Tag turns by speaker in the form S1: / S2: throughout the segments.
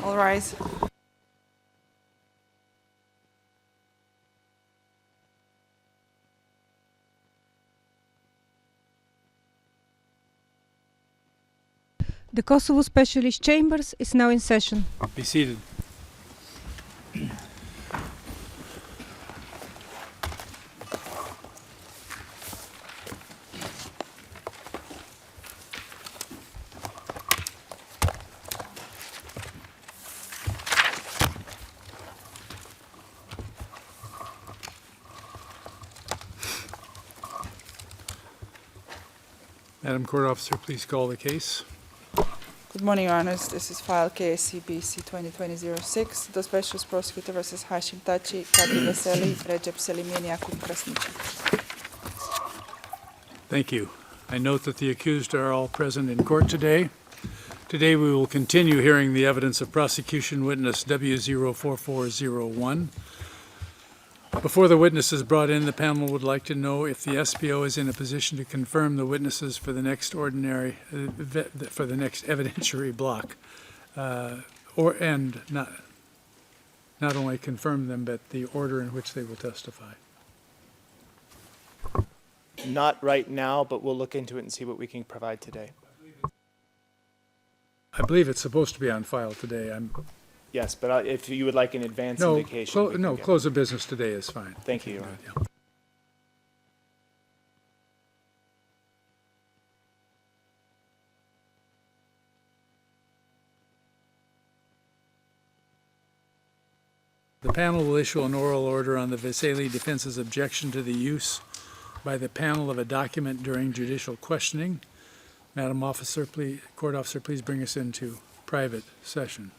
S1: All rise.
S2: The Kosovo Specialist Chambers is now in session.
S3: Be seated. Madam Court Officer, please call the case.
S1: Good morning, Your Honors. This is file case CBC 2020-06, the Special Prosecutor versus Hashim Thaçi, Kadri Veseli, Recep Selimi, Jakub Krasniqi.
S3: Thank you. I note that the accused are all present in court today. Today we will continue hearing the evidence of prosecution witness W04401. Before the witness is brought in, the panel would like to know if the SPO is in a position to confirm the witnesses for the next evidentiary block, and not only confirm them, but the order in which they will testify.
S4: Not right now, but we'll look into it and see what we can provide today.
S3: I believe it's supposed to be on file today.
S4: Yes, but if you would like an advance indication. we can get
S3: close of business today is fine.
S4: Thank you, Your Honor.
S3: Yeah. The panel will issue an oral order on the Veseli defense's objection to the use by the panel of a document during judicial questioning. Madam Officer, please, Court Officer, please bring us into private session.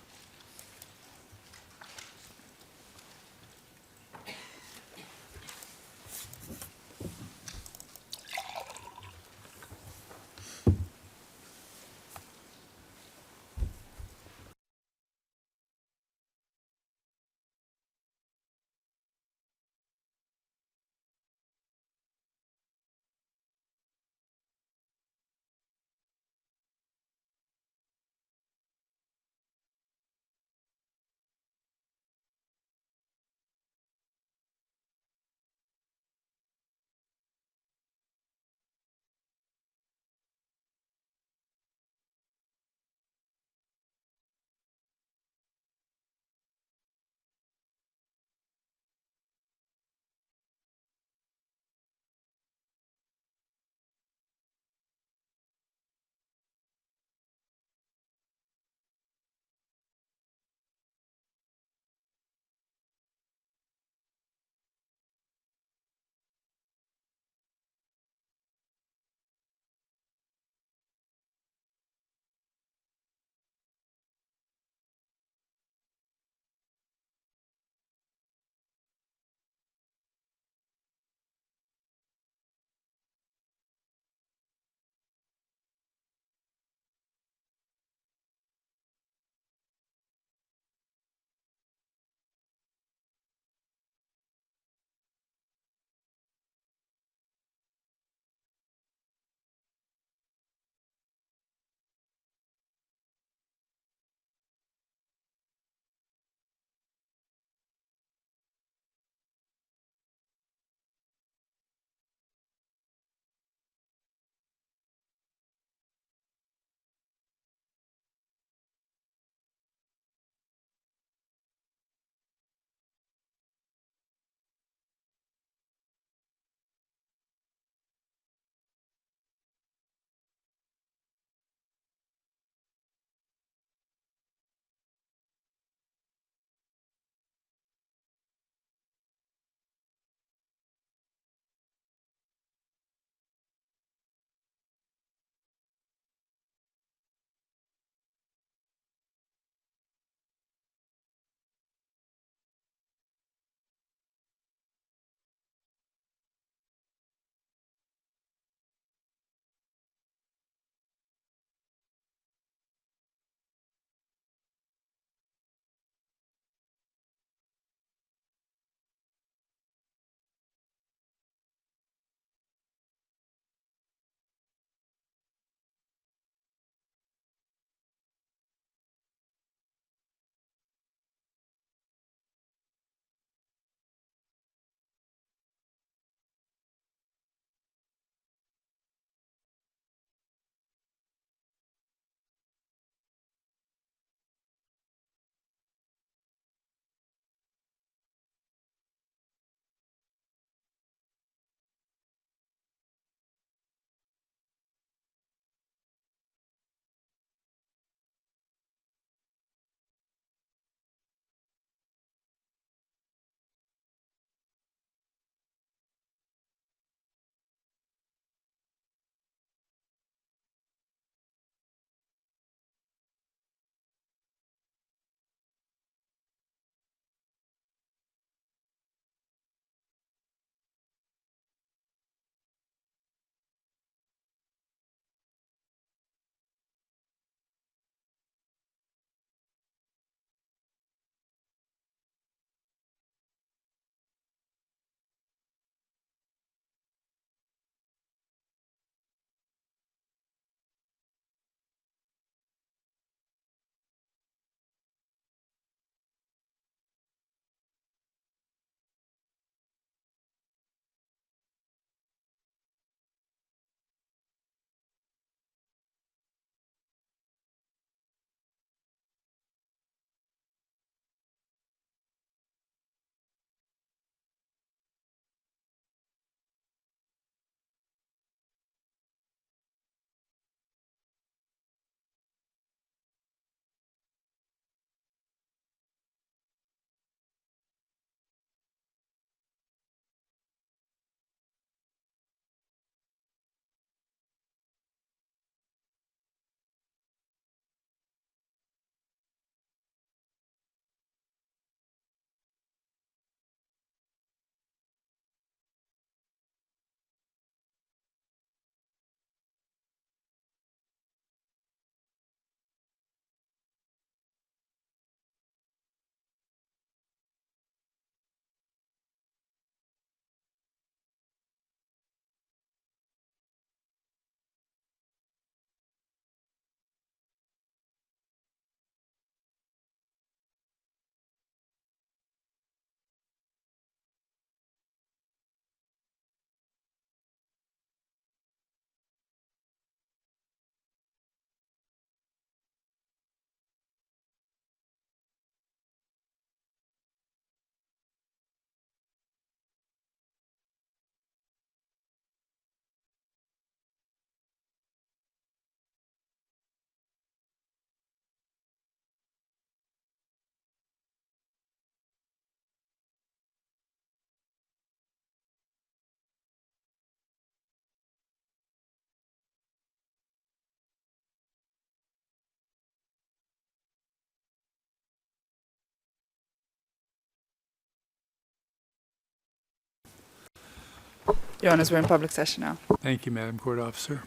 S1: Your Honors, we're in public session now.
S3: Thank you, Madam Court Officer.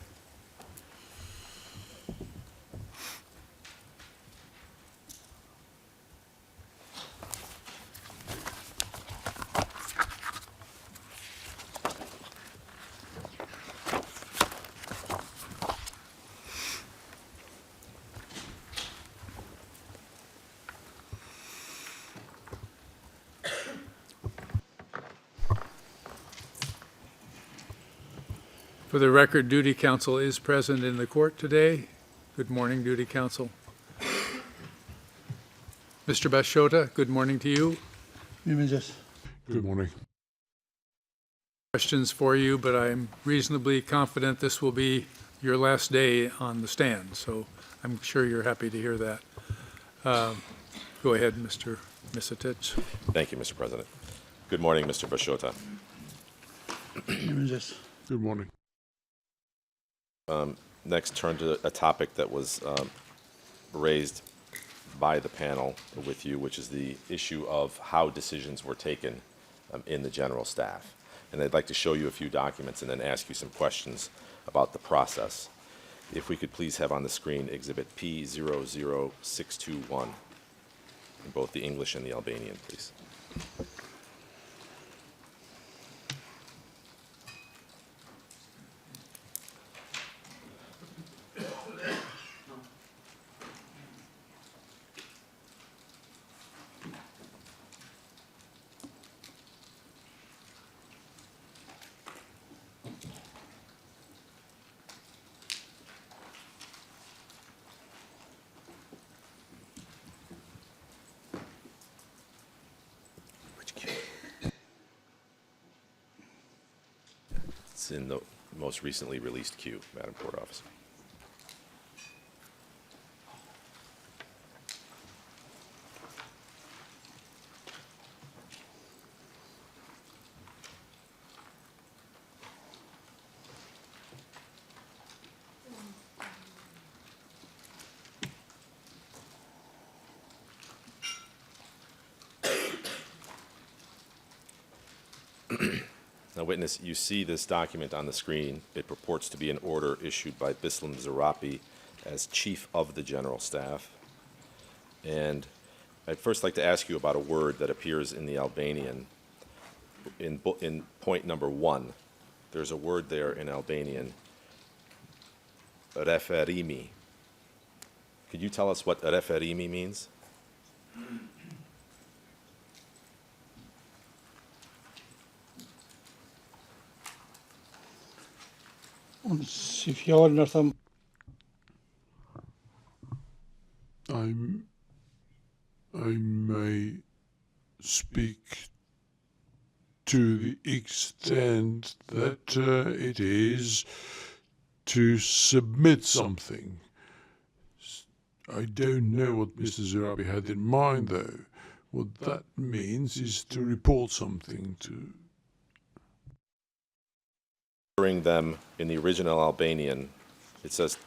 S3: For the record, duty counsel is present in the court today. Good morning, duty counsel. Mr. Bashota, good morning to you.
S5: Images. Good morning.
S3: Questions for you, but I'm reasonably confident this will be your last day on the stand, so I'm sure you're happy to hear that. Go ahead, Mr. Misitich.
S6: Thank you, Mr. President. Good morning, Mr. Bashota.
S5: Images. Good morning.
S6: Next, turn to a topic that was raised by the panel with you, which is the issue of how decisions were taken in the general staff. And I'd like to show you a few documents and then ask you some questions about the process. If we could please have on the screen Exhibit P00621 in both the English and the Albanian, please. It's in the most recently released queue, Madam Court Officer. Now, witness, you see this document on the screen. It purports to be an order issued by Bislam Zarapi as Chief of the General Staff. And I'd first like to ask you about a word that appears in the Albanian. In point number 1, there's a word there in Albanian, referimi. Could you tell us what referimi means?
S5: Si fjalën e them. I may speak to the extent that it is to submit something. I don't know what Mr. Zarabi had in mind, though. What that means is to report something to.
S6: Hearing them in the original Albanian, it says,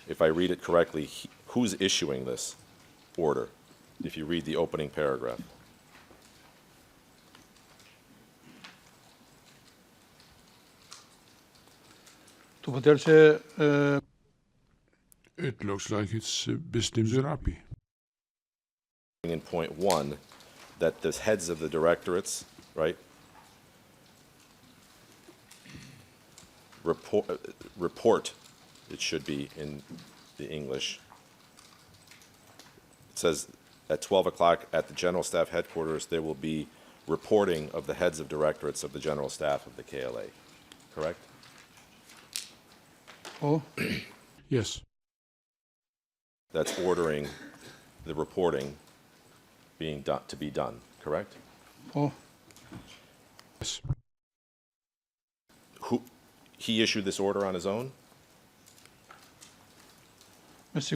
S6: if I read it correctly, who's issuing this order, if you read the opening paragraph?
S5: It looks like it's Bislam Zarabi.
S6: In point 1, that the heads of the directorates, right, report, it should be in the English. It says at 12 o'clock at the General Staff Headquarters, there will be reporting of the heads of directorates of the General Staff of the KLA, correct?
S5: Oh? Yes.
S6: That's ordering the reporting being done, to be done, correct?
S5: Oh? Yes.
S6: He issued this order on his own?
S5: Most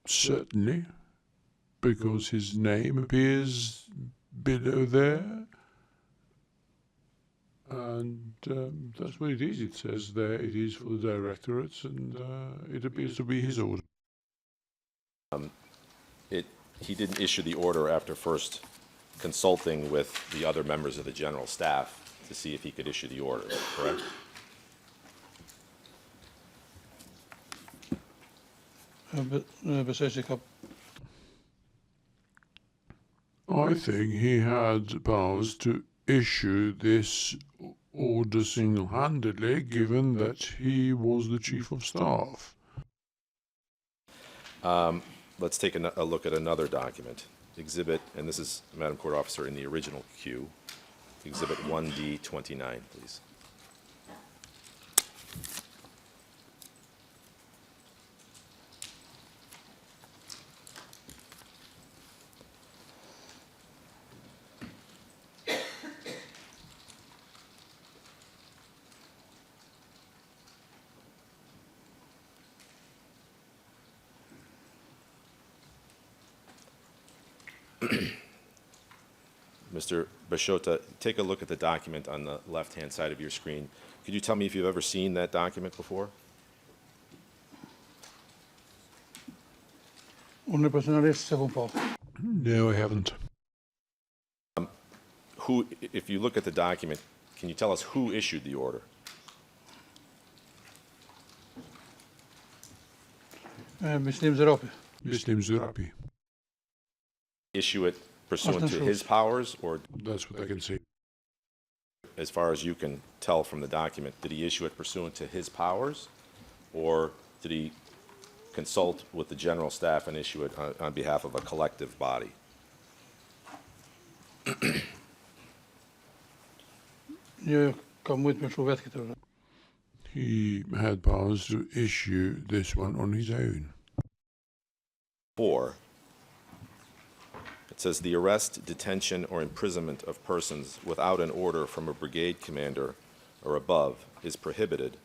S5: certainly, because his name appears below there. And that's what it is. It says there it is for the directorates, and it appears to be his order.
S6: He didn't issue the order after first consulting with the other members of the general staff to see if he could issue the order, correct?
S7: Precies, ik heb
S5: I think he had powers to issue this order single-handedly, given that he was the chief of staff.
S6: Let's take a look at another document. Exhibit, and this is, Madam Court Officer, in the original queue, Exhibit 1D29, please. Mr. Bashota, take a look at the document on the left-hand side of your screen. Could you tell me if you've ever seen that document before?
S7: onder personalist zeg Paul.
S5: No, I haven't.
S6: Who, if you look at the document, can you tell us who issued the order?
S7: Muslims erop.
S5: Muslim Zurabi.
S6: Issue it pursuant to his powers, or
S5: That's what I can say.
S6: as far as you can tell from the document, did he issue it pursuant to his powers, or did he consult with the general staff and issue it on behalf of a collective body?
S7: Je kan moeite met zo'n wetgever.
S5: He had powers to issue this one on his own.
S6: 4, it says the arrest, detention, or imprisonment of persons without an order from a brigade commander or above is prohibited,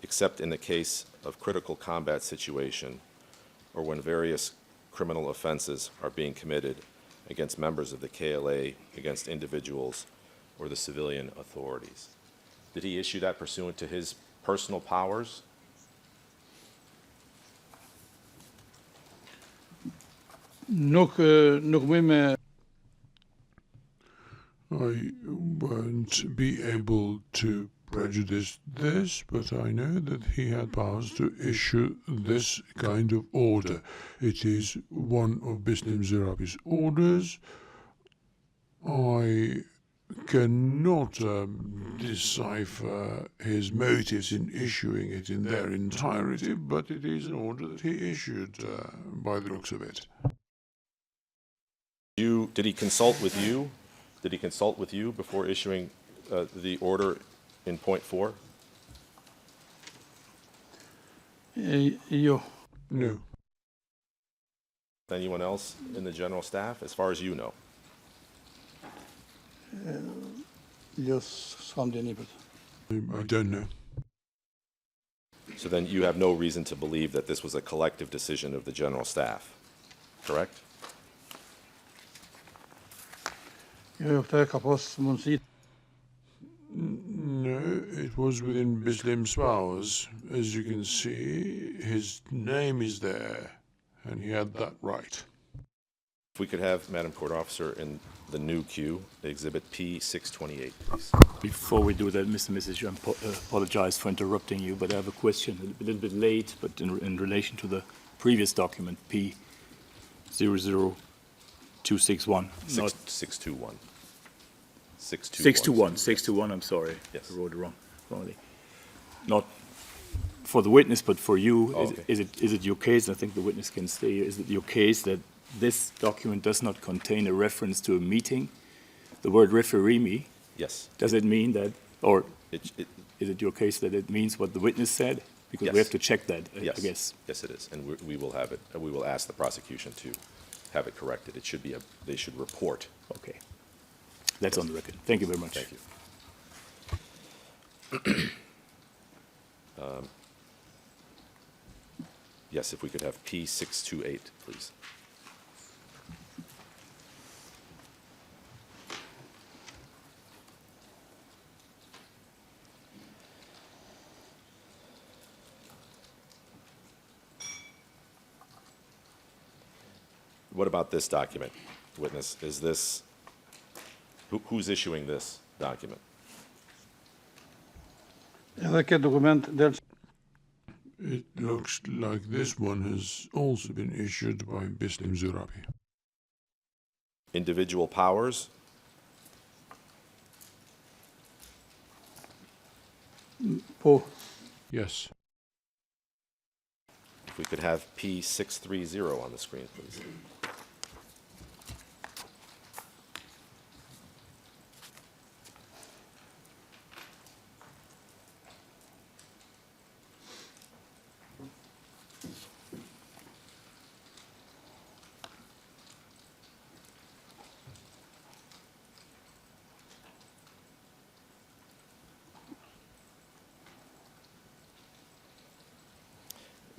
S6: except in the case of critical combat situation or when various criminal offenses are being committed against members of the KLA, against individuals, or the civilian authorities. Did he issue that pursuant to his personal powers?
S7: Nog meer met
S5: I won't be able to prejudice this, but I know that he had powers to issue this kind of order. It is one of Bislim Zerabi's orders. I cannot decipher his motives in issuing it in their entirety, but it is an order that he issued by the looks of it.
S6: Did he consult with you? Did he consult with you before issuing the order in point 4?
S7: Jo.
S5: No.
S6: Anyone else in the general staff, as far as you know?
S7: Jos sam det nippet.
S5: I don't know.
S6: So then you have no reason to believe that this was a collective decision of the general staff, correct?
S7: Je hoeft daar kapot moet zien.
S5: No, it was within Bislim's powers. As you can see, his name is there, and he had that right.
S6: If we could have, Madam Court Officer, in the new queue, Exhibit P628, please.
S8: Before we do that, Mr. and Mrs. Yu, I apologize for interrupting you, but I have a question, a little bit late, but in relation to the previous document, P00261.
S6: 621.
S8: 621, I'm sorry.
S6: Yes.
S8: I wrote it wrongly. Not for the witness, but for you.
S6: Okay.
S8: Is it your case, I think the witness can stay here, is it your case that this document does not contain a reference to a meeting? The word referee me,
S6: Yes.
S8: does it mean that, or
S6: It,
S8: is it your case that it means what the witness said? Because we
S6: Yes.
S8: have to check that,
S6: yes.
S8: I guess.
S6: Yes, it is, and we will have it, and we will ask the prosecution to have it corrected. It should be they should report.
S8: Okay. That's on the record. Thank you very much.
S6: Thank you. Yes, if we could have P628, please. What about this document, witness? Is this Who's issuing this document?
S7: Edhe këtë dokument del
S5: It looks like this one has also been issued by Bislim Zurabi.
S6: Individual powers?
S7: po.
S5: Yes.
S6: If we could have P630 on the screen, please.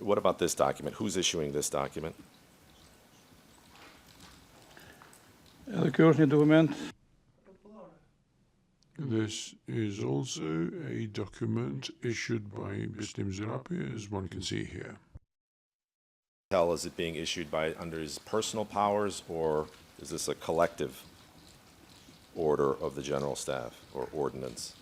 S6: What about this document? Who's issuing this document?
S7: Edhe kjo është një dokument
S5: This is also a document issued by Bislim Zurabi, as one can see here.
S6: Tell, is it being issued by under his personal powers, or is this a collective order of the general staff or ordinance?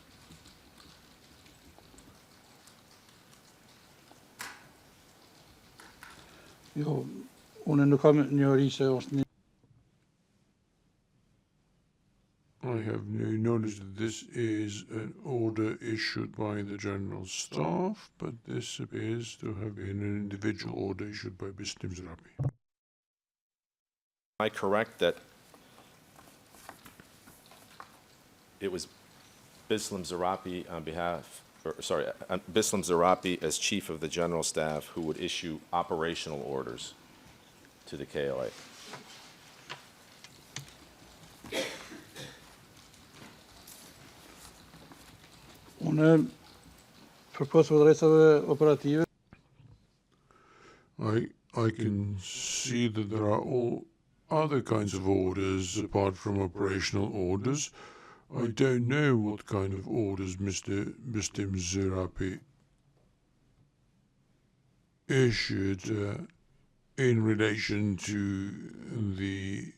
S7: jo, unë nuk kam njohuri se është një
S5: I have no knowledge that this is an order issued by the General Staff, but this appears to have been an individual order issued by Bislim Zurabi.
S6: Am I correct that it was Bislim Zurabi on behalf, or sorry, Bislim Zurabi as chief of the general staff who would issue operational orders to the KLA?
S7: unë përpos udhëresave operative
S5: I can see that there are all other kinds of orders apart from operational orders. I don't know what kind of orders Mr. Bislim Zurabi issued in relation to the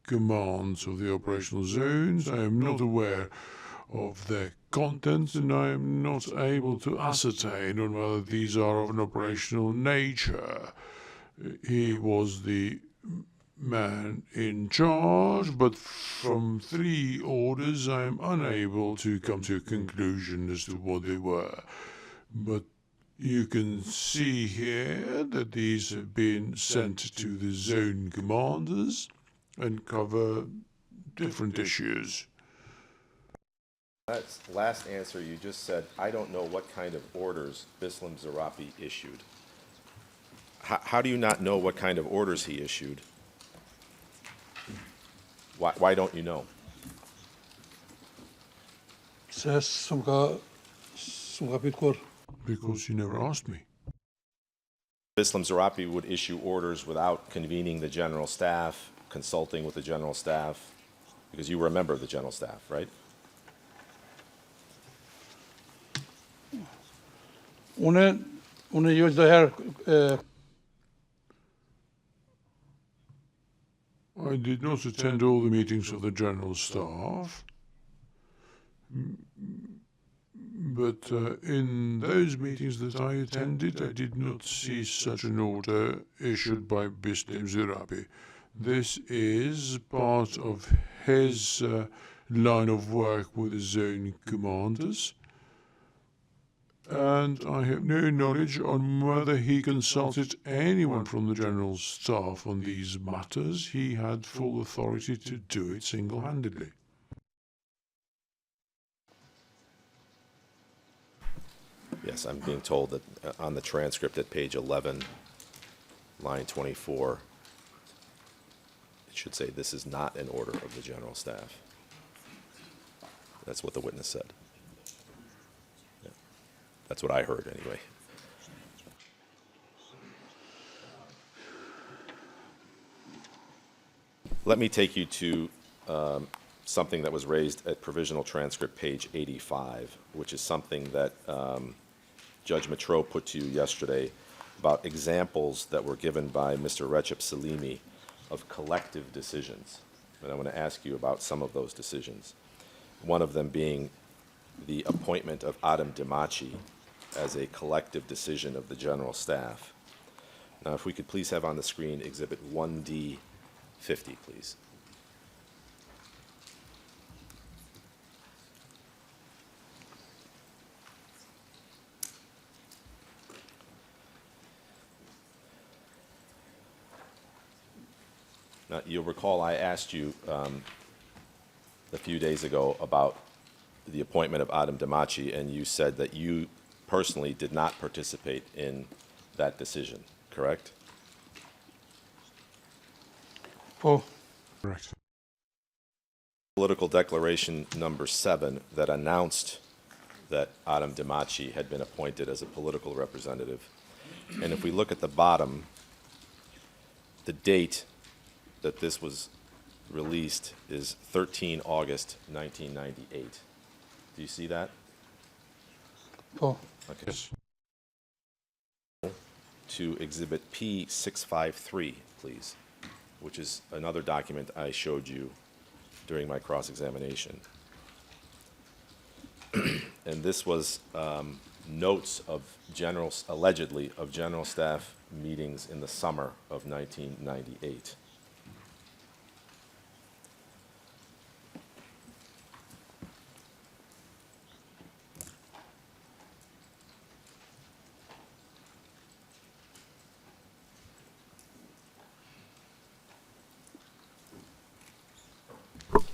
S5: commands of the operational zones. I am not aware of their contents, and I am not able to ascertain on whether these are of an operational nature. He was the man in charge, but from 3 orders I am unable to come to a conclusion as to what they were. But you can see here that these have been sent to the zone commanders and cover different issues.
S6: That last answer you just said, I don't know what kind of orders Bislim Zurabi issued. How do you not know what kind of orders he issued? Why don't you know?
S7: se s'm ka pyet kur.
S5: Because you never asked me.
S6: Bislim Zurabi would issue orders without convening the general staff, consulting with the general staff, because you were a member of the general staff, right?
S7: Unë jo çdo herë
S5: I did not attend all the meetings of the General Staff, but in those meetings that I attended, I did not see such an order issued by Bislim Zurabi. This is part of his line of work with the zone commanders, and I have no knowledge on whether he consulted anyone from the General Staff on these matters. He had full authority to do it single-handedly.
S6: Yes, I'm being told that on the transcript at page 11, line 24, it should say this is not an order of the general staff. That's what the witness said. Yeah. That's what I heard anyway. Let me take you to something that was raised at provisional transcript page 85, which is something that Judge Matro put to you yesterday about examples that were given by Mr. Recep Salimi of collective decisions. And I want to ask you about some of those decisions. one of them being the appointment of Adam Demaci as a collective decision of the general staff. Now, if we could please have on the screen Exhibit 1D50, please. Now, you'll recall I asked you a few days ago about the appointment of Adam Demaci, and you said that you personally did not participate in that decision, correct?
S7: Po,
S5: Correct.
S6: Political declaration number 7 that announced that Adam Demaci had been appointed as a political representative. And if we look at the bottom, the date that this was released is 13 August 1998. Do you see that?
S7: po,
S6: Okay.
S5: Yes.
S6: To Exhibit P653, please, which is another document I showed you during my cross-examination. And this was notes of allegedly of general staff meetings in the summer of 1998.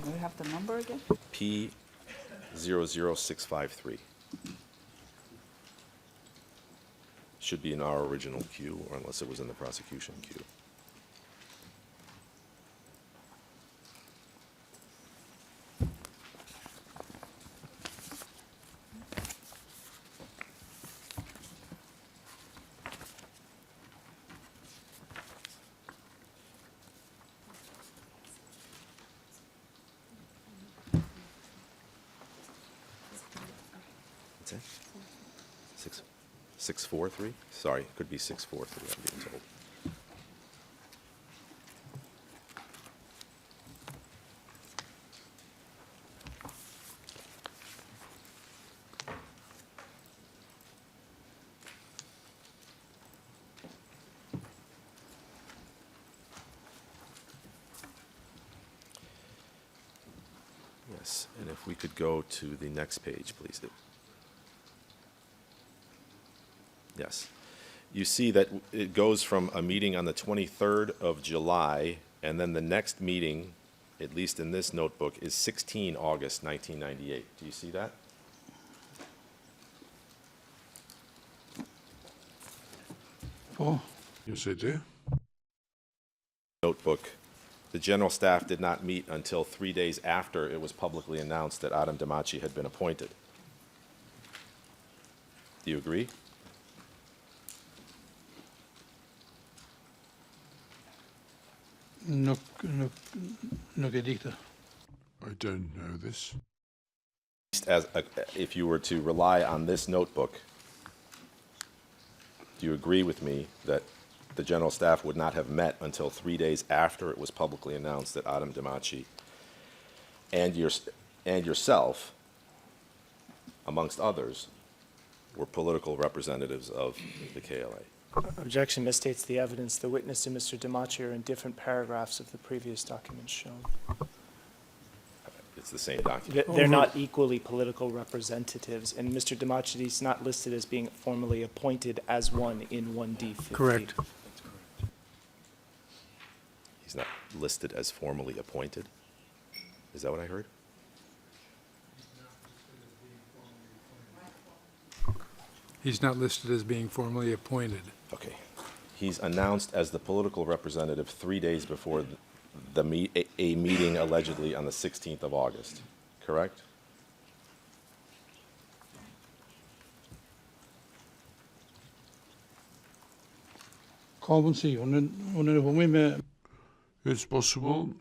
S1: Can we have the number again?
S6: P00653. Should be in our original queue, or unless it was in the prosecution queue. What's that? 643? Sorry, could be 643, I'm being told. Yes, and if we could go to the next page, please. Yes. You see that it goes from a meeting on the 23rd of July, and then the next meeting, at least in this notebook, is 16 August 1998. Do you see that?
S7: po,
S5: Yes, I do.
S6: Notebook. The general staff did not meet until 3 days after it was publicly announced that Adam Demaci had been appointed. Do you agree?
S7: nuk e di këtë.
S5: I don't know this.
S6: If you were to rely on this notebook, do you agree with me that the general staff would not have met until 3 days after it was publicly announced that Adam Demaci and yourself, amongst others, were political representatives of the KLA?
S4: Objection misstates the evidence. The witness and Mr. Demaci are in different paragraphs of the previous documents shown.
S6: It's the same document.
S4: They're not equally political representatives, and Mr. Demaci is not listed as being formally appointed as one in 1D50.
S3: Correct.
S6: He's not listed as formally appointed? Is that what I heard?
S3: He's not listed as being formally appointed.
S6: Okay. He's announced as the political representative 3 days before a meeting allegedly on the 16th of August, correct?
S7: Ka mundësi, unë në përmi me
S5: It's possible.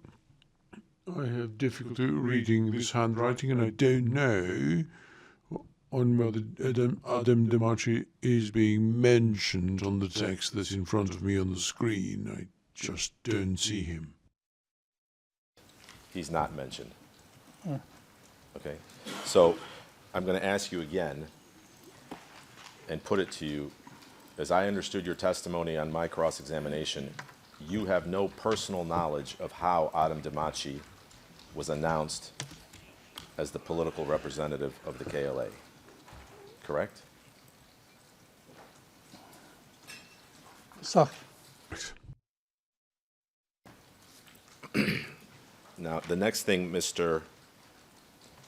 S5: I have difficulty reading this handwriting, and I don't know on whether Adam Demaci is being mentioned on the text that's in front of me on the screen. I just don't see him.
S6: He's not mentioned. Okay, so I'm going to ask you again and put it to you, as I understood your testimony on my cross-examination, you have no personal knowledge of how Adam Damaci was announced as the political representative of the KLA, correct?
S7: صح.
S6: Now, the next thing Mr.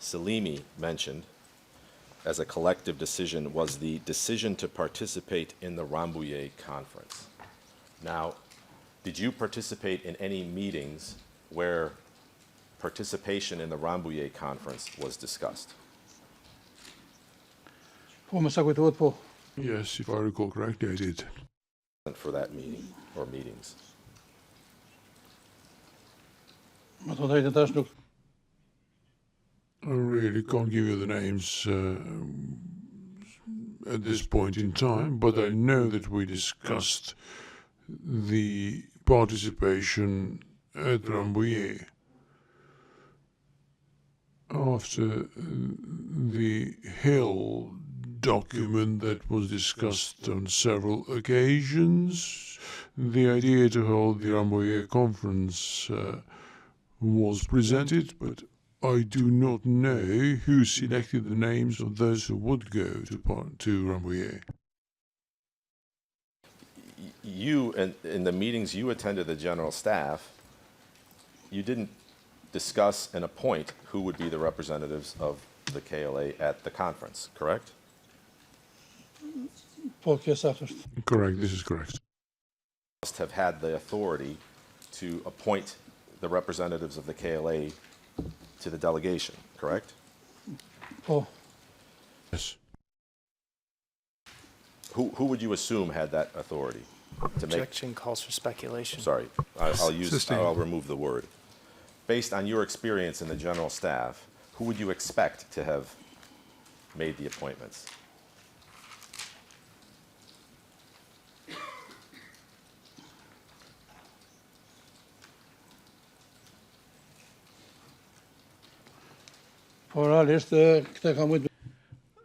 S6: Salimi mentioned as a collective decision was the decision to participate in the Rambouillet conference. Now, did you participate in any meetings where participation in the Rambouillet conference was discussed?
S7: Huomassakutuot po.
S5: Yes, if I recall correctly, I did.
S6: For that meeting or meetings?
S7: Mä tuon teitä taas nyt.
S5: I really can't give you the names at this point in time, but I know that we discussed the participation at Rambouillet after the Hill document that was discussed on several occasions. The idea to hold the Rambouillet conference was presented, but I do not know who selected the names of those who would go to Rambouillet.
S6: You, in the meetings you attended, the general staff, you didn't discuss and appoint who would be the representatives of the KLA at the conference, correct?
S5: Correct, this is correct.
S6: Must have had the authority to appoint the representatives of the KLA to the delegation, correct?
S7: Po.
S5: Yes.
S6: Who would you assume had that authority to make?
S4: Objection calls for speculation.
S6: Sorry, I'll
S3: Sustained.
S6: remove the word. Based on your experience in the general staff, who would you expect to have made the appointments?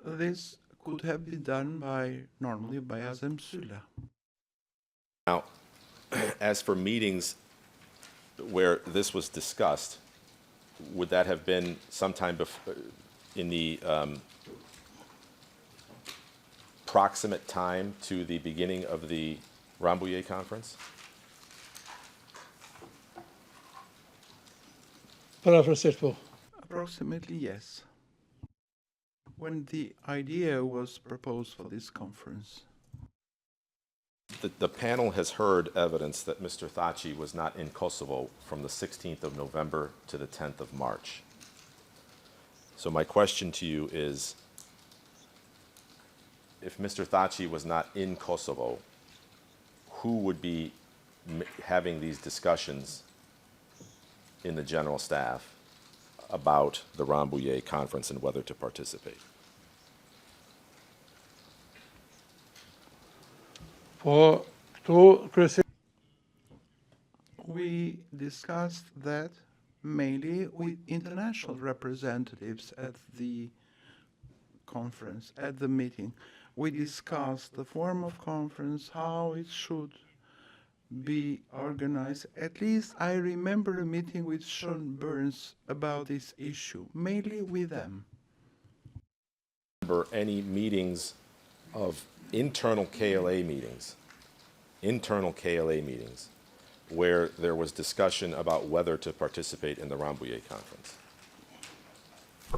S9: This could have been done normally by Azem Sula.
S6: Now, as for meetings where this was discussed, would that have been sometime in the proximate time to the beginning of the Rambouillet conference?
S9: Approximately, yes. When the idea was proposed for this conference,
S6: The panel has heard evidence that Mr. Thaçi was not in Kosovo from the 16th of November to the 10th of March. So my question to you is, if Mr. Thaçi was not in Kosovo, who would be having these discussions in the general staff about the Rambouillet conference and whether to participate?
S9: we discussed that mainly with international representatives at the conference, at the meeting. We discussed the form of conference, how it should be organized. At least I remember a meeting with Sean Burns about this issue, mainly with them.
S6: Remember any meetings of internal KLA meetings, where there was discussion about whether to participate in the Rambouillet conference?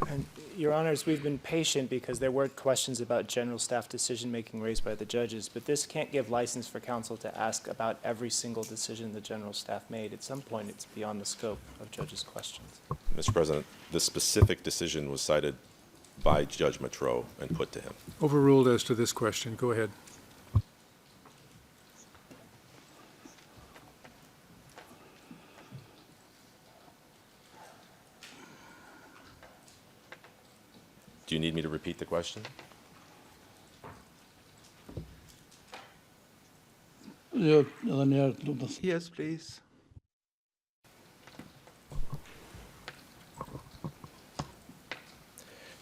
S4: And Your Honors, we've been patient because there were questions about general staff decision-making raised by the judges, but this can't give license for counsel to ask about every single decision the general staff made. At some point, it's beyond the scope of judges' questions.
S6: Mr. President, the specific decision was cited by Judge Matreau and put to him.
S3: Overruled as to this question. Go ahead.
S6: Do you need me to repeat the question?
S9: Yes, please.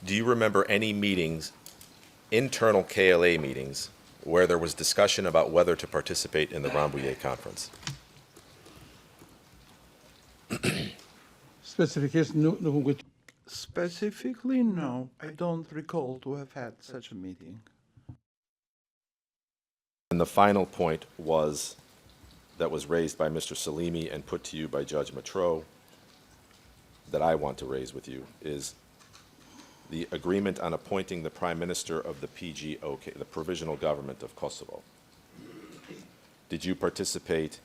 S6: do you remember any meetings, internal KLA meetings, where there was discussion about whether to participate in the Rambouillet conference?
S9: Specifically, no. I don't recall to have had such a meeting.
S6: And the final point was, that was raised by Mr. Salimi and put to you by Judge Matro, that I want to raise with you, is the agreement on appointing the Prime Minister of the PGOK, the Provisional Government of Kosovo. Did you participate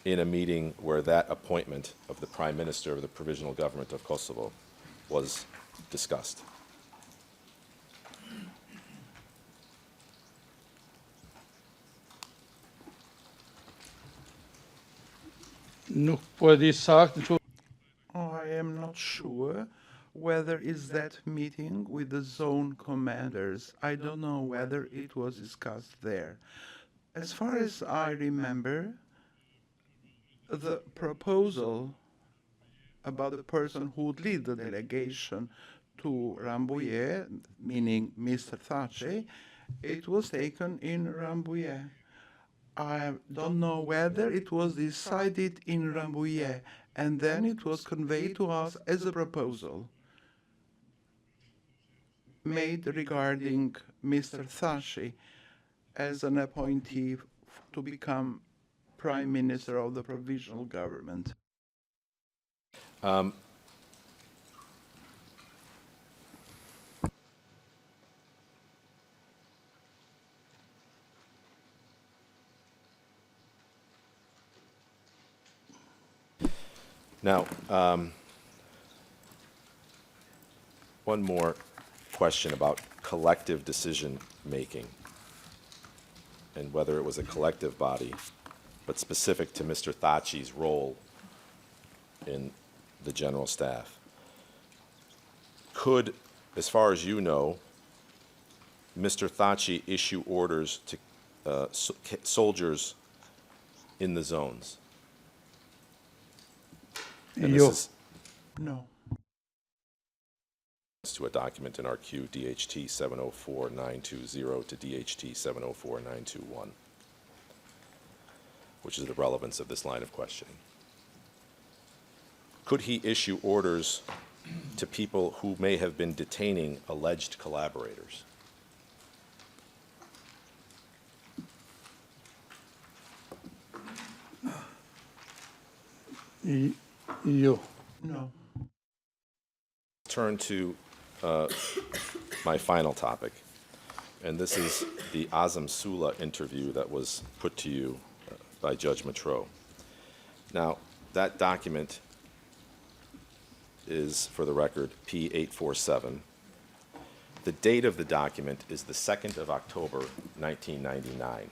S6: in a meeting where that appointment of the Prime Minister of the Provisional Government of Kosovo was discussed?
S7: Nuk po e di saktë.
S9: I am not sure whether is that meeting with the zone commanders. I don't know whether it was discussed there. As far as I remember, the proposal about the person who would lead the delegation to Rambouillet, meaning Mr. Thaçi, it was taken in Rambouillet. I don't know whether it was decided in Rambouillet and then it was conveyed to us as a proposal made regarding Mr. Thaçi as an appointee to become Prime Minister of the Provisional Government.
S6: Now, one more question about collective decision-making and whether it was a collective body, but specific to Mr. Thaçi's role in the General Staff. Could, as far as you know, Mr. Thaçi issue orders to soldiers in the zones? And this is
S9: No.
S6: to a document in our queue, DHT 704920 to DHT 704921, which is the relevance of this line of questioning. Could he issue orders to people who may have been detaining alleged collaborators?
S7: Jo.
S9: No.
S6: Turn to my final topic, and this is the Azam Sula interview that was put to you by Judge Matro. Now, that document is, for the record, P847. The date of the document is the 2nd of October, 1999.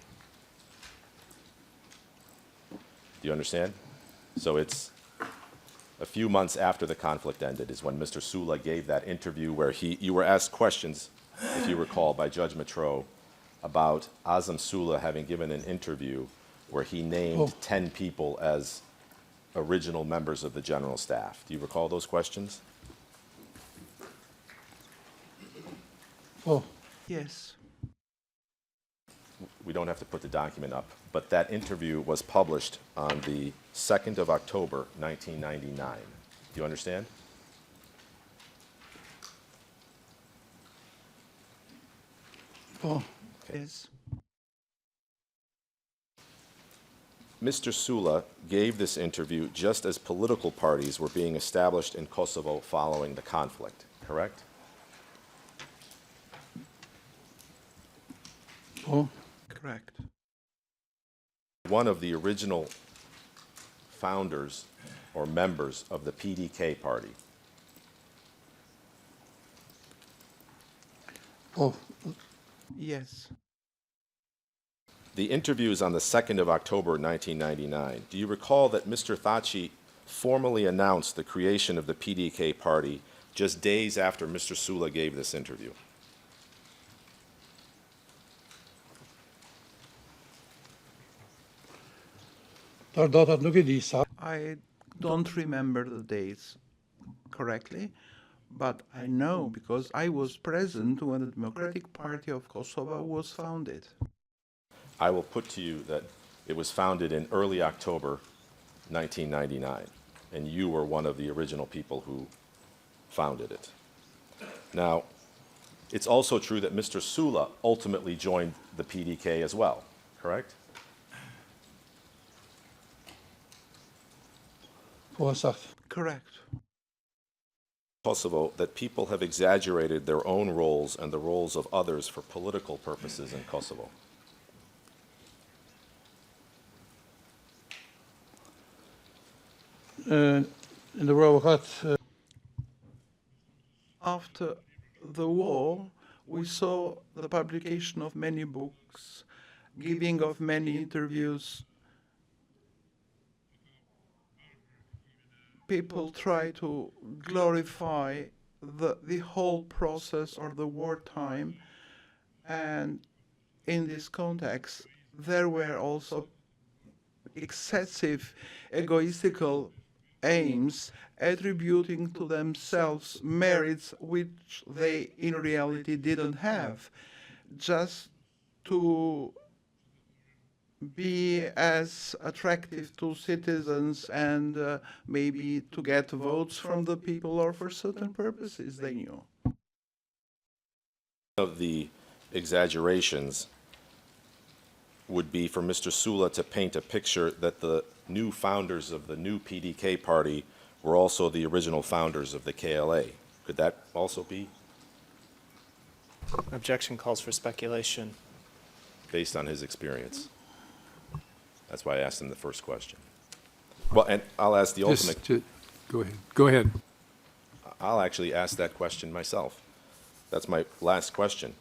S6: Do you understand? So it's a few months after the conflict ended is when Mr. Sula gave that interview where you were asked questions, if you recall, by Judge Matro about Azam Sula having given an interview where he named 10 people as original members of the General Staff. Do you recall those questions?
S9: Yes.
S6: We don't have to put the document up, but that interview was published on the 2nd of October, 1999. Do you understand?
S9: Yes.
S6: Mr. Sula gave this interview just as political parties were being established in Kosovo following the conflict, correct?
S9: Correct.
S6: One of the original founders or members of the PDK party.
S9: Yes.
S6: The interview is on the 2nd of October, 1999. Do you recall that Mr. Thaçi formally announced the creation of the PDK party just days after Mr. Sula gave this interview?
S9: I don't remember the dates correctly, But I know because I was present when the Democratic Party of Kosovo was founded.
S6: I will put to you that it was founded in early October 1999, and you were one of the original people who founded it. Now, it's also true that Mr. Sula ultimately joined the PDK as well, correct?
S7: Voorzag.
S9: Correct.
S6: Kosovo, that people have exaggerated their own roles and the roles of others for political purposes in Kosovo.
S7: In de oorlog gehad,
S9: After the war, we saw the publication of many books, giving of many interviews. People try to glorify the whole process or the wartime, and in this context, there were also excessive egoistical aims attributing to themselves merits which they in reality didn't have, just to be as attractive to citizens and maybe to get votes from the people or for certain purposes they knew.
S6: Of the exaggerations would be for Mr. Sula to paint a picture that the new founders of the new PDK party were also the original founders of the KLA. Could that also be
S4: Objection calls for speculation.
S6: based on his experience? That's why I asked him the first question. Well, and I'll ask the ultimate.
S3: Go ahead. Go ahead.
S6: I'll actually ask that question myself. That's my last question.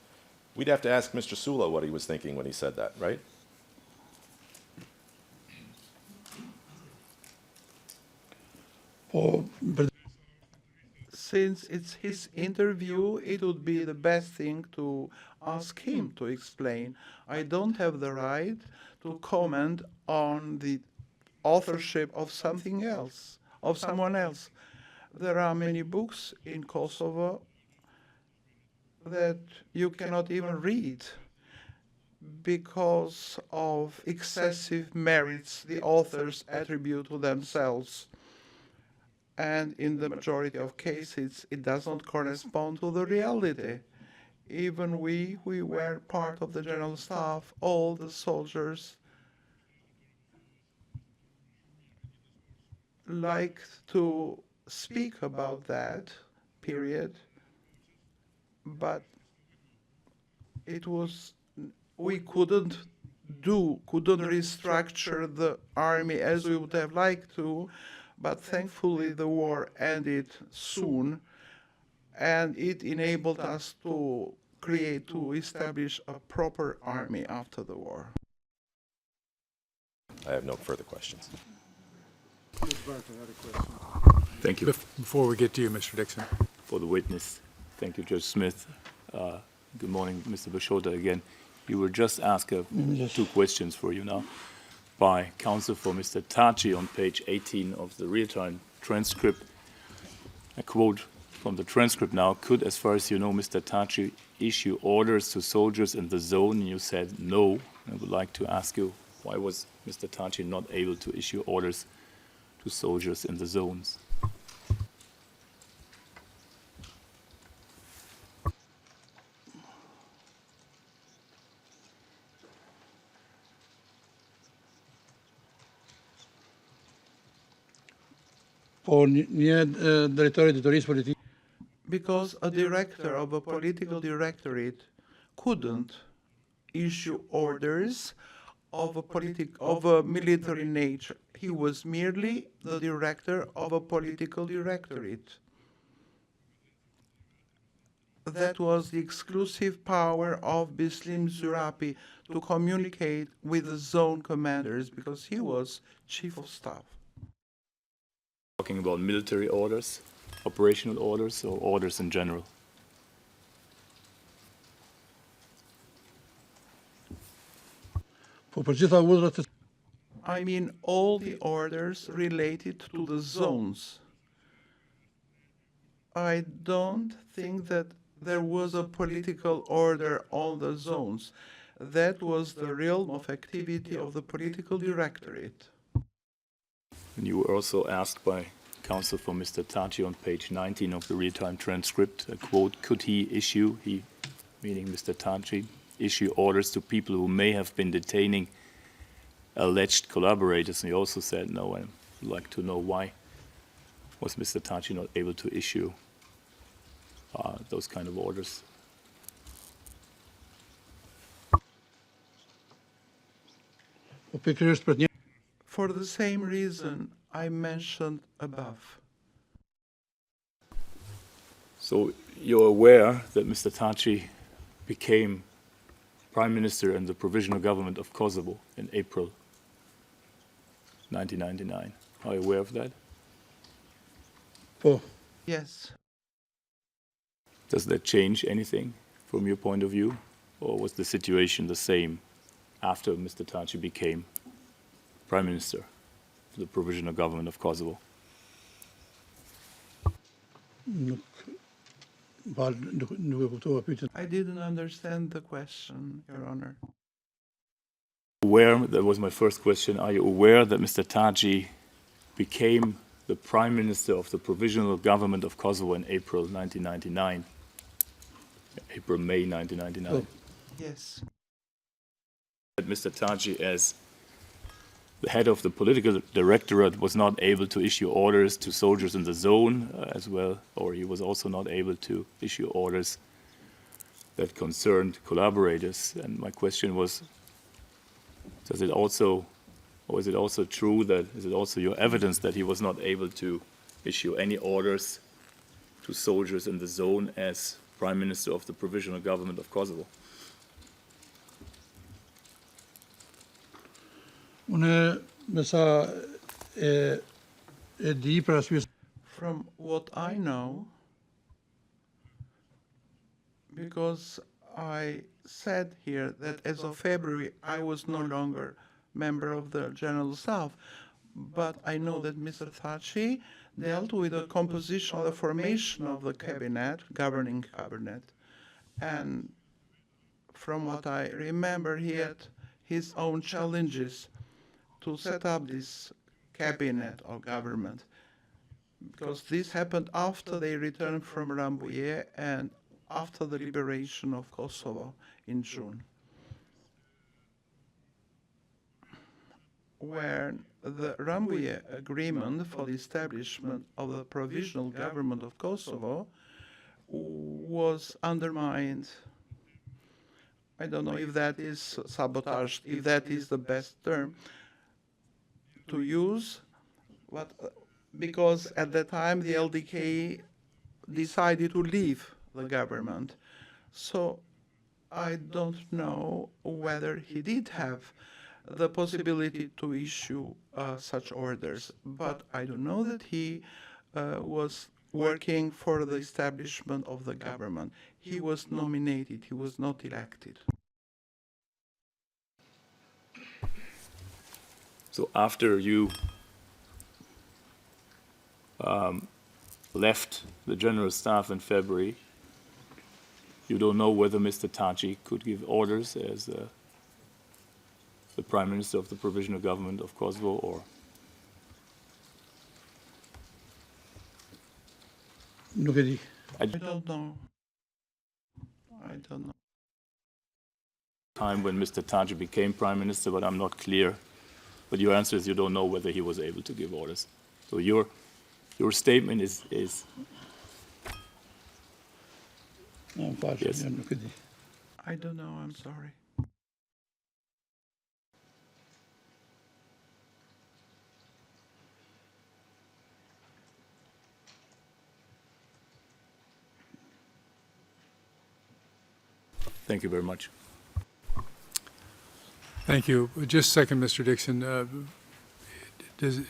S6: We'd have to ask Mr. Sula what he was thinking when he said that, right?
S9: Since it's his interview, it would be the best thing to ask him to explain. I don't have the right to comment on the authorship of something else, of someone else. There are many books in Kosovo that you cannot even read because of excessive merits the authors attribute to themselves. And in the majority of cases, it doesn't correspond to the reality. Even we were part of the general staff, all the soldiers liked to speak about that period, but it was, we couldn't restructure the army as we would have liked to, but thankfully the war ended soon, and it enabled us to establish a proper army after the war.
S6: I have no further questions.
S8: Thank you
S3: Before we get to you, Mr. Dixon.
S8: for the witness. Thank you, Judge Smith. Good morning, Mr. Bashota again. You were just asked two questions for you now by counsel for Mr. Thaçi on page 18 of the real-time transcript. A quote from the transcript now: could, as far as you know, Mr. Thaçi issue orders to soldiers in the zone? And you said no. I would like to ask you, why was Mr. Thaçi not able to issue orders to soldiers in the zones?
S9: Because a director of a political directorate couldn't issue orders of a military nature. He was merely the director of a political directorate. That was the exclusive power of Bislim Zurapi to communicate with the zone commanders because he was chief of staff.
S8: Talking about military orders, operational orders, or orders in general?
S9: I mean all the orders related to the zones. I don't think that there was a political order on the zones. That was the realm of activity of the political directorate.
S8: And you were also asked by counsel for Mr. Thaçi on page 19 of the real-time transcript, a quote, could he issue, he, meaning Mr. Thaçi, issue orders to people who may have been detaining alleged collaborators? And he also said no, and I'd like to know why was Mr. Thaçi not able to issue those kind of orders?
S9: For the same reason I mentioned above.
S8: So you're aware that Mr. Thaçi became Prime Minister in the Provisional Government of Kosovo in April 1999. Are you aware of that?
S9: Yes.
S8: Does that change anything from your point of view? Or was the situation the same after Mr. Thaçi became Prime Minister of the Provisional Government of Kosovo?
S9: I didn't understand the question, Your Honor.
S8: Aware, that was my first question, are you aware that Mr. Thaçi became the Prime Minister of the Provisional Government of Kosovo in April 1999? May 1999.
S9: Yes.
S8: That Mr. Thaçi, as the head of the political directorate, was not able to issue orders to soldiers in the zone as well, or he was also not able to issue orders that concerned collaborators. And my question was, does it also, or is it also true that, is it also your evidence that he was not able to issue any orders to soldiers in the zone as Prime Minister of the Provisional Government of Kosovo?
S9: From what I know, because I said here that as of February I was no longer member of the General Staff, but I know that Mr. Thaçi dealt with the composition, the formation of the cabinet, governing cabinet, and from what I remember, he had his own challenges to set up this cabinet or government, because this happened after they returned from Rambouillet and after the liberation of Kosovo in June, where the Rambouillet agreement for the establishment of the provisional government of Kosovo was undermined. I don't know if that is sabotaged, if that is the best term to use, but because at the time the LDK decided to leave the government. So I don't know whether he did have the possibility to issue such orders, but I do know that he was working for the establishment of the government. He was nominated, he was not elected.
S8: So after you left the General Staff in February, you don't know whether Mr. Thaçi could give orders as the Prime Minister of the Provisional Government of Kosovo, or?
S9: I don't know. I don't know.
S8: Time when Mr. Thaçi became Prime Minister, but I'm not clear. But your answer is you don't know whether he was able to give orders. So your statement is yes.
S9: I don't know, I'm sorry.
S8: Thank you very much.
S3: Thank you. Just a second, Mr. Dixon. Do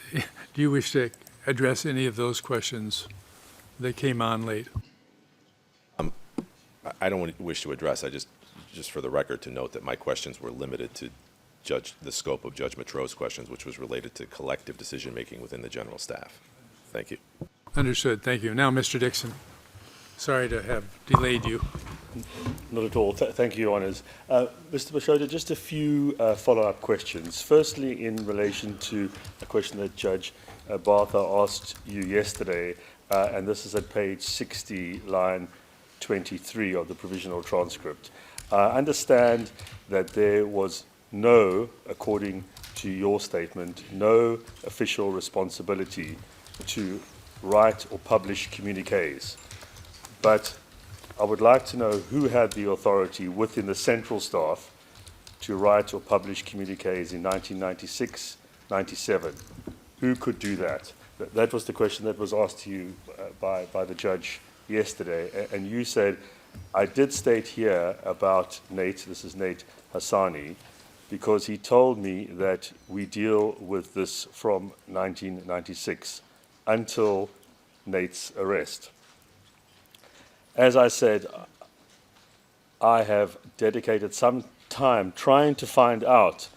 S3: you wish to address any of those questions that came on late?
S6: I don't wish to address. I just for the record to note that my questions were limited to the scope of Judge Matro's questions, which was related to collective decision-making within the General Staff. Thank you.
S3: Understood. Thank you. Now, Mr. Dixon. Sorry to have delayed you.
S10: Not at all. Thank you, Your Honours. Mr. Bashoda, just a few follow-up questions. Firstly, in relation to a question that Judge Bartha asked you yesterday, and this is at page 60, line 23 of the provisional transcript. I understand that there was no, according to your statement, no official responsibility to write or publish communiques. But I would like to know who had the authority within the central staff to write or publish communiques in 1996, 97. Who could do that? That was the question that was asked to you by the judge yesterday. And you said, I did state here about Nate, this is Nate Hassani, because he told me that we deal with this from 1996 until Nate's arrest. As I said, I have dedicated some time trying to find out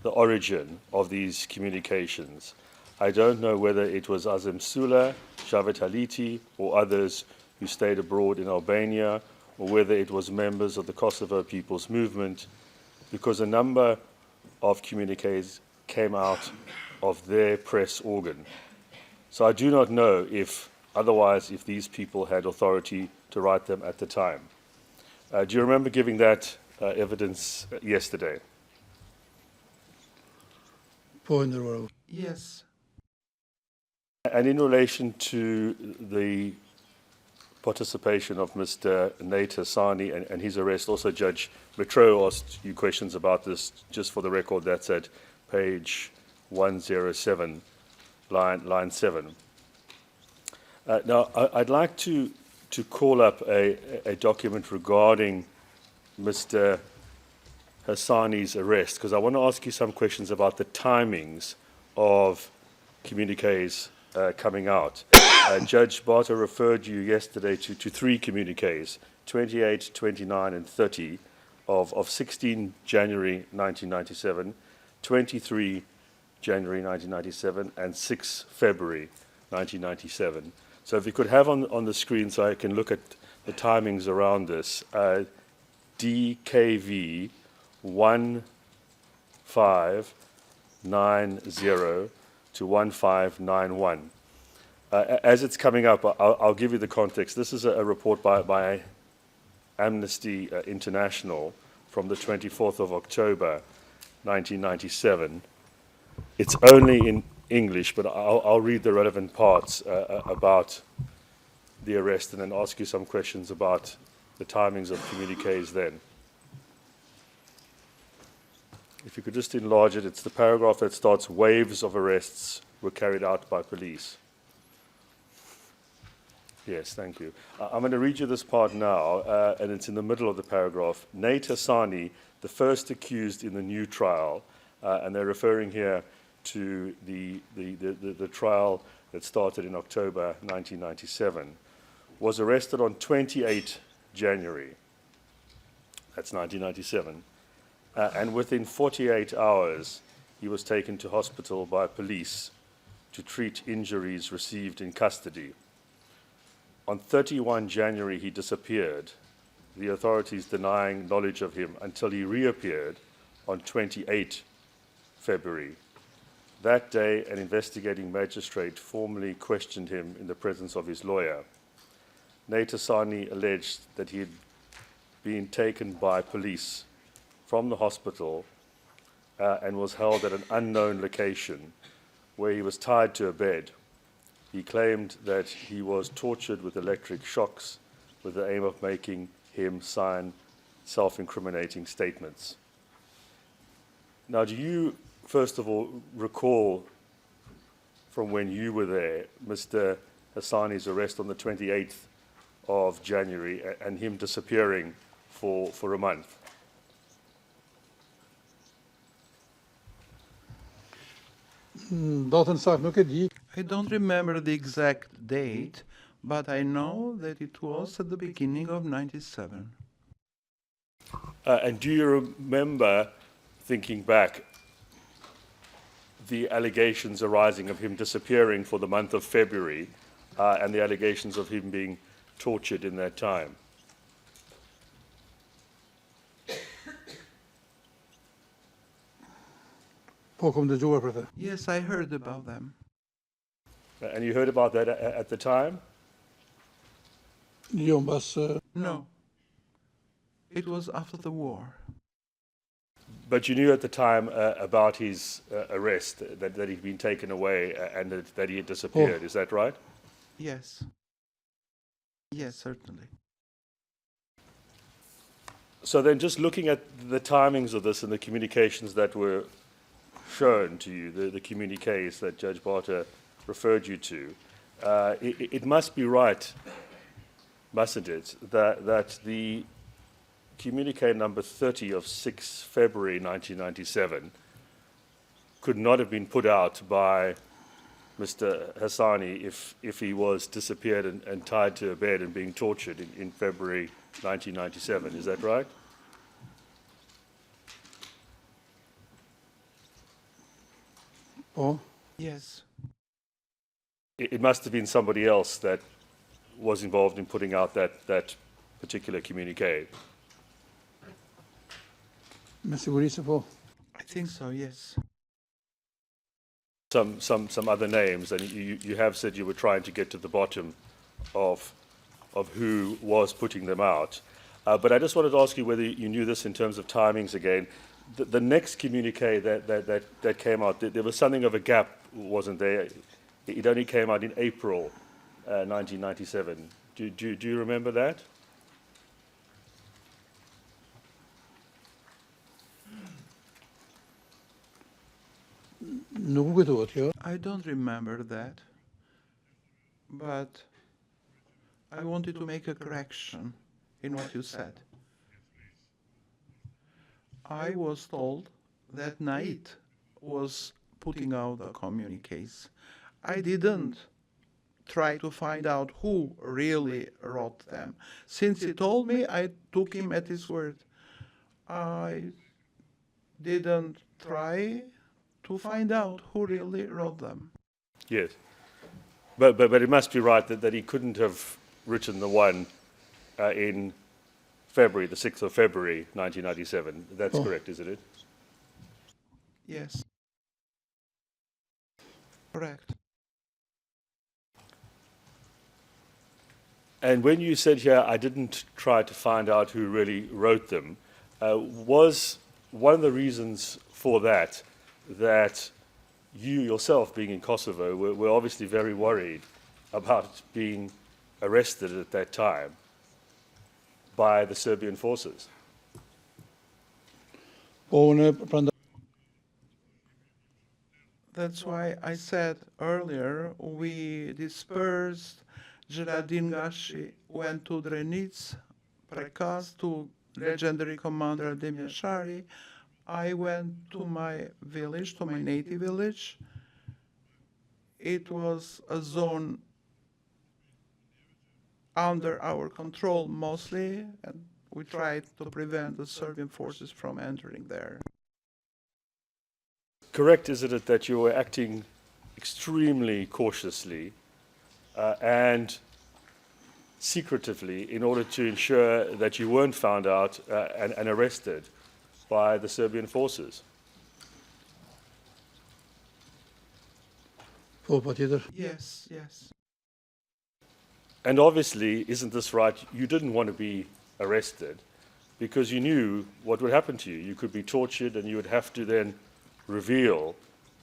S10: the origin of these communications. I don't know whether it was Azim Sula, Javed Haliti, or others who stayed abroad in Albania, or whether it was members of the Kosovo People's Movement, because a number of communiques came out of their press organ. So I do not know if these people had authority to write them at the time. Do you remember giving that evidence yesterday?
S7: Point the road.
S9: Yes.
S10: And in relation to the participation of Mr. Nate Hassani and his arrest, also Judge Metro asked you questions about this. Just for the record, that's at page 107, line 7. Now, I'd like to call up a document regarding Mr. Hassani's arrest, because I want to ask you some questions about the timings of communiques coming out. Judge Barter referred you yesterday to 3 communiques, 28, 29, and 30, of 16 January 1997, 23 January 1997, and 6 February 1997. So if you could have on the screen so I can look at the timings around this, DKV 1590 to 1591. As it's coming up, I'll give you the context. This is a report by Amnesty International from the 24th of October, 1997. It's only in English, but I'll read the relevant parts about the arrest and then ask you some questions about the timings of communiques then. If you could just enlarge it, it's the paragraph that starts, waves of arrests were carried out by police. Yes, thank you. I'm going to read you this part now, and it's in the middle of the paragraph. Nate Hassani, the first accused in the new trial, and they're referring here to the trial that started in October 1997, was arrested on 28 January, that's 1997, and within 48 hours he was taken to hospital by police to treat injuries received in custody. On 31 January he disappeared, the authorities denying knowledge of him until he reappeared on 28 February. That day, an investigating magistrate formally questioned him in the presence of his lawyer. Nate Hassani alleged that he had been taken by police from the hospital and was held at an unknown location where he was tied to a bed. He claimed that he was tortured with electric shocks with the aim of making him sign self-incriminating statements. Now, do you, first of all, recall from when you were there, Mr. Hassani's arrest on the 28th of January and him disappearing for a month?
S9: I don't remember the exact date, but I know that it was at the beginning of 97.
S10: And do you remember, thinking back, the allegations arising of him disappearing for the month of February and the allegations of him being tortured in that time?
S7: Påkom det dåar på det?
S9: Yes, I heard about them.
S10: And you heard about that at the time?
S7: Jombas,
S9: No. It was after the war.
S10: But you knew at the time about his arrest, that he'd been taken away and that he had disappeared. Is that right?
S9: Yes. Yes, certainly.
S10: So then just looking at the timings of this and the communications that were shown to you, the communiques that Judge Barter referred you to, it must be right, mustn't it, that the communique number 30 of 6 February 1997 could not have been put out by Mr. Hassani if he was disappeared and tied to a bed and being tortured in February 1997. Is that right?
S7: ja.
S9: Yes.
S10: It must have been somebody else that was involved in putting out that particular communique.
S7: Men segurisce på.
S9: I think so, yes.
S10: Some other names, and you have said you were trying to get to the bottom of who was putting them out. But I just wanted to ask you whether you knew this in terms of timings again. The next communique that came out, there was something of a gap, wasn't there? It only came out in April 1997. Do you remember that?
S7: Något åt, ja.
S9: I don't remember that. But I wanted to make a correction in what you said. I was told that Nait was putting out the communiques. I didn't try to find out who really wrote them. Since he told me, I took him at his word. I didn't try to find out who really wrote them.
S10: Yes. But it must be right that he couldn't have written the one in February, the 6th of February, 1997. That's correct, isn't it?
S9: Yes. Correct.
S10: And when you said here, I didn't try to find out who really wrote them, was one of the reasons for that you yourself, being in Kosovo, were obviously very worried about being arrested at that time by the Serbian forces?
S9: That's why I said earlier we dispersed. Geraldine Gashi went to Drenic, Prekaz, to legendary commander Ademir Shari. I went to my village, to my native village. It was a zone under our control mostly, and we tried to prevent the Serbian forces from entering there.
S10: Correct, isn't it, that you were acting extremely cautiously and secretively in order to ensure that you weren't found out and arrested by the Serbian forces?
S9: Yes, yes.
S10: And obviously, isn't this right? You didn't want to be arrested because you knew what would happen to you. You could be tortured and you would have to then reveal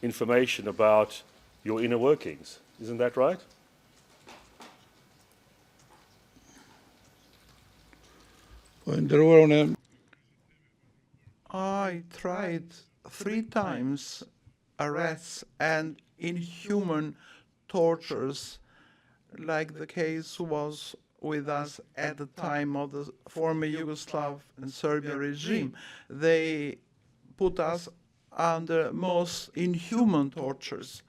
S10: information about your inner workings. Isn't that right?
S9: I tried 3 times arrests and inhuman tortures, like the case was with us at the time of the former Yugoslav and Serbia regime. They put us under most inhuman tortures.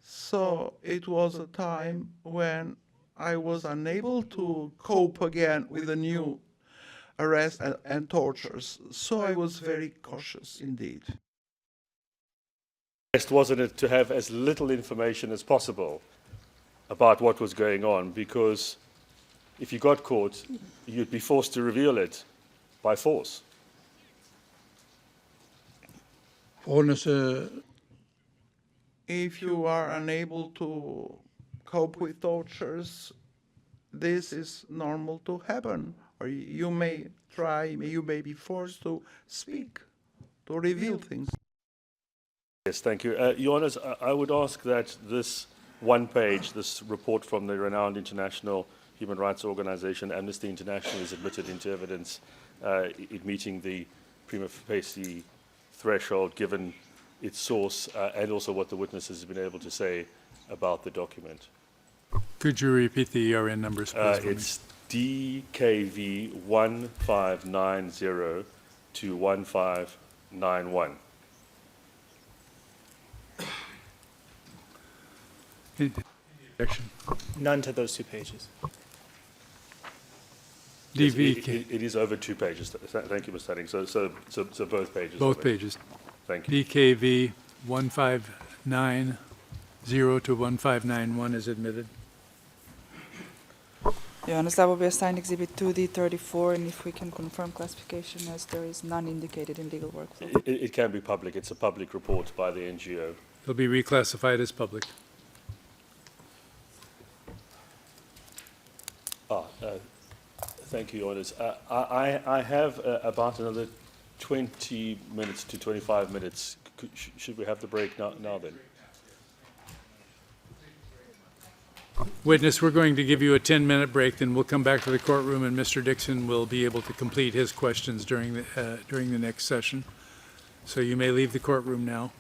S9: So it was a time when I was unable to cope again with the new arrests and tortures. So I was very cautious indeed.
S10: Best, wasn't it, to have as little information as possible about what was going on, because if you got caught, you'd be forced to reveal it by force.
S9: If you are unable to cope with tortures, this is normal to happen. Or you may try, you may be forced to speak, to reveal things.
S10: Yes, thank you. Your Honours, I would ask that this one page, this report from the renowned international human rights organization, Amnesty International, is admitted into evidence, it meeting the prima facie threshold given its source and also what the witnesses have been able to say about the document.
S3: Could you repeat the ERN numbers, please?
S10: It's DKV 1590 to 1591.
S3: Objection.
S4: None to those 2 pages.
S10: Yes,
S3: DVK.
S10: it is over 2 pages. Thank you, Mr. Henning. So both pages.
S3: Both
S10: of it.
S3: pages.
S10: Thank you.
S3: DKV 1590 to 1591 is admitted.
S1: Your Honor, that will be assigned Exhibit 2D34, and if we can confirm classification as there is none indicated in legal workflow.
S10: It can be public. It's a public report by the NGO.
S3: It'll be reclassified as public.
S10: Thank you, Your Honours. I have about another 20 minutes to 25 minutes. Should we have the break now then?
S3: Witness, we're going to give you a 10-minute break, then we'll come back to the courtroom, and Mr. Dixon will be able to complete his questions during the next session. So you may leave the courtroom now.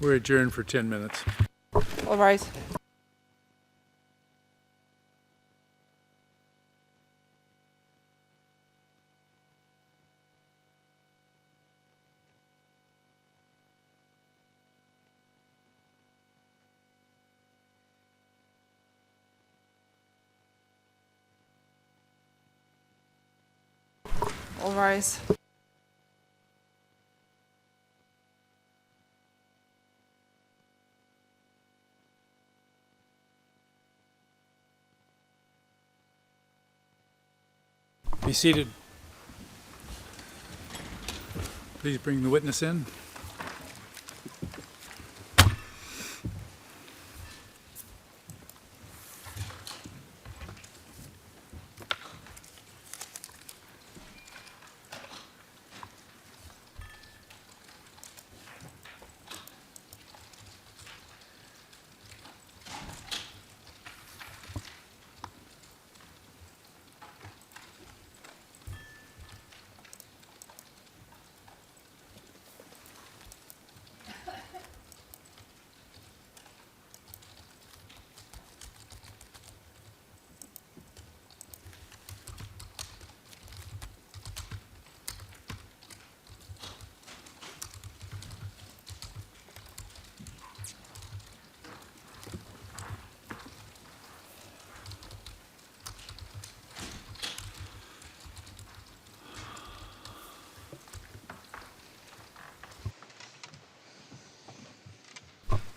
S3: We're adjourned for 10 minutes.
S1: All right. All rise.
S3: Be seated. Please bring the witness in.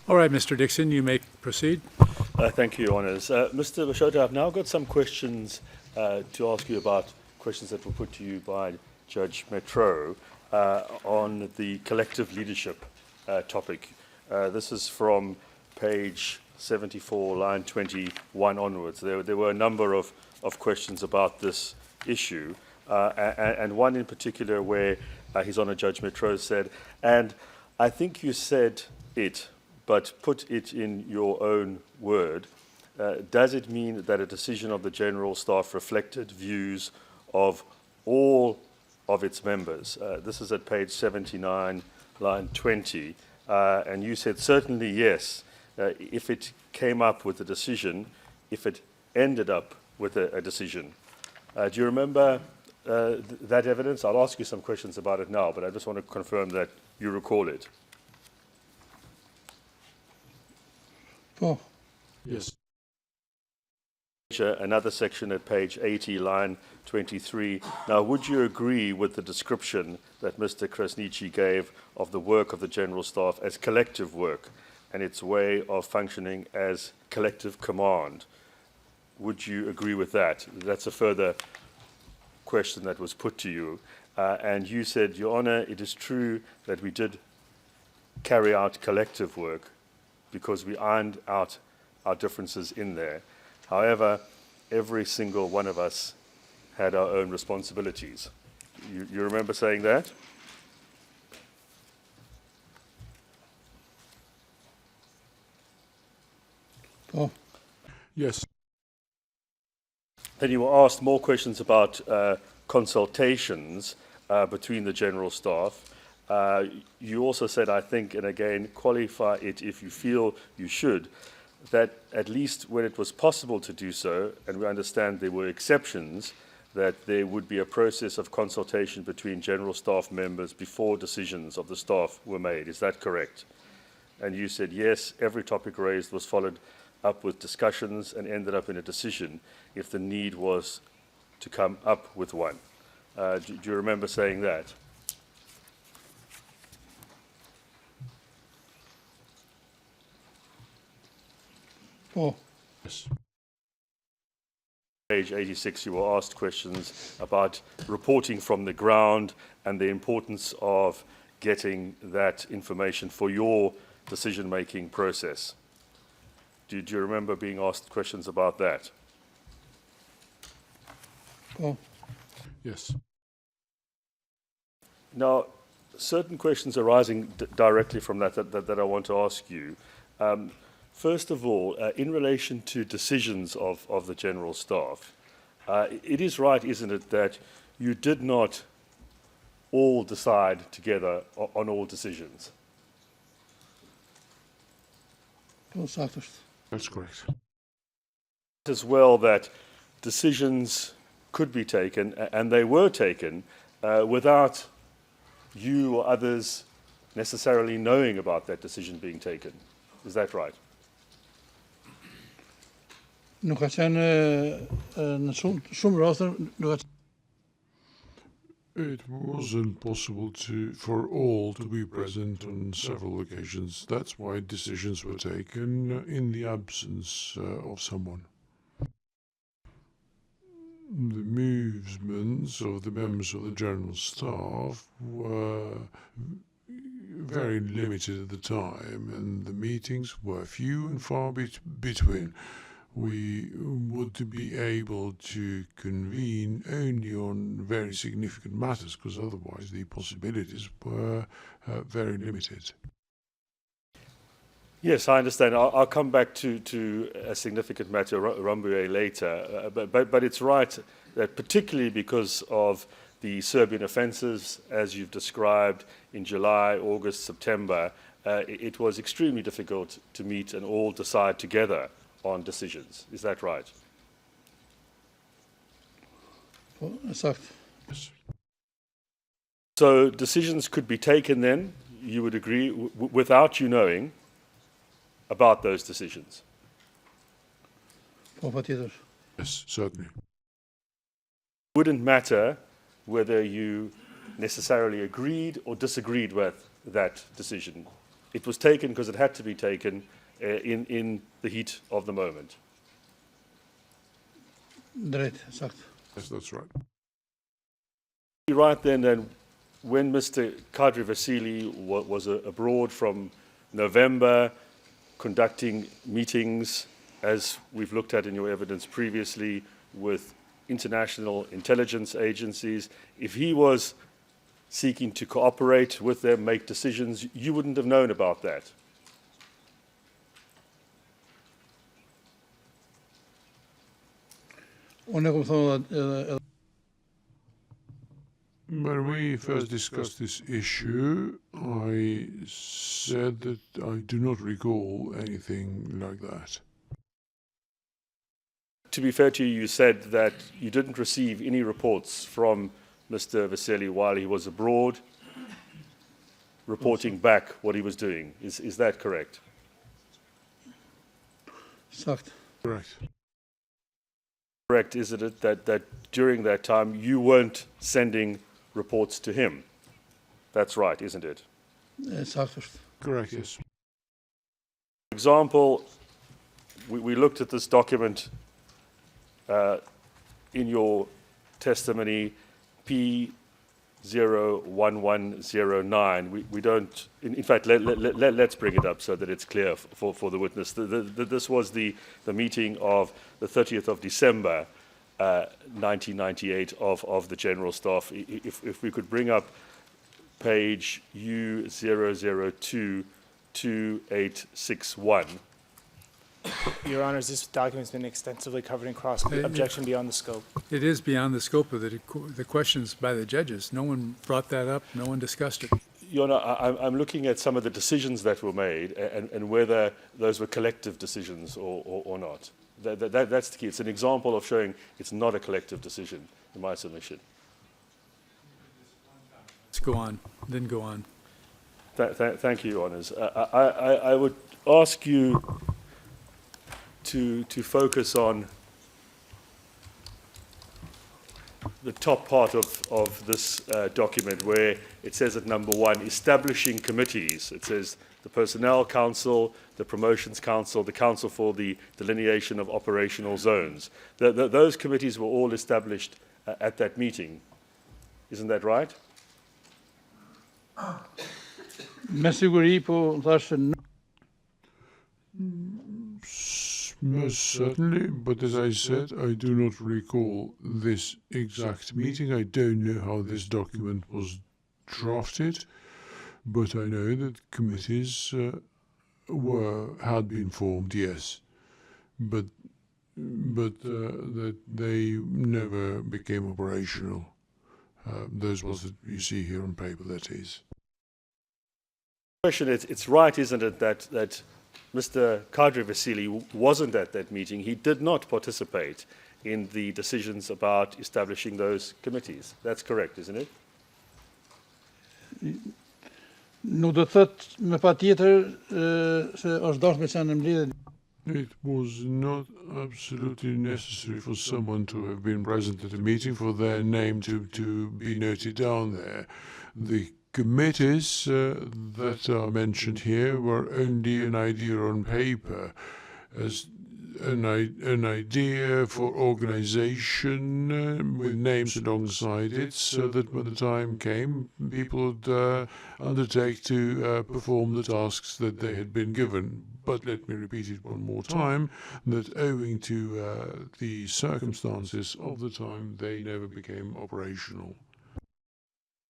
S3: All right, Mr. Dixon, you may proceed.
S10: Thank you, Your Honours. Mr. Bashoda, I've now got some questions to ask you about questions that were put to you by Judge Metro on the collective leadership topic. This is from page 74, line 21 onwards. There were a number of questions about this issue, and one in particular where His Honour Judge Metro said, and I think you said it, but put it in your own word, does it mean that a decision of the General Staff reflected views of all of its members? This is at page 79, line 20, and you said certainly yes, if it came up with a decision, if it ended up with a decision. Do you remember that evidence? I'll ask you some questions about it now, but I just want to confirm that you recall it.
S7: Oh,
S5: Yes.
S10: Another section at page 80, line 23. Now, would you agree with the description that Mr. Krasniqi gave of the work of the General Staff as collective work and its way of functioning as collective command? Would you agree with that? That's a further question that was put to you. And you said, Your Honour, it is true that we did carry out collective work because we ironed out our differences in there. However, every single one of us had our own responsibilities. You remember saying that?
S7: Oh,
S5: Yes.
S10: Then you were asked more questions about consultations between the General Staff. You also said, I think, and again, qualify it if you feel you should, that at least when it was possible to do so, and we understand there were exceptions, that there would be a process of consultation between General Staff members before decisions of the staff were made. Is that correct? And you said, yes, every topic raised was followed up with discussions and ended up in a decision if the need was to come up with one. Do you remember saying that?
S7: oh,
S5: Yes.
S10: Page 86, you were asked questions about reporting from the ground and the importance of getting that information for your decision-making process. Do you remember being asked questions about that?
S7: oh,
S5: Yes.
S10: Now, certain questions arising directly from that I want to ask you. First of all, in relation to decisions of the General Staff, it is right, isn't it, that you did not all decide together on all decisions?
S7: oh, sagtest.
S5: That's correct.
S10: As well, that decisions could be taken, and they were taken, without you or others necessarily knowing about that decision being taken. Is that right?
S7: Nu gaat zijn sommige other nu gaat
S5: It wasn't possible for all to be present on several occasions. That's why decisions were taken in the absence of someone. The movements of the members of the General Staff were very limited at the time, and the meetings were few and far between. We would be able to convene only on very significant matters, because otherwise the possibilities were very limited.
S10: Yes, I understand. I'll come back to a significant matter, Rambuye, later. But it's right that particularly because of the Serbian offences, as you've described, in July, August, September, it was extremely difficult to meet and all decide together on decisions. Is that right?
S7: sagt.
S5: Yes.
S10: So decisions could be taken then, you would agree, without you knowing about those decisions?
S7: Of wat is er?
S5: Yes, certainly.
S10: Wouldn't matter whether you necessarily agreed or disagreed with that decision. It was taken because it had to be taken in the heat of the moment.
S7: Direct, sagt.
S5: Yes, that's right.
S10: Right then, when Mr. Kadri Vasili was abroad from November, conducting meetings, as we've looked at in your evidence previously, with international intelligence agencies, if he was seeking to cooperate with them, make decisions, you wouldn't have known about that.
S7: Onnekom van
S5: When we first discussed this issue, I said that I do not recall anything like that.
S10: To be fair to you, you said that you didn't receive any reports from Mr. Vasili while he was abroad, reporting back what he was doing. Is that correct?
S7: sagt.
S5: Correct.
S10: Correct, isn't it, that during that time you weren't sending reports to him? That's right, isn't it?
S7: Sakelijk.
S5: Correct, yes.
S10: For example, we looked at this document in your testimony, P01109. We don't, in fact, let's bring it up so that it's clear for the witness. This was the meeting of the 30th of December, 1998 of the General Staff. If we could bring up page U0022861.
S4: Your Honors, this document's been extensively covered in cross. Objection beyond the scope.
S3: It is beyond the scope of the questions by the judges. No one brought that up. No one discussed it.
S10: Your Honor, I'm looking at some of the decisions that were made and whether those were collective decisions or not. That's the key. It's an example of showing it's not a collective decision in my submission.
S3: Let's go on. Then go on.
S10: Thank you, Your Honors. I would ask you to focus on the top part of this document where it says at number 1, establishing committees. It says the Personnel Council, the Promotions Council, the Council for the Delineation of Operational Zones. Those committees were all established at that meeting. Isn't that right?
S7: Me siguri po thashë
S5: Most certainly, but as I said, I do not recall this exact meeting. I don't know how this document was drafted, but I know that committees had been formed, yes, but that they never became operational. Those was that you see here on paper, that is.
S10: Question, it's right, isn't it, that Mr. Kadri Vasili wasn't at that meeting. He did not participate in the decisions about establishing those committees. That's correct, isn't it?
S7: nuk do thot me patjetër se është dashur me qenë në mbledhje.
S5: It was not absolutely necessary for someone to have been present at a meeting for their name to be noted down there. The committees that are mentioned here were only an idea on paper, as an idea for organization with names alongside it, so that when the time came, people would undertake to perform the tasks that they had been given. But let me repeat it one more time, that owing to the circumstances of the time, they never became operational.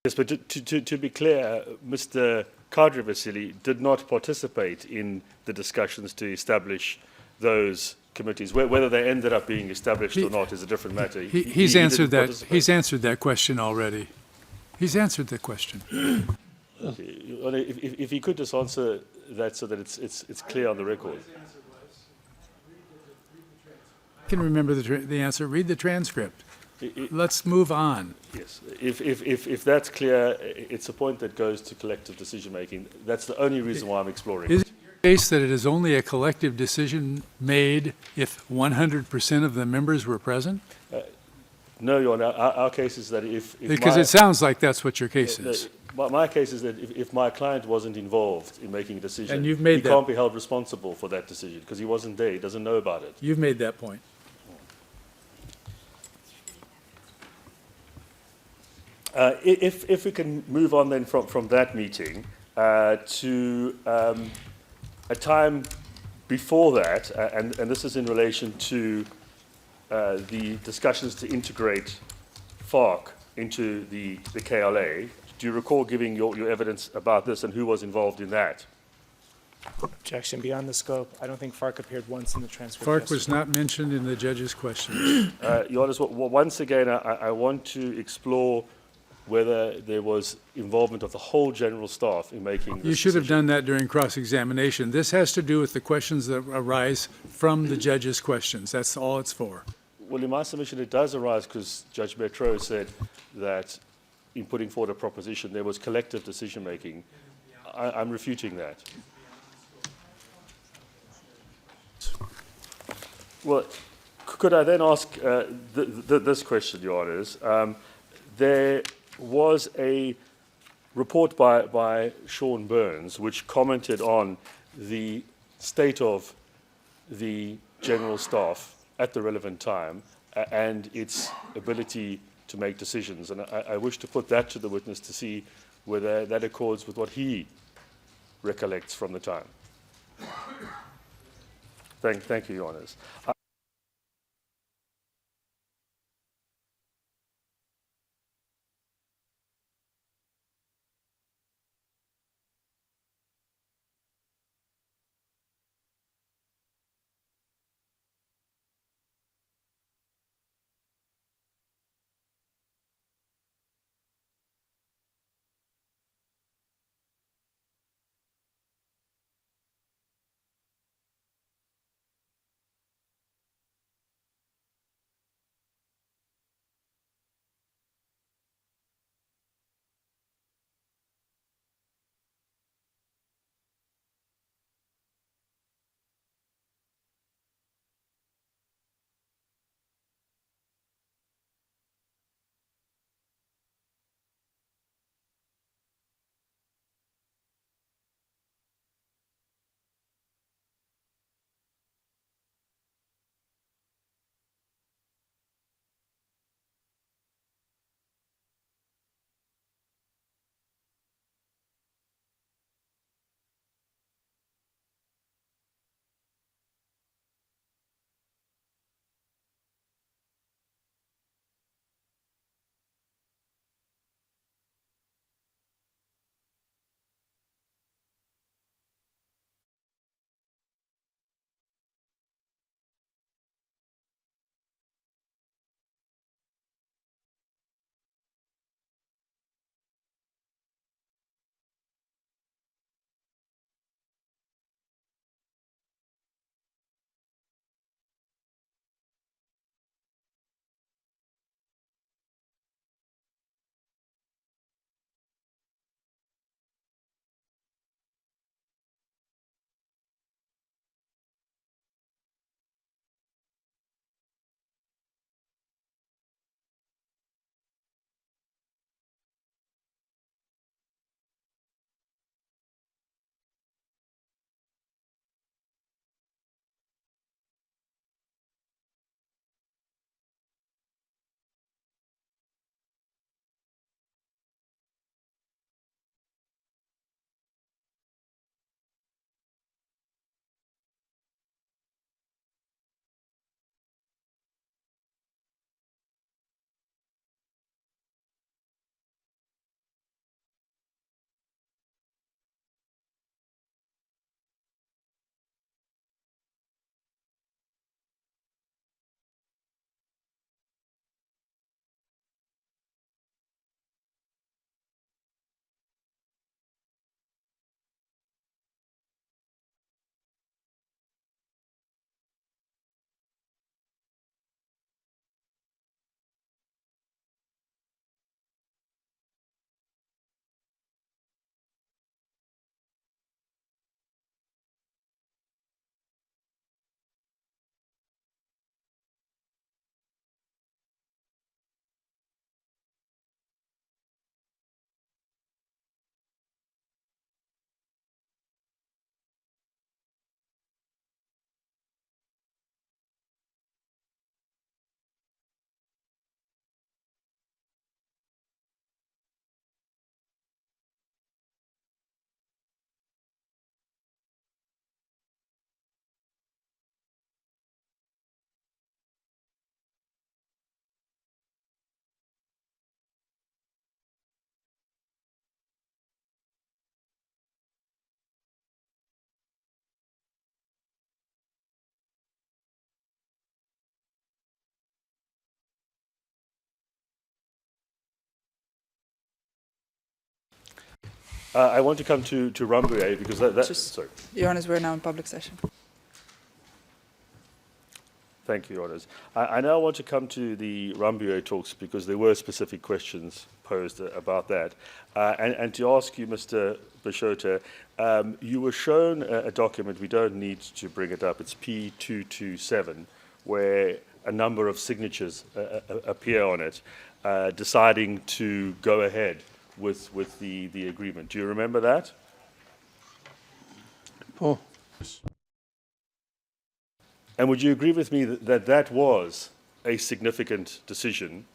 S10: Yes, but to be clear, Mr. Kadri Vasili did not participate in the discussions to establish those committees. Whether they ended up being established or not is a different matter.
S3: He's answered that. He's answered that question already. He's answered that question.
S10: If he could just answer that so that it's clear on the record.
S3: I can remember the answer. Read the transcript. Let's move on.
S10: Yes, if that's clear, it's a point that goes to collective decision making. That's the only reason why I'm exploring
S3: Is
S10: it.
S3: it the case that it is only a collective decision made if 100% of the members were present?
S10: No, Your Honor, our case is that if
S3: Because it sounds like that's what your case is.
S10: My case is that if my client wasn't involved in making a decision,
S3: And you've made
S10: he
S3: that-
S10: can't be held responsible for that decision because he wasn't there, he doesn't know about it.
S3: You've made that point.
S10: If we can move on then from that meeting to a time before that, and this is in relation to the discussions to integrate FARC into the KLA. Do you recall giving your evidence about this and who was involved in that?
S4: Objection beyond the scope. I don't think FARC appeared once in the transcript.
S3: FARC was
S4: yesterday.
S3: not mentioned in the judge's questions.
S10: Your Honor, once again, I want to explore whether there was involvement of the whole General Staff in making this
S3: You should have
S10: decision.
S3: done that during cross-examination. This has to do with the questions that arise from the judge's questions. That's all it's for.
S10: Well, in my submission, it does arise because Judge Metro said that in putting forward a proposition, there was collective decision-making. I'm refuting that. Could I then ask this question, Your Honours? There was a report by Sean Burns which commented on the state of the general staff at the relevant time and its ability to make decisions. And I wish to put that to the witness to see whether that accords with what he recollects from the time. Thank you, Your Honours. I want to come to Rambuye because sorry.
S1: Your Honours, we're now in public session.
S10: Thank you, Your Honours. I now want to come to the Rambuye talks because there were specific questions posed about that. And to ask you, Mr. Bashota, you were shown a document, we don't need to bring it up, it's P227, where a number of signatures appear on it, deciding to go ahead with the agreement. Do you remember that?
S7: Po,
S10: And would you agree with me that that was a significant decision,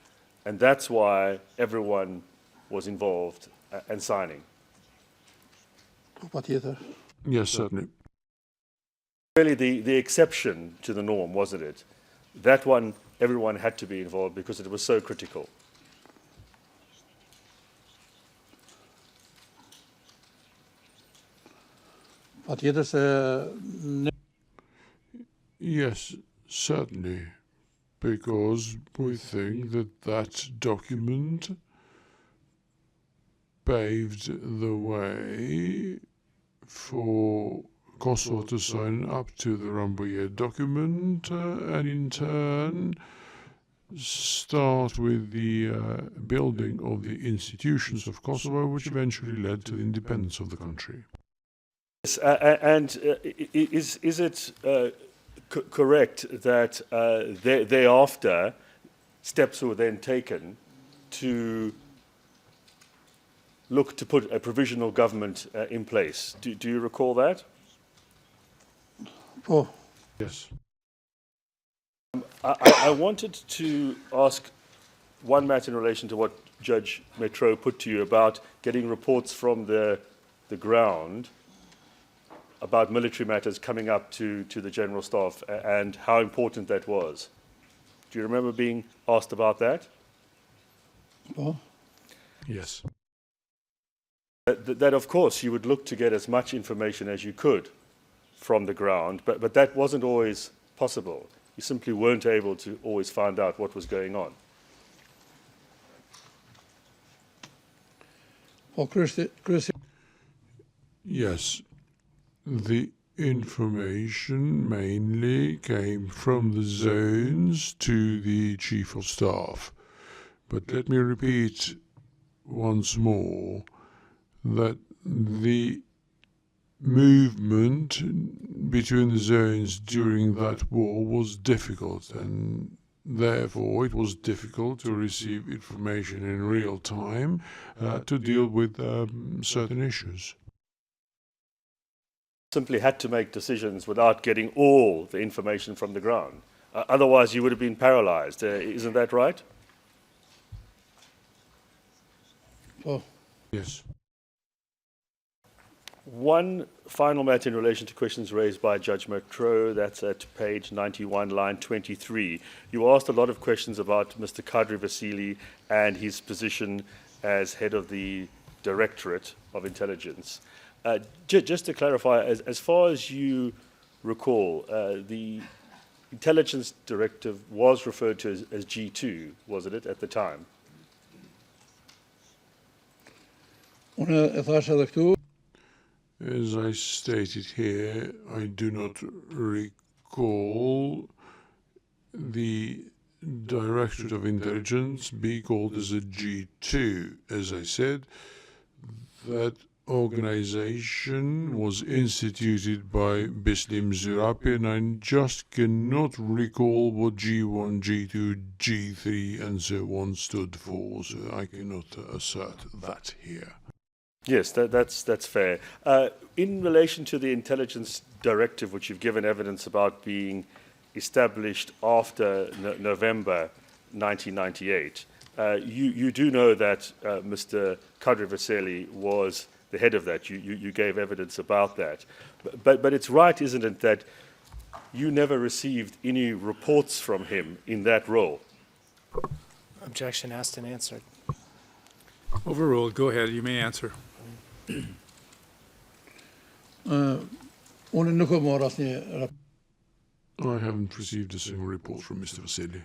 S10: and that's why everyone was involved and signing?
S7: po tjetër.
S5: Yes, certainly.
S10: Really the exception to the norm, wasn't it? That one, everyone had to be involved because it was so critical.
S7: Pa tjetër se ne
S5: Yes, certainly. Because we think that that document paved the way for Kosovo to sign up to the Rambouillet document and in turn start with the building of the institutions of Kosovo, which eventually led to the independence of the country.
S10: Yes, is it correct that thereafter steps were then taken to look to put a provisional government in place? Do you recall that?
S7: po,
S5: Yes.
S10: I wanted to ask one matter in relation to what Judge Metro put to you about getting reports from the ground about military matters coming up to the General Staff and how important that was. Do you remember being asked about that?
S7: po,
S5: Yes.
S10: That, of course, you would look to get as much information as you could from the ground, but that wasn't always possible. You simply weren't able to always find out what was going on.
S7: po kryesi
S5: Yes. The information mainly came from the zones to the Chief of Staff. But let me repeat once more that the movement between the zones during that war was difficult, and therefore it was difficult to receive information in real time to deal with certain issues.
S10: Simply had to make decisions without getting all the information from the ground. Otherwise, you would have been paralyzed. Isn't that right?
S7: po,
S5: Yes.
S10: One final matter in relation to questions raised by Judge Metro, that's at page 91, line 23. You asked a lot of questions about Mr. Kadri Vasili and his position as head of the Directorate of Intelligence. Just to clarify, as far as you recall, the Intelligence Directive was referred to as G2, wasn't it, at the time?
S7: unë e thash edhe këtu,
S5: As I stated here, I do not recall the Directorate of Intelligence be called as a G2. As I said, that organization was instituted by Bislim Zurapi, and I just cannot recall what G1, G2, G3, and so on stood for, so I cannot assert that here.
S10: Yes, that's fair. In relation to the Intelligence Directive, which you've given evidence about being established after November 1998, you do know that Mr. Kadri Vasili was the head of that. You gave evidence about that. But it's right, isn't it, that you never received any reports from him in that role?
S4: Objection asked and answered.
S3: Overruled. Go ahead. You may answer.
S7: unë nuk e marr asnjë raport.
S5: I haven't received a single report from Mr. Vasili.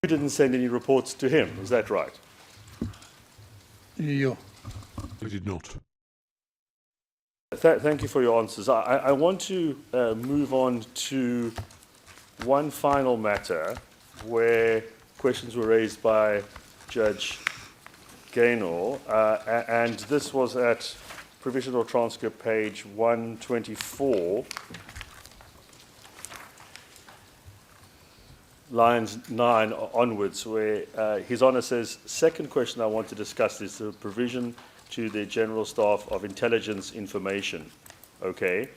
S10: You didn't send any reports to him, is that right?
S7: Jo.
S5: I did not.
S10: Thank you for your answers. I want to move on to one final matter where questions were raised by Judge Gaynor, and this was at provisional transcript page 124. lines 9 onwards, where His Honour says, second question I want to discuss is the provision to the General Staff of intelligence information. Okay?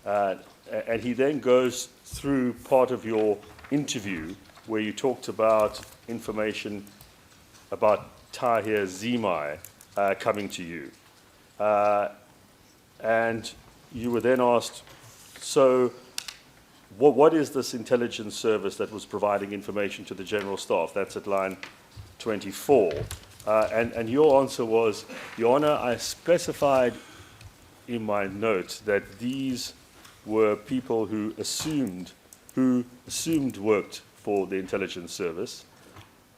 S10: And he then goes through part of your interview where you talked about information about Tahir Zimai coming to you. And you were then asked, so what is this intelligence service that was providing information to the General Staff? That's at line 24. And your answer was, Your Honour, I specified in my notes that these were people who assumed worked for the intelligence service.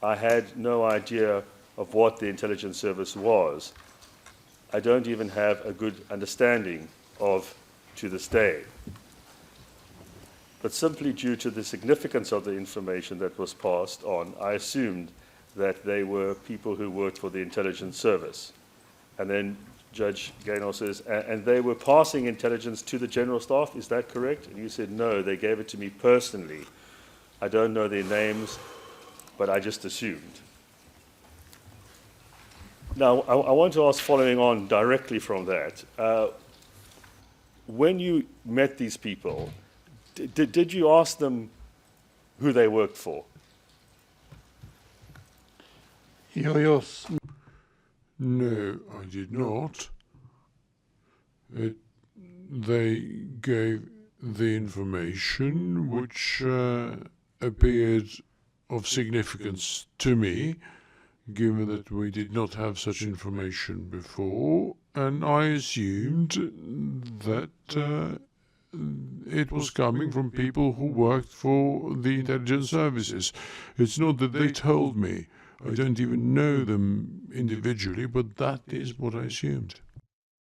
S10: I had no idea of what the intelligence service was. I don't even have a good understanding of to this day. But simply due to the significance of the information that was passed on, I assumed that they were people who worked for the intelligence service. And then Judge Gaynor says, and they were passing intelligence to the General Staff, is that correct? And you said, no, they gave it to me personally. I don't know their names, but I just assumed. Now, I want to ask, following on directly from that, when you met these people, did you ask them who they worked for?
S5: No, I did not. They gave the information which appeared of significance to me, given that we did not have such information before, and I assumed that it was coming from people who worked for the intelligence services. It's not that they told me. I don't even know them individually, but that is what I assumed.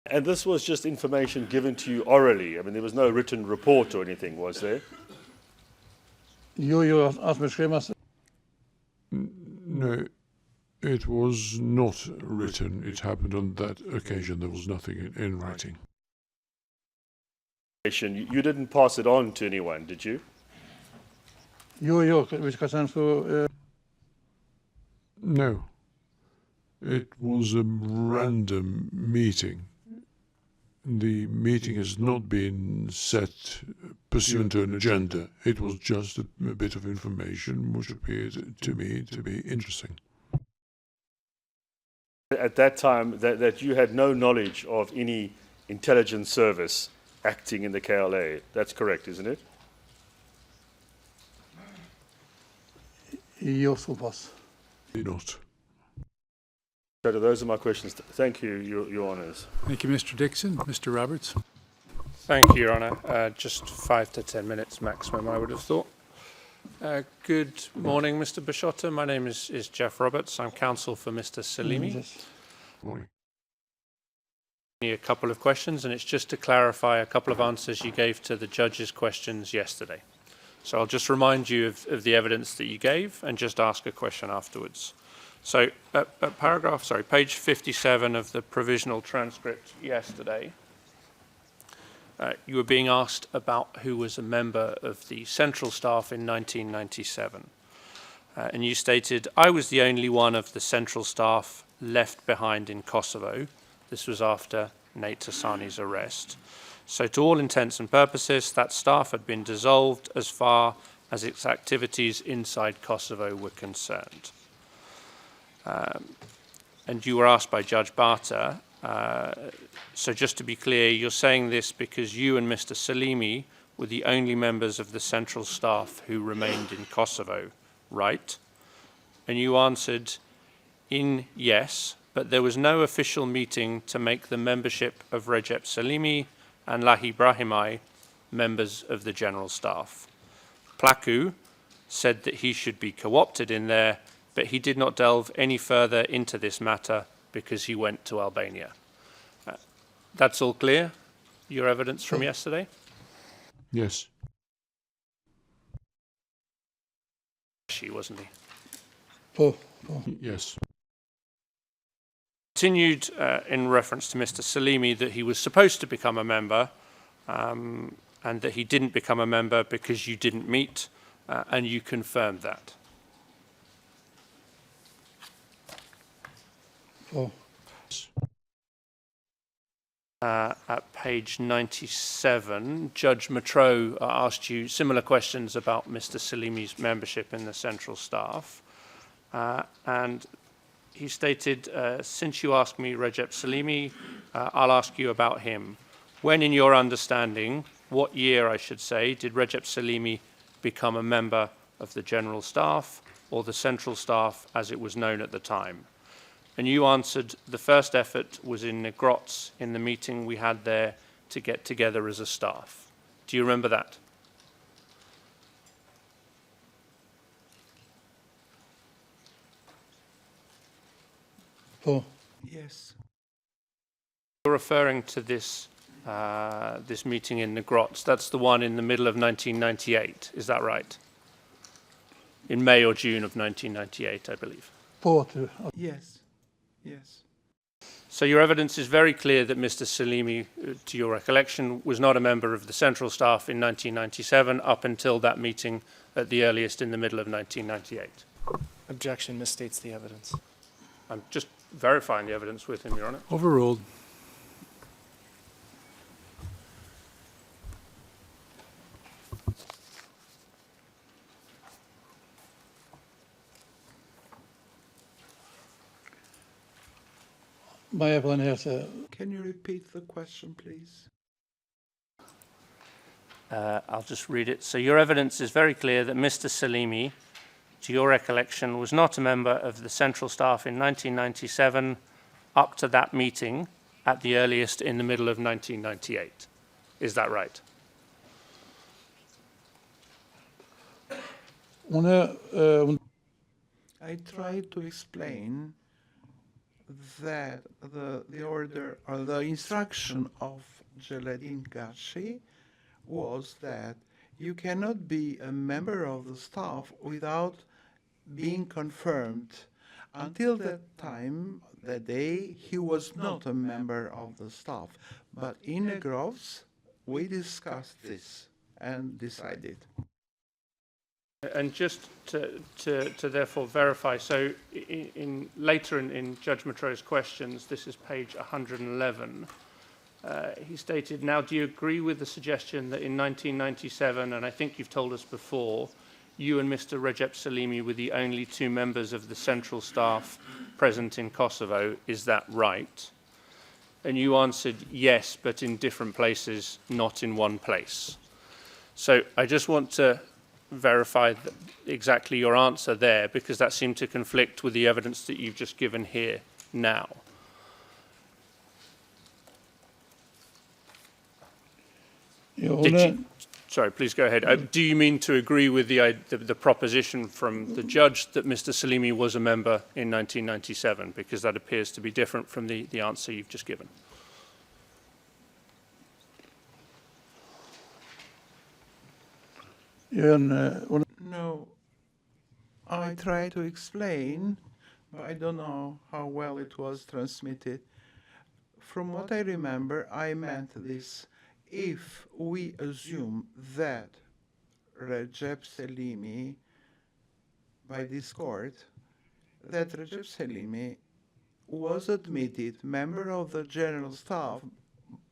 S10: And this was just information given to you orally? I mean, there was no written report or anything, was there?
S5: No, it was not written. It happened on that occasion. There was nothing in writing.
S10: You didn't pass it on to anyone, did you?
S5: No. It was a random meeting. The meeting has not been set pursuant to an agenda. It was just a bit of information which appeared to me to be interesting.
S10: At that time, that you had no knowledge of any intelligence service acting in the KLA. That's correct, isn't it?
S5: Not.
S10: So those are my questions. Thank you, Your Honours.
S3: Thank you, Mr. Dixon. Mr. Roberts.
S11: Thank you, Your Honour. Just 5 to 10 minutes maximum, I would have thought. Good morning, Mr. Bashota. My name is Jeff Roberts. I'm counsel for Mr. Salimi.
S5: Morning.
S11: A couple of questions, and it's just to clarify a couple of answers you gave to the judge's questions yesterday. So I'll just remind you of the evidence that you gave and just ask a question afterwards. So at page 57 of the provisional transcript yesterday, you were being asked about who was a member of the central staff in 1997. And you stated, I was the only one of the central staff left behind in Kosovo. This was after Nate Thaçani's arrest. So to all intents and purposes, that staff had been dissolved as far as its activities inside Kosovo were concerned. And you were asked by Judge Barter, so just to be clear, you're saying this because you and Mr. Salimi were the only members of the central staff who remained in Kosovo, right? And you answered in yes, but there was no official meeting to make the membership of Recep Salimi and Lahi Brahimaj members of the general staff. Plaku said that he should be co-opted in there, but he did not delve any further into this matter because he went to Albania. That's all clear? Your evidence from yesterday?
S5: Yes.
S11: She wasn't he?
S5: Yes.
S11: Continued in reference to Mr. Salimi that he was supposed to become a member and that he didn't become a member because you didn't meet and you confirmed that.
S7: Oh.
S11: At page 97, Judge Matro asked you similar questions about Mr. Salimi's membership in the central staff. And he stated, since you asked me Recep Salimi, I'll ask you about him. When, in your understanding, what year, I should say, did Recep Salimi become a member of the general staff or the central staff as it was known at the time? And you answered, the first effort was in Negrots in the meeting we had there to get together as a staff. Do you remember that?
S7: Oh.
S9: Yes.
S11: You're referring to this, this meeting in Negrots. That's the one in the middle of 1998, is that right? In May or June of 1998, I believe.
S9: Yes. Yes.
S11: So your evidence is very clear that Mr. Salimi, to your recollection, was not a member of the central staff in 1997 up until that meeting at the earliest in the middle of 1998.
S4: Objection misstates the evidence.
S11: I'm just verifying the evidence with him, Your Honour.
S3: Overruled.
S9: Can you repeat the question, please?
S11: I'll just read it. So your evidence is very clear that Mr. Salimi, to your recollection, was not a member of the central staff in 1997 up to that meeting at the earliest in the middle of 1998. Is that right?
S9: I tried to explain that the order or the instruction of Gelatin Gashi was that you cannot be a member of the staff without being confirmed. Until that time, that day, he was not a member of the staff. But in Negrovs, we discussed this and decided.
S11: And just to therefore verify, so later in Judge Matro's questions, this is page 111, he stated, now do you agree with the suggestion that in 1997, and I think you've told us before, you and Mr. Recep Salimi were the only two members of the central staff present in Kosovo, is that right? And you answered yes, but in different places, not in one place. So I just want to verify exactly your answer there, because that seemed to conflict with the evidence that you've just given here now. Sorry, please go ahead. Do you mean to agree with the proposition from the judge that Mr. Salimi was a member in 1997? Because that appears to be different from the answer you've just given.
S9: No, I tried to explain, but I don't know how well it was transmitted. From what I remember, I meant this. If we assume that Recep Salimi, by this court, that Recep Salimi was admitted member of the general staff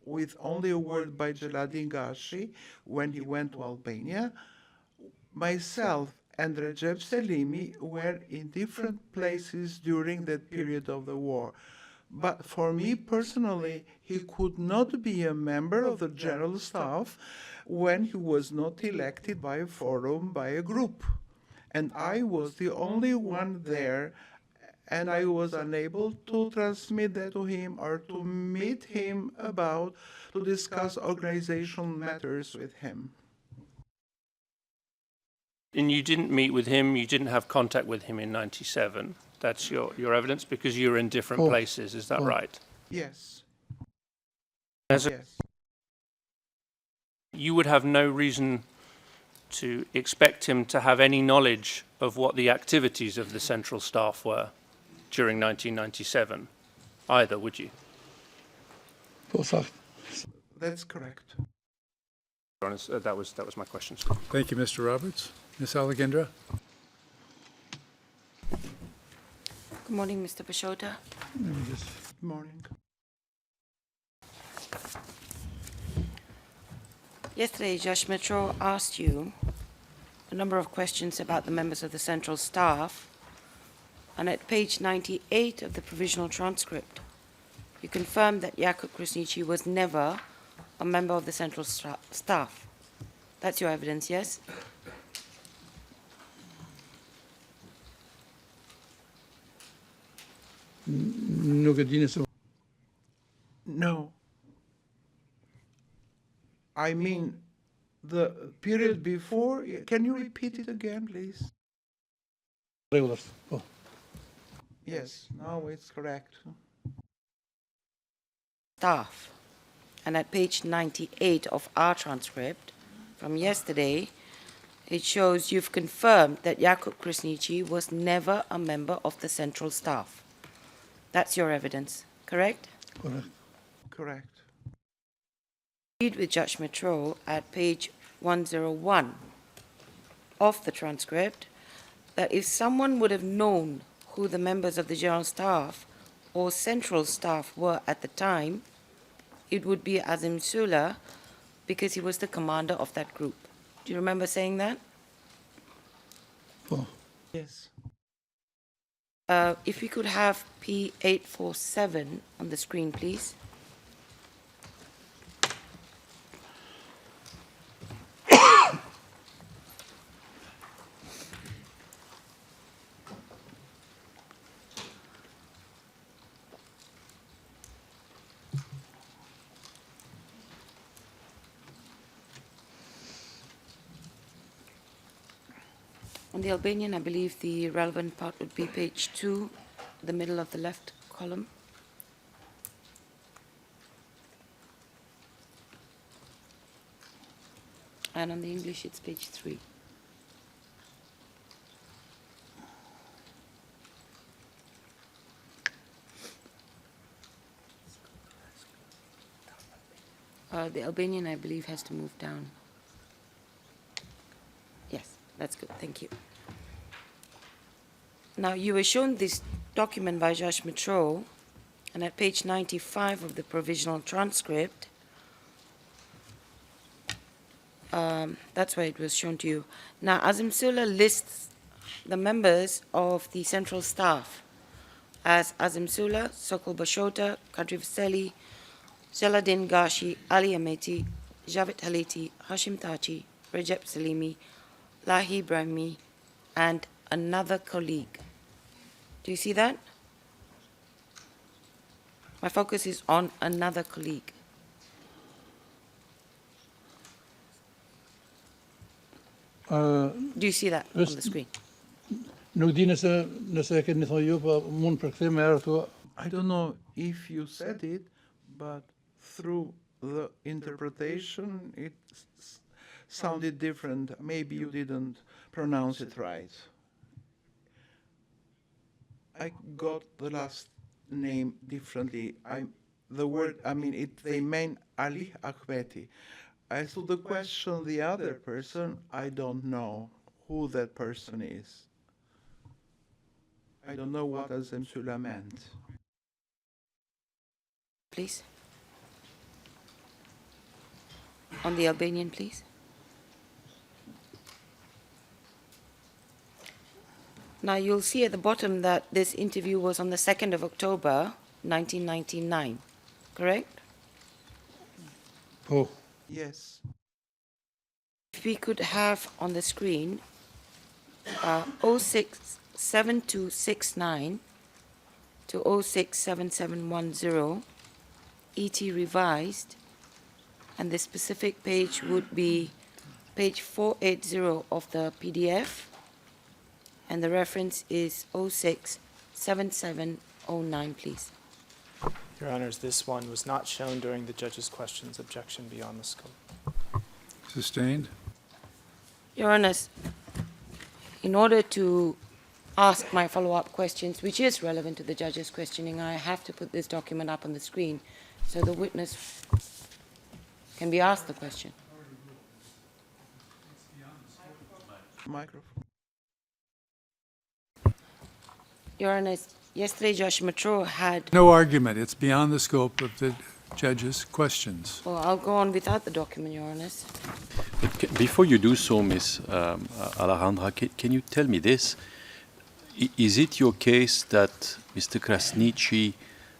S9: with only a word by Gelatin Gashi when he went to Albania, myself and Recep Salimi were in different places during that period of the war. But for me personally, he could not be a member of the general staff when he was not elected by a forum, by a group. And I was the only one there, and I was unable to transmit that to him or to meet him to discuss organizational matters with him.
S11: And you didn't meet with him, you didn't have contact with him in 97. That's your evidence, because you were in different places, is that right?
S9: Yes.
S11: Yes. You would have no reason to expect him to have any knowledge of what the activities of the central staff were during 1997 either, would you?
S9: That's correct.
S11: That was my question.
S3: Thank you, Mr. Roberts. Ms. Alexandra?
S12: Good morning, Mr. Pashota.
S9: Good morning.
S12: Yesterday, Judge Metro asked you a number of questions about the members of the central staff, and at page 98 of the provisional transcript, you confirmed that Jakub Krasniqi was never a member of the central staff. That's your evidence, yes?
S7: Nuk e dini se
S9: No. I mean, the period before, can you repeat it again, please?
S7: rregullar. Po.
S9: Yes, now it's correct.
S12: Staff. And at page 98 of our transcript from yesterday, it shows you've confirmed that Jakub Krasniqi was never a member of the central staff. That's your evidence, correct?
S7: Correct.
S9: Correct.
S12: Read with Judge Metro at page 101 of the transcript that if someone would have known who the members of the general staff or central staff were at the time, it would be Azim Sula because he was the commander of that group. Do you remember saying that?
S7: Po.
S9: Yes.
S12: If we could have P847 on the screen, please. On the Albanian, I believe the relevant part would be page 2, the middle of the left column. And on the English, it's page 3. The Albanian, I believe, has to move down. Yes, that's good. Thank you. Now, you were shown this document by Judge Metro, and at page 95 of the provisional transcript, that's why it was shown to you. Now, Azim Sula lists the members of the central staff as Azim Sula, Sokol Bashota, Kadri Vaseli, Zeladin Gashi, Ali Ameti, Javed Haliti, Hashim Thaçi, Recep Salimi, Lahi Ibrahimi, and another colleague. Do you see that? My focus is on another colleague. Do you see that on the screen?
S7: Nuk di nëse e keni thonë ju, po mund përkthejmë herë këtu.
S9: I don't know if you said it, but through the interpretation, it sounded different. Maybe you didn't pronounce it right. I got the last name differently. They mean Ali Ahmeti. As to the question, the other person, I don't know who that person is. I don't know what Azim Sula meant.
S12: Please. On the Albanian, please. Now, you'll see at the bottom that this interview was on the 2nd of October, 1999, correct?
S7: Po.
S9: Yes.
S12: If we could have on the screen 067269 to 067710, ET revised, and the specific page would be page 480 of the PDF, and the reference is 067709, please.
S4: Your Honors, this one was not shown during the judge's questions. Objection beyond the scope.
S3: Sustained.
S12: Your Honors, in order to ask my follow-up questions, which is relevant to the judge's questioning, I have to put this document up on the screen so the witness can be asked the question.
S9: Microphone.
S12: Your Honor, yesterday Judge Matro had,
S3: No argument. It's beyond the scope of the judge's questions.
S12: well, I'll go on without the document, Your Honor.
S13: Before you do so, Ms. Alejandra, can you tell me this? Is it your case that Mr. Krasniqi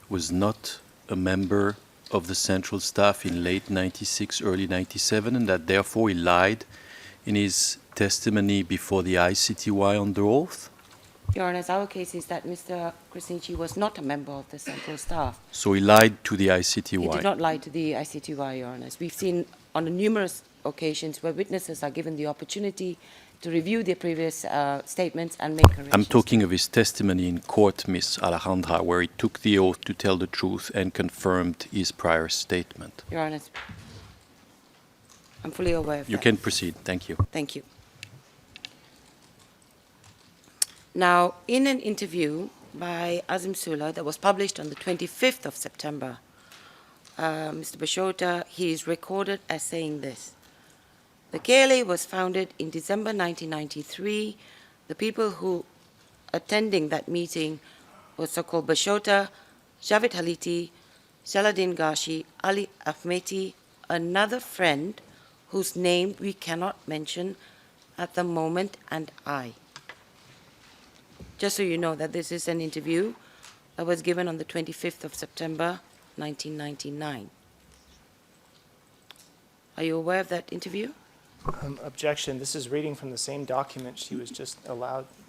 S13: was not a member of the central staff in late 96, early 97, and that therefore he lied in his testimony before the ICTY under oath?
S12: Your Honor, our case is that Mr. Krasniqi was not a member of the central staff.
S13: So he lied to the ICTY?
S12: He did not lie to the ICTY, Your Honor. We've seen on numerous occasions where witnesses are given the opportunity to review their previous statements and make corrections.
S13: I'm talking of his testimony in court, Ms. Alejandra, where he took the oath to tell the truth and confirmed his prior statement.
S12: Your Honor, I'm fully aware of that.
S13: You can proceed. Thank you.
S12: Thank you. Now, in an interview by Azim Sula that was published on the 25th of September, Mr. Bashota, he is recorded as saying this. The KLA was founded in December 1993. The people who attending that meeting were so-called Bashota, Javed Haliti, Saladin Gashi, Ali Ahmeti, another friend whose name we cannot mention at the moment, and I. Just so you know that this is an interview that was given on the 25th of September, 1999. Are you aware of that interview?
S4: Objection. This is reading from the same document she was just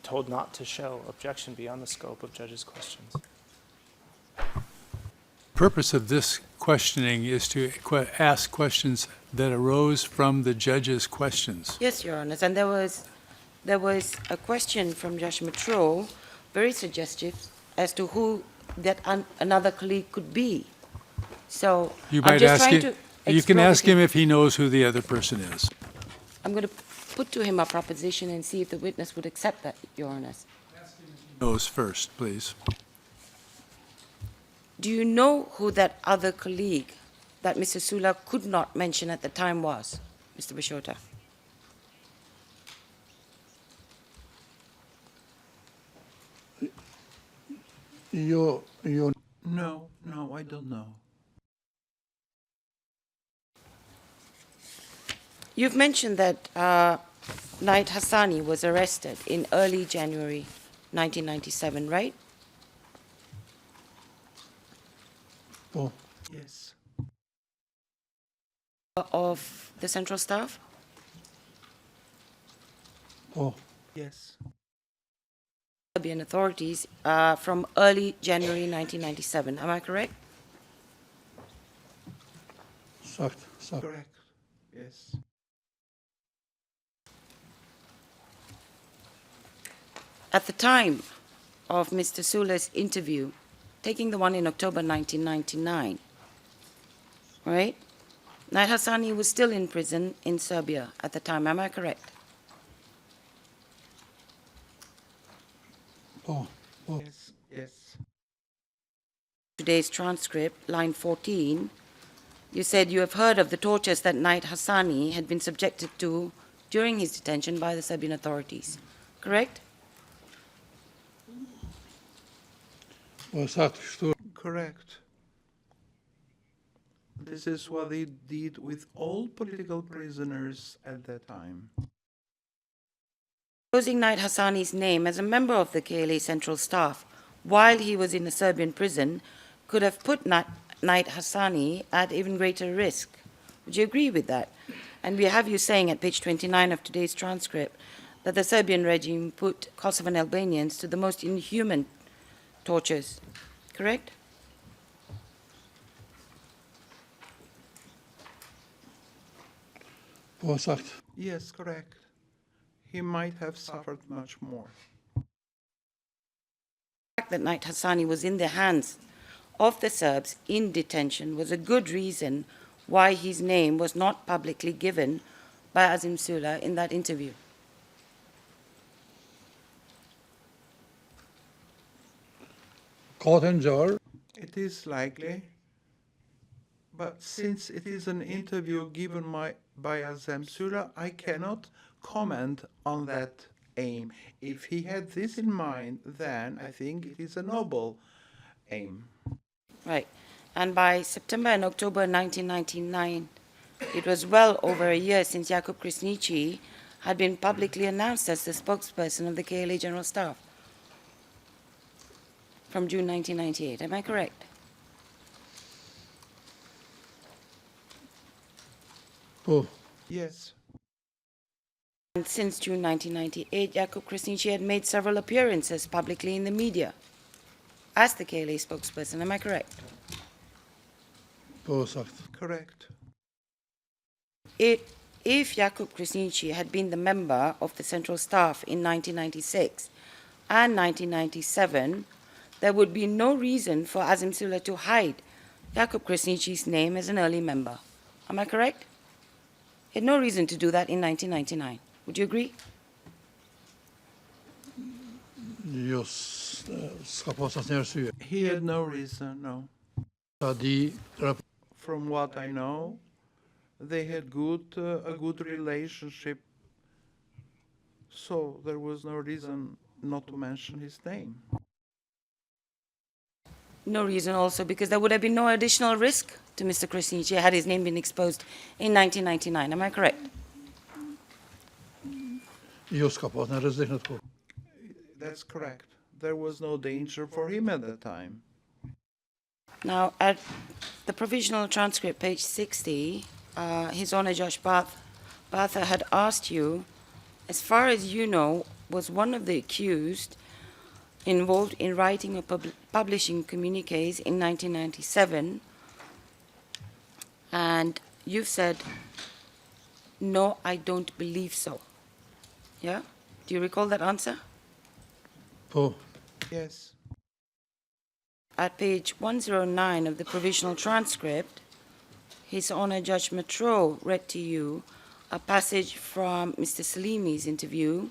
S4: told not to show. Objection beyond the scope of judge's questions.
S3: Purpose of this questioning is to ask questions that arose from the judge's questions.
S12: Yes, Your Honor. And there was a question from Judge Matro, very suggestive, as to who that another colleague could be. So
S3: You
S12: I'm
S3: might
S12: just
S3: ask
S12: trying
S3: him,
S12: to
S3: you can
S12: explore
S3: ask him if he knows who the other person is.
S12: I'm going to put to him a proposition and see if the witness would accept that, Your Honor.
S3: Knows first, please.
S12: Do you know who that other colleague that Mr. Sula could not mention at the time was, Mr. Bashota?
S9: No, I don't know.
S12: You've mentioned that Naid Hassani was arrested in early January 1997, right?
S7: Oh,
S9: Yes.
S12: Of the central staff?
S7: oh,
S9: Yes.
S12: Serbian authorities from early January 1997. Am I correct?
S7: sagt.
S9: Correct. Yes.
S12: At the time of Mr. Sula's interview, taking the one in October 1999, right? Naid Hassani was still in prison in Serbia at the time. Am I correct?
S7: Oh,
S9: Yes. Yes.
S12: Today's transcript, line 14, you said you have heard of the tortures that Naid Hassani had been subjected to during his detention by the Serbian authorities. Correct?
S7: sagt,
S9: Correct. This is what they did with all political prisoners at that time.
S12: Using Naid Hassani's name as a member of the KLA Central Staff while he was in a Serbian prison could have put Naid Hassani at even greater risk. Would you agree with that? And we have you saying at page 29 of today's transcript that the Serbian regime put Kosovan Albanians to the most inhuman tortures. Correct?
S7: sagt.
S9: Yes, correct. He might have suffered much more.
S12: The fact that Naid Hassani was in the hands of the Serbs in detention was a good reason why his name was not publicly given by Azim Sula in that interview.
S7: Caught in jar.
S9: It is likely, but since it is an interview given by Azem Sula, I cannot comment on that aim. If he had this in mind, then I think it is a noble aim.
S12: Right. And by September and October 1999, it was well over a year since Jakub Krasniqi had been publicly announced as the spokesperson of the KLA General Staff from June 1998. Am I correct?
S7: Po,
S9: Yes.
S12: And since June 1998, Jakub Krasniqi had made several appearances publicly in the media as the KLA spokesperson. Am I correct?
S7: po sakt.
S9: Correct.
S12: If Jakub Krasniqi had been the member of the Central Staff in 1996 and 1997, there would be no reason for Azim Sula to hide Jakub Krasniqi's name as an early member. Am I correct? He had no reason to do that in 1999. Would you agree?
S7: Jo s'ka pas asnjë arsye.
S9: He had no reason, no.
S7: Sa di,
S9: From what I know, they had a good relationship, so there was no reason not to mention his name.
S12: No reason also because there would have been no additional risk to Mr. Krasniqi had his name been exposed in 1999. Am I correct?
S7: jo s'ka pas në rrezik në të kohë.
S9: That's correct. There was no danger for him at the time.
S12: Now, at the provisional transcript, page 60, His Honor Judge Bartha had asked you, as far as you know, was one of the accused involved in writing or publishing communiques in 1997? And you've said, no, I don't believe so. Yeah? Do you recall that answer?
S7: Po,
S9: Yes.
S12: At page 109 of the provisional transcript, His Honor Judge Matro read to you a passage from Mr. Salimi's interview,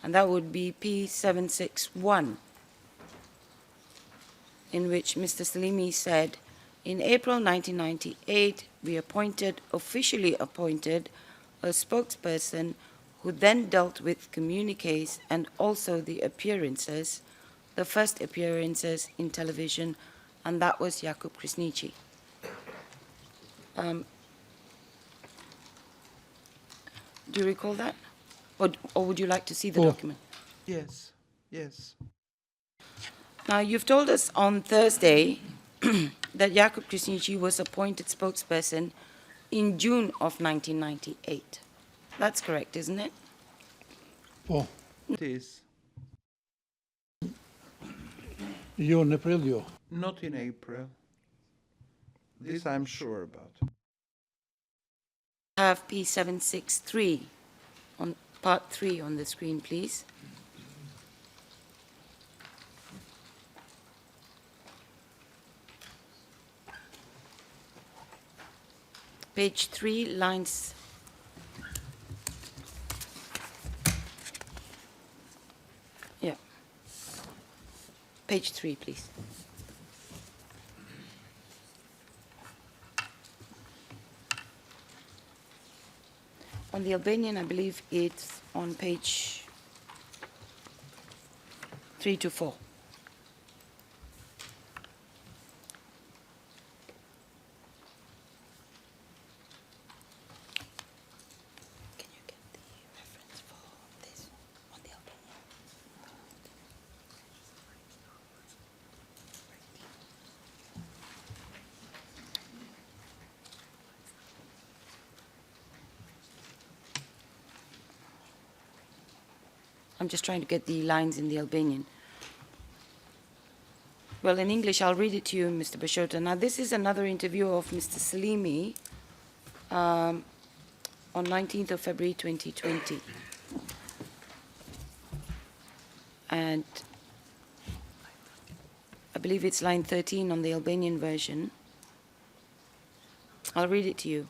S12: and that would be P761, in which Mr. Salimi said, in April 1998, we officially appointed a spokesperson who then dealt with communiques and also the appearances, the first appearances in television, and that was Jakub Krasniqi. Do you recall that? Or would you like to see the document?
S9: Yes. Yes.
S12: Now, you've told us on Thursday that Jakub Krasniqi was appointed spokesperson in June of 1998. That's correct, isn't it?
S7: po.
S9: It is.
S7: Jo në prill jo.
S9: Not in April. This I'm sure about.
S12: Have P763 on part 3 on the screen, please. Page 3, lines. Yeah. Page 3, please. On the Albanian, I believe it's on page 3 to 4. Can you get the reference for this on the Albanian? I'm just trying to get the lines in the Albanian. Well, in English, I'll read it to you, Mr. Bashota. Now, this is another interview of Mr. Salimi on 19th of February 2020. And I believe it's line 13 on the Albanian version. I'll read it to you.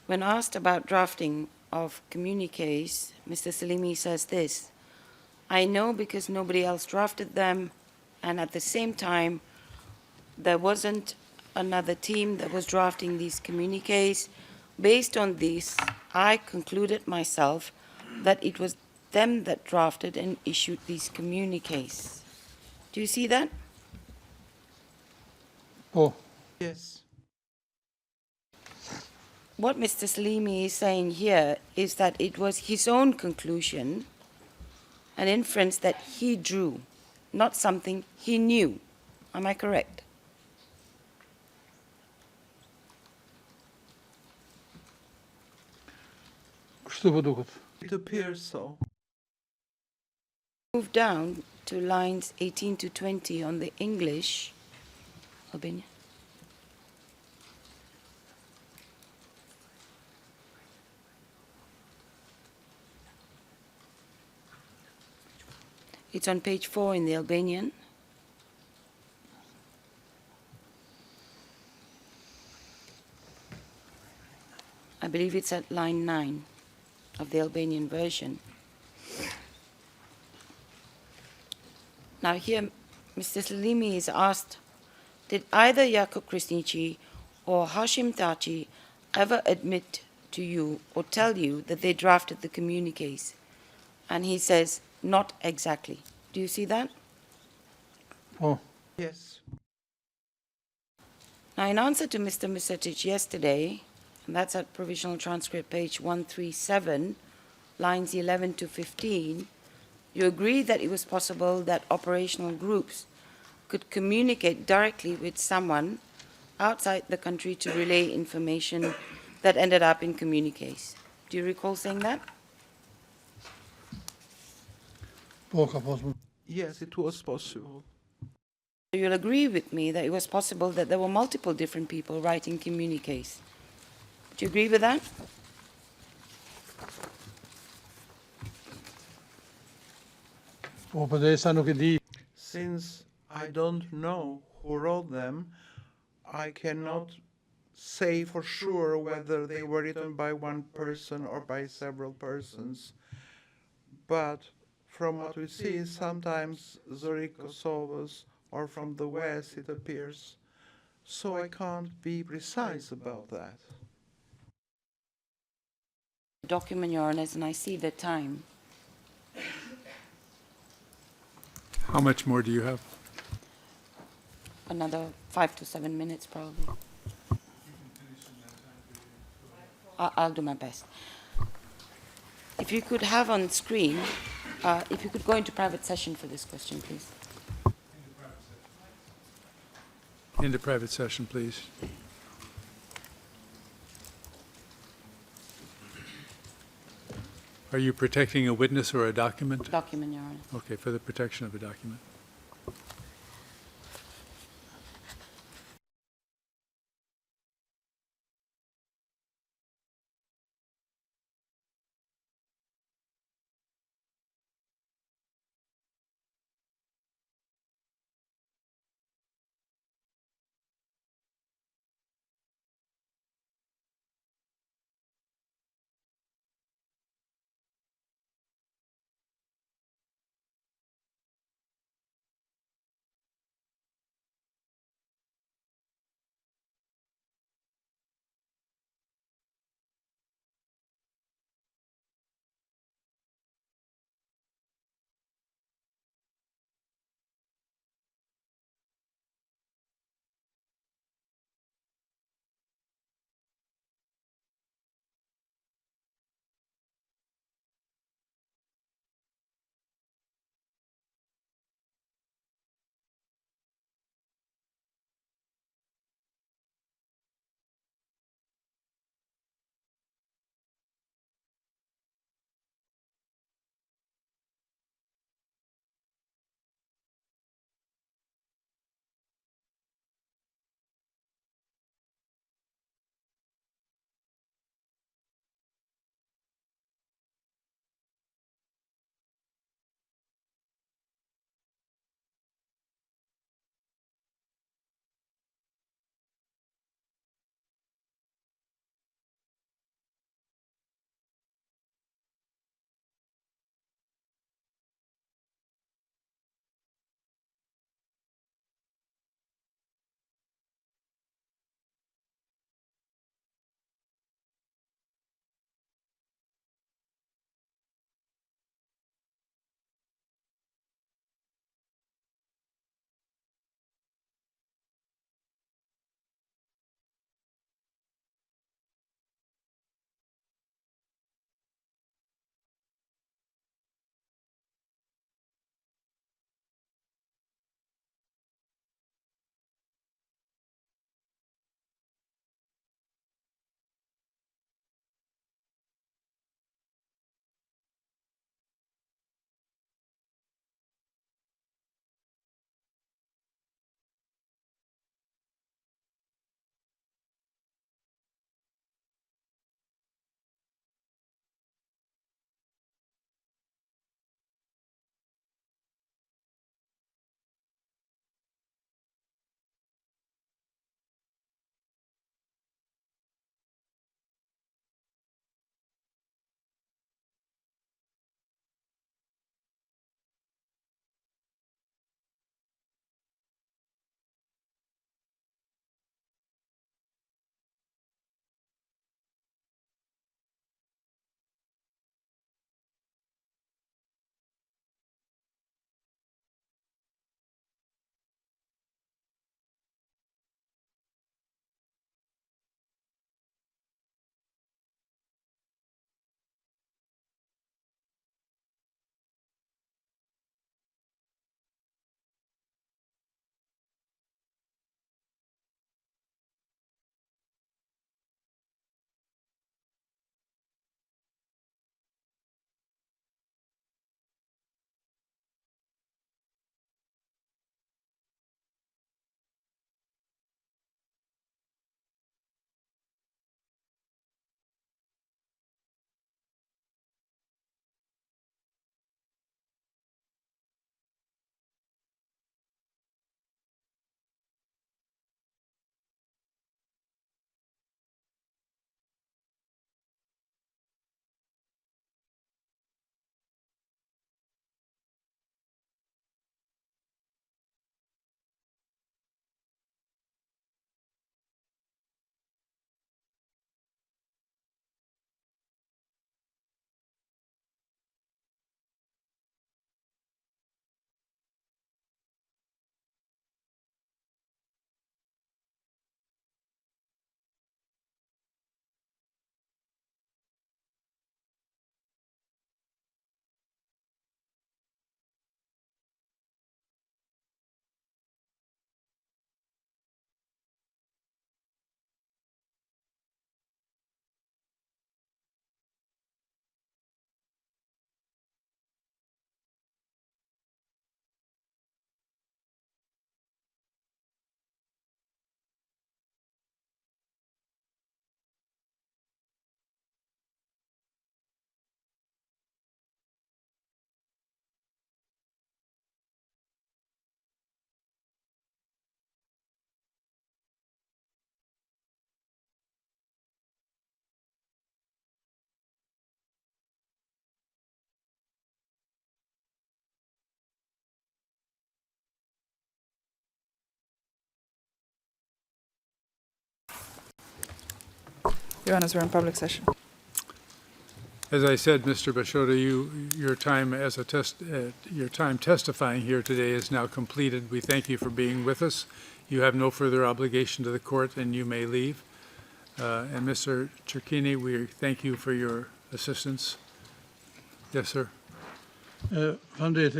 S12: When asked about drafting of communiques, Mr. Salimi says this: I know because nobody else drafted them, and at the same time, there wasn't another team that was drafting these communiques. based on this, I concluded myself that it was them that drafted and issued these communiques. Do you see that?
S7: Oh,
S9: Yes.
S12: What Mr. Salimi is saying here is that it was his own conclusion, an inference that he drew, not something he knew. Am I correct?
S7: kështu po duket.
S9: It appears so.
S12: Move down to lines 18 to 20 on the English. Albania. It's on page 4 in the Albanian. I believe it's at line 9 of the Albanian version. Now here, Mr. Salimi is asked, did either Jakob Krasniqi or Hashim Thaçi ever admit to you or tell you that they drafted the communiques? And he says, not exactly. Do you see that?
S7: Oh,
S9: Yes.
S12: Now, in answer to Mr. Misetic yesterday, and that's at provisional transcript page 137, lines 11 to 15, you agreed that it was possible that operational groups could communicate directly with someone outside the country to relay information that ended up in communiques. Do you recall saying that?
S7: po ka pas më.
S9: Yes, it was possible.
S12: You'll agree with me that it was possible that there were multiple different people writing communiques. Do you agree with that?
S7: Po përderisa nuk e di.
S9: Since I don't know who wrote them, I cannot say for sure whether they were written by one person or by several persons. But from what we see, sometimes Zorik Kosovos or from the West it appears. So I can't be precise about that.
S12: Document, Your Honors, and I see the time.
S3: How much more do you have?
S12: Another 5 to 7 minutes, probably. I'll do my best. If you could have on screen, if you could go into private session for this question, please.
S3: Into private session, please. Are you protecting a witness or a document?
S12: Document, Your Honor.
S3: Okay, for the protection of a document.
S1: Your Honors, we're in public session.
S3: As I said, Mr. Bashota, your time your time testifying here today is now completed. We thank you for being with us. You have no further obligation to the court, and you may leave. And Mr. Cerchini, we thank you for your assistance. Yes, sir.
S5: Thank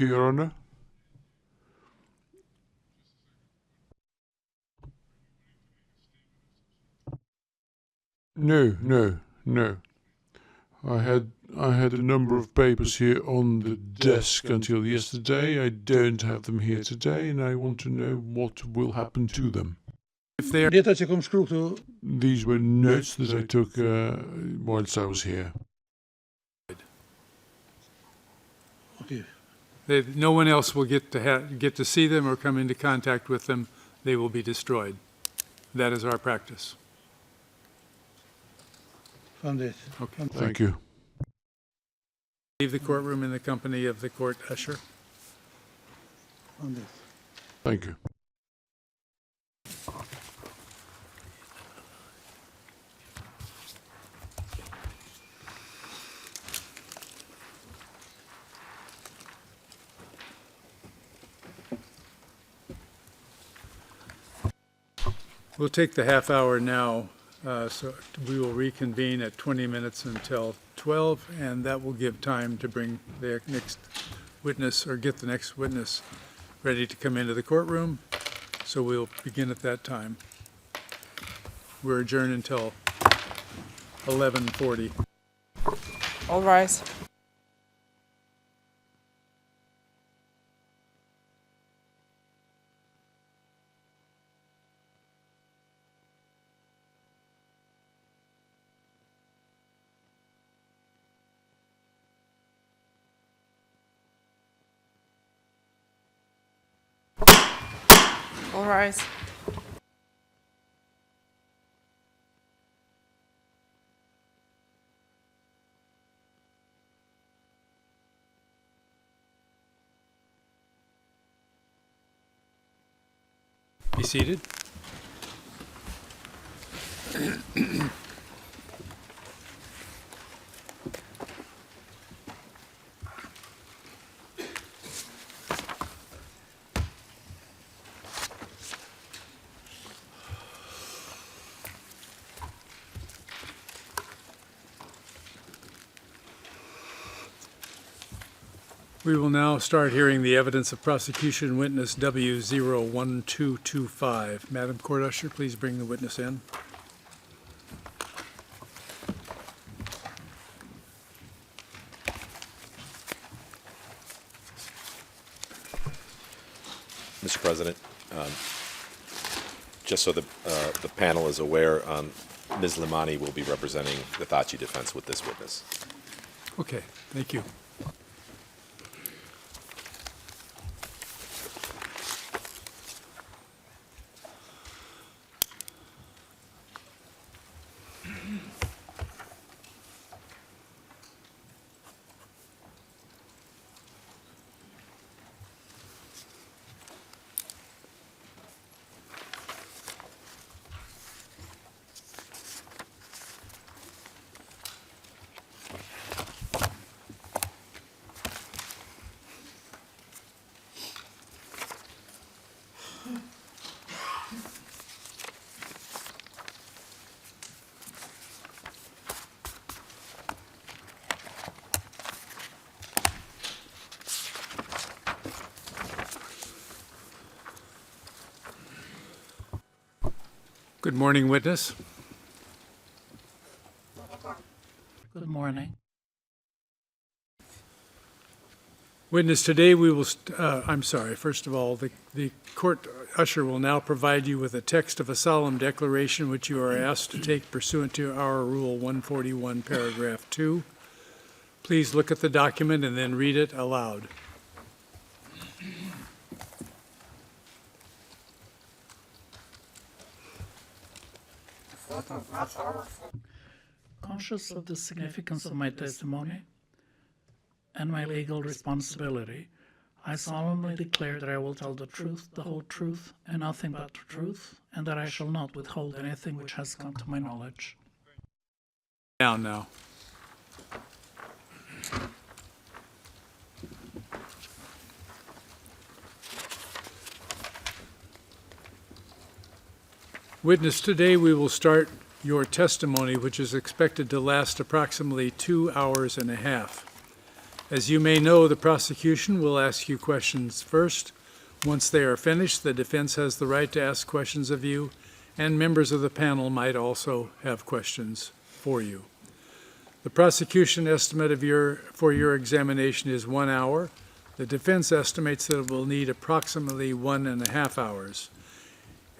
S5: you, Your Honor. No. I had a number of papers here on the desk until yesterday. I don't have them here today, and I want to know what will happen to them.
S3: If they are,
S5: These were notes that I took whilst I was here.
S3: no one else will get to see them or come into contact with them. They will be destroyed. That is our practice. Okay.
S5: Thank you.
S3: Leave the courtroom in the company of the court usher.
S5: Thank you.
S3: We'll take the half hour now, so we will reconvene at 20 minutes until 12, and that will give time to bring the next witness or get the next witness ready to come into the courtroom. So we'll begin at that time. We're adjourned until 11:40.
S1: All rise. All rise.
S3: Be seated. We will now start hearing the evidence of prosecution witness W01225. Madam Court Usher, please bring the witness in.
S6: Mr. President, just so the panel is aware, Ms. Limani will be representing the Thaçi defense with this witness.
S3: Okay, thank you. Good morning, witness.
S14: Good morning.
S3: Witness, today we will, I'm sorry, first of all, the court usher will now provide you with a text of a solemn declaration which you are asked to take pursuant to our Rule 141, Paragraph 2. Please look at the document and then read it aloud.
S14: Conscious of the significance of my testimony and my legal responsibility, I solemnly declare that I will tell the truth, the whole truth, and nothing but the truth, and that I shall not withhold anything which has come to my knowledge.
S3: Down now. Witness, today we will start your testimony, which is expected to last approximately 2 hours and a half. As you may know, the prosecution will ask you questions first. Once they are finished, the defense has the right to ask questions of you, and members of the panel might also have questions for you. The prosecution estimate for your examination is 1 hour. The defense estimates that it will need approximately 1.5 hours.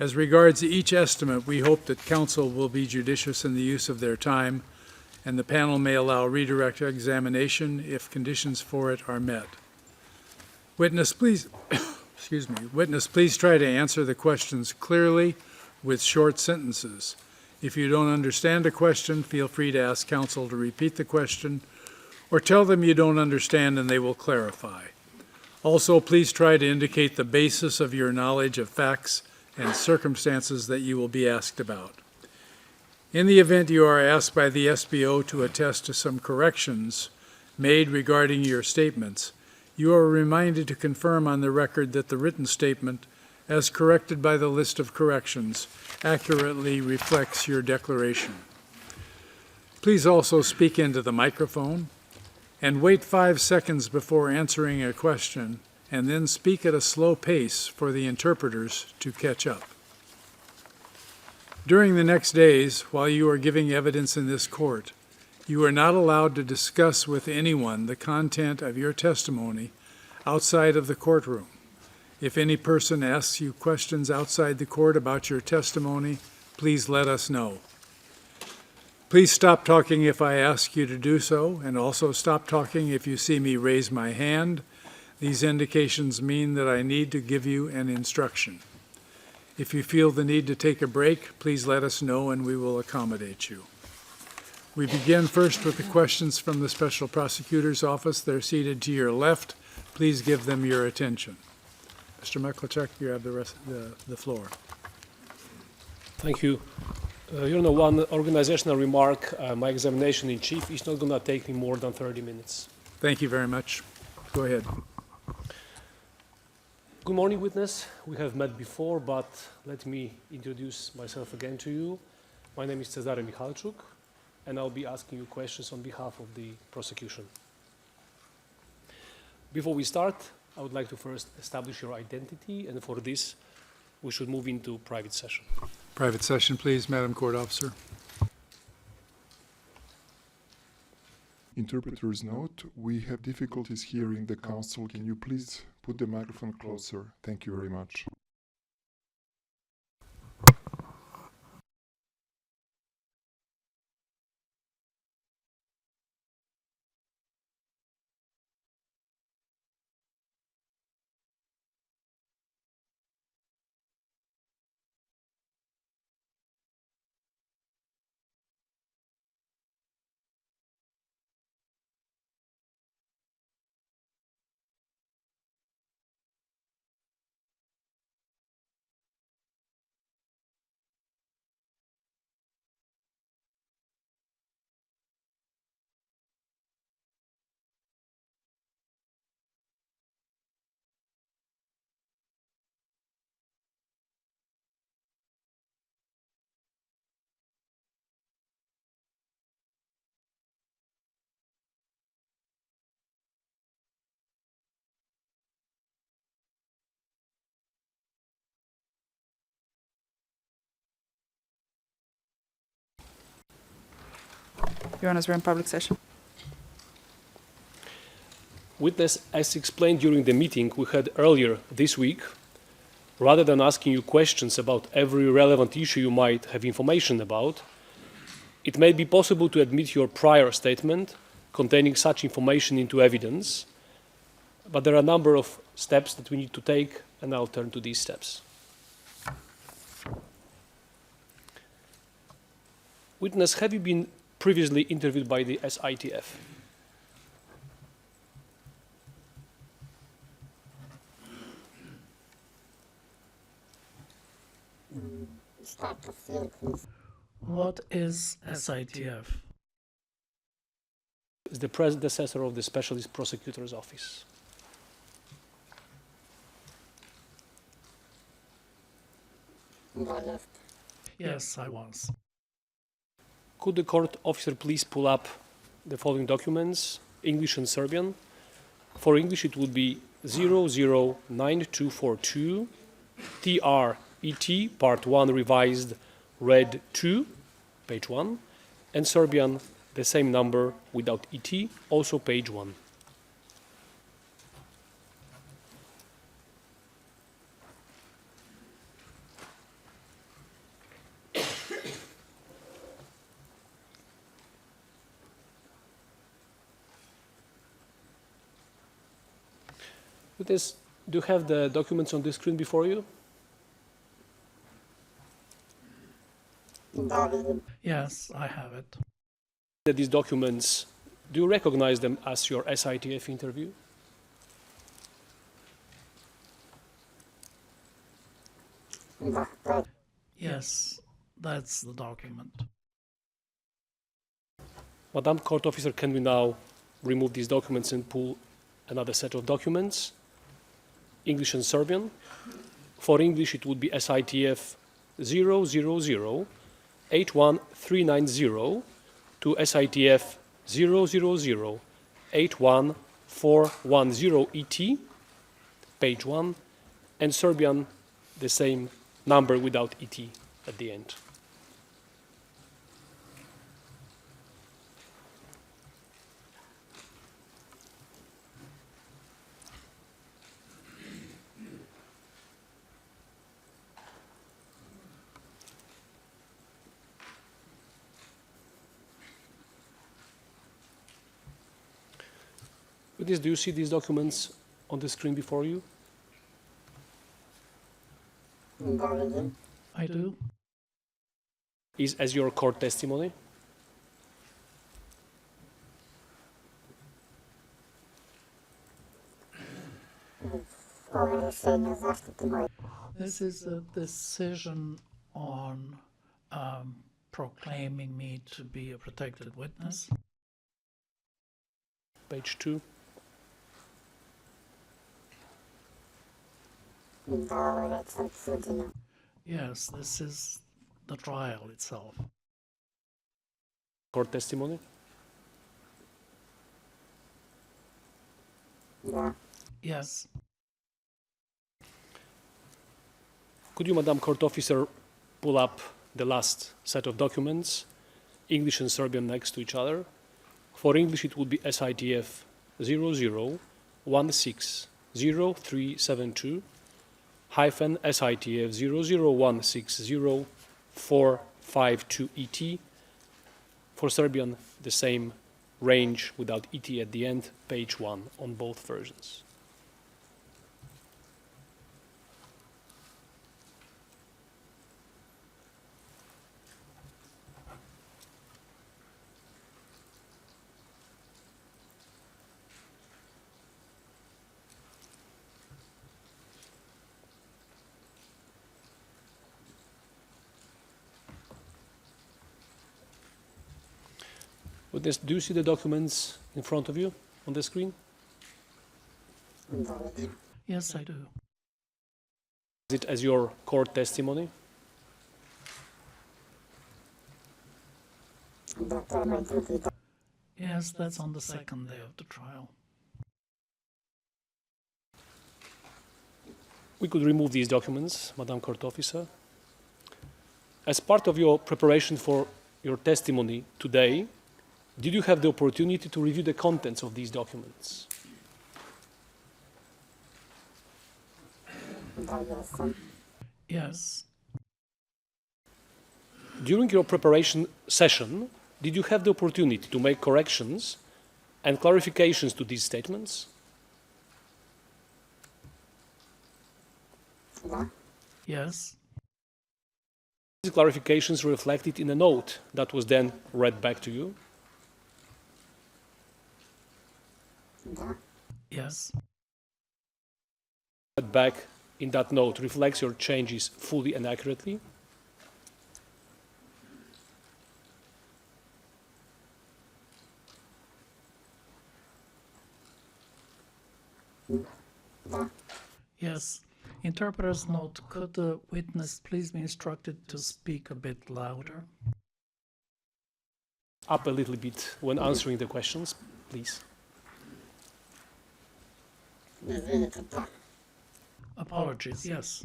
S3: As regards each estimate, we hope that counsel will be judicious in the use of their time, and the panel may allow redirect examination if conditions for it are met. Witness, please, Witness, please try to answer the questions clearly with short sentences. If you don't understand a question, feel free to ask counsel to repeat the question, or tell them you don't understand and they will clarify. Also, please try to indicate the basis of your knowledge of facts and circumstances that you will be asked about. In the event you are asked by the SBO to attest to some corrections made regarding your statements, you are reminded to confirm on the record that the written statement, as corrected by the list of corrections, accurately reflects your declaration. Please also speak into the microphone and wait 5 seconds before answering a question, and then speak at a slow pace for the interpreters to catch up. During the next days, while you are giving evidence in this court, you are not allowed to discuss with anyone the content of your testimony outside of the courtroom. If any person asks you questions outside the court about your testimony, please let us know. Please stop talking if I ask you to do so, and also stop talking if you see me raise my hand. These indications mean that I need to give you an instruction. If you feel the need to take a break, please let us know and we will accommodate you. We begin first with the questions from the Special Prosecutor's Office. They're seated to your left. Please give them your attention. Mr. Meklachek, you have the floor.
S15: Thank you. Your Honor, one organizational remark. My examination in chief is not going to take me more than 30 minutes.
S3: Thank you very much. Go ahead.
S15: Good morning, witness. We have met before, but let me introduce myself again to you. My name is Cezary Michalczuk, and I'll be asking you questions on behalf of the prosecution. Before we start, I would like to first establish your identity, and for this, we should move into private session.
S3: Private session, please, Madam Court Officer.
S16: Interpreter's note, we have difficulties hearing the counsel. Can you please put the microphone closer? Thank you very much.
S1: Your Honor, we're in public session.
S15: Witness, as explained during the meeting we had earlier this week, rather than asking you questions about every relevant issue you might have information about, it may be possible to admit your prior statement containing such information into evidence, but there are a number of steps that we need to take, and I'll turn to these steps. Witness, have you been previously interviewed by the SITF?
S14: What is SITF?
S15: It's the predecessor of the Specialist Prosecutor's Office.
S14: Yes, I was.
S15: Could the court officer please pull up the following documents, English and Serbian? For English, it would be 009242, TRET, Part 1, Revised, Read 2, page 1, and Serbian, the same number without ET, also page 1. With this, do you have the documents on the screen before you?
S14: Yes, I have it.
S15: These documents, do you recognize them as your SITF interview?
S14: Yes, that's the document.
S15: Madam Court Officer, can we now remove these documents and pull another set of documents? English and Serbian. For English, it would be SITF 000-81390 to SITF 000-81410 ET, page 1, and Serbian, the same number without ET at the end. With this, do you see these documents on the screen before you?
S14: I do.
S15: Is as your court testimony?
S14: This is a decision on proclaiming me to be a protected witness.
S15: Page 2.
S14: Yes, this is the trial itself.
S15: Court testimony?
S14: Yes.
S15: Could you, Madam Court Officer, pull up the last set of documents, English and Serbian next to each other? For English, it would be SITF 00160372 hyphen SITF 00160-452 ET. For Serbian, the same range without ET at the end, page 1 on both versions. With this, do you see the documents in front of you on the screen?
S14: Yes, I do.
S15: Is it as your court testimony?
S14: Yes, that's on the second day of the trial.
S15: We could remove these documents, Madam Court Officer. As part of your preparation for your testimony today, did you have the opportunity to review the contents of these documents?
S14: Yes.
S15: During your preparation session, did you have the opportunity to make corrections and clarifications to these statements?
S14: Yes.
S15: These clarifications were reflected in a note that was then read back to you?
S14: Yes.
S15: Read back in that note reflects your changes fully and accurately?
S14: Yes. Interpreter's note, could the witness please be instructed to speak a bit louder?
S15: Up a little bit when answering the questions, please.
S14: Apologies, yes.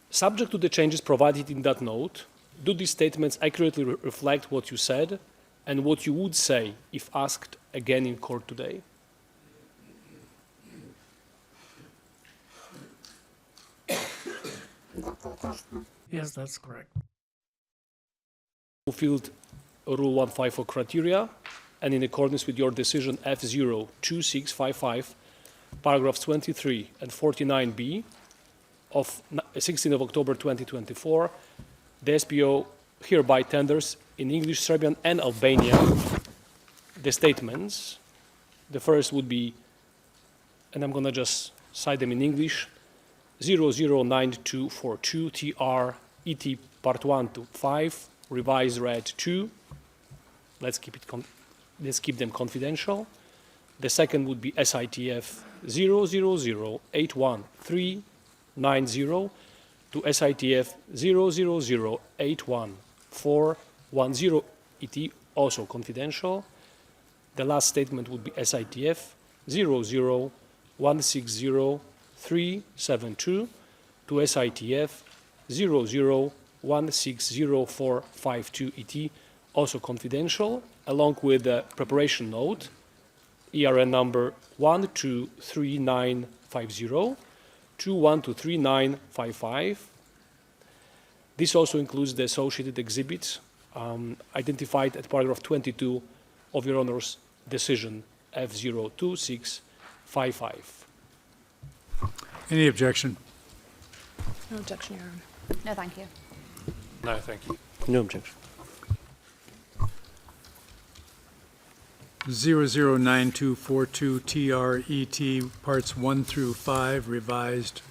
S15: Subject to the changes provided in that note, do these statements accurately reflect what you said and what you would say if asked again in court today?
S14: Yes, that's correct.
S15: Fulfilled Rule 154 criteria and in accordance with your decision F02655, paragraphs 23 and 49b of 16th of October 2024, the SPO hereby tenders in English, Serbian, and Albanian the statements. The first would be, and I'm going to just cite them in English, 009242 TR ET Part 1 to 5, revised read 2. Let's keep them confidential. The second would be SITF 00081390 to SITF 00081410 ET, also confidential. The last statement would be SITF 00160372 to SITF 00160452 ET, also confidential, along with the preparation note, ERN number 123950 to 123955. This also includes the associated exhibits identified at paragraph 22 of Your Honor's decision F02655.
S3: Any objection?
S17: No objection, Your Honor. No, thank you.
S11: No, thank you.
S15: No objection.
S3: 009242 TRET parts 1 through 5 revised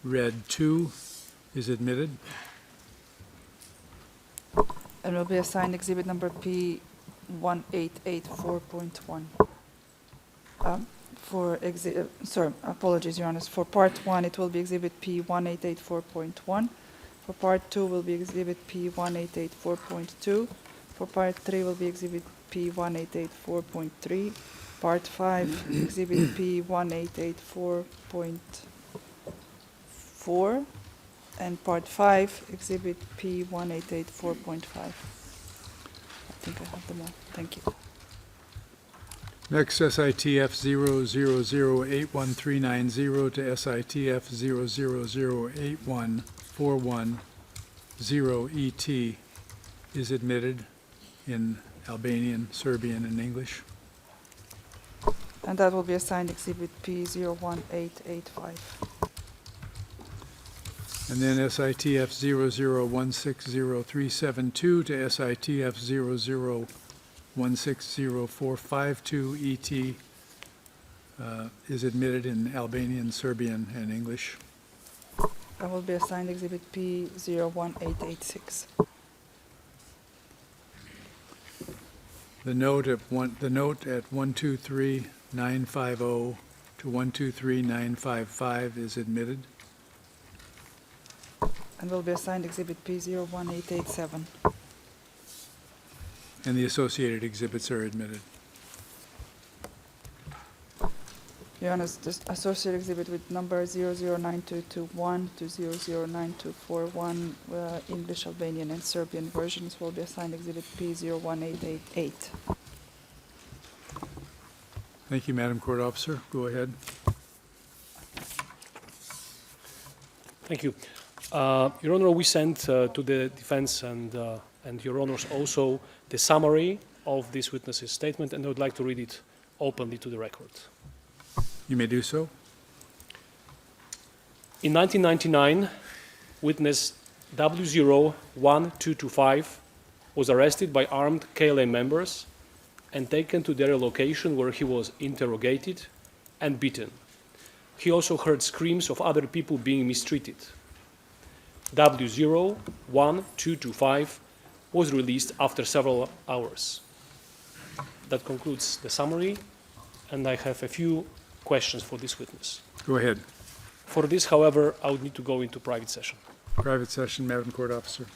S3: read 2 is admitted.
S1: And will be assigned exhibit number P1884.1. Apologies, Your Honor. For part 1, it will be exhibit P1884.1. For part 2 will be exhibit P1884.2. For part 3 will be exhibit P1884.3. Part 5, exhibit P1884.4. And part 5, exhibit P1884.5. I think I have them all. Thank you.
S3: Next, SITF 00081390 to SITF 00081410 ET is admitted in Albanian, Serbian, and English.
S1: And that will be assigned exhibit P01885.
S3: And then SITF 00160372 to SITF 00160452 ET is admitted in Albanian, Serbian, and English.
S1: That will be assigned exhibit P01886.
S3: The note at 123950 to 123955 is admitted.
S1: And will be assigned exhibit P01887.
S3: And the associated exhibits are admitted.
S1: Your Honor, this associated exhibit with number 009221 to 009241, English, Albanian, and Serbian versions will be assigned exhibit P01888.
S3: Thank you, Madam Court Officer. Go ahead.
S15: Thank you. Your Honor, we sent to the defense and Your Honors also the summary of this witness's statement, and I would like to read it openly to the record.
S3: You may do so.
S15: In 1999, witness W01225 was arrested by armed KLA members and taken to their location where he was interrogated and beaten. He also heard screams of other people being mistreated. W01225 was released after several hours. That concludes the summary, and I have a few questions for this witness.
S3: Go ahead.
S15: For this, however, I would need to go into private session.
S3: Private session, Madam Court Officer.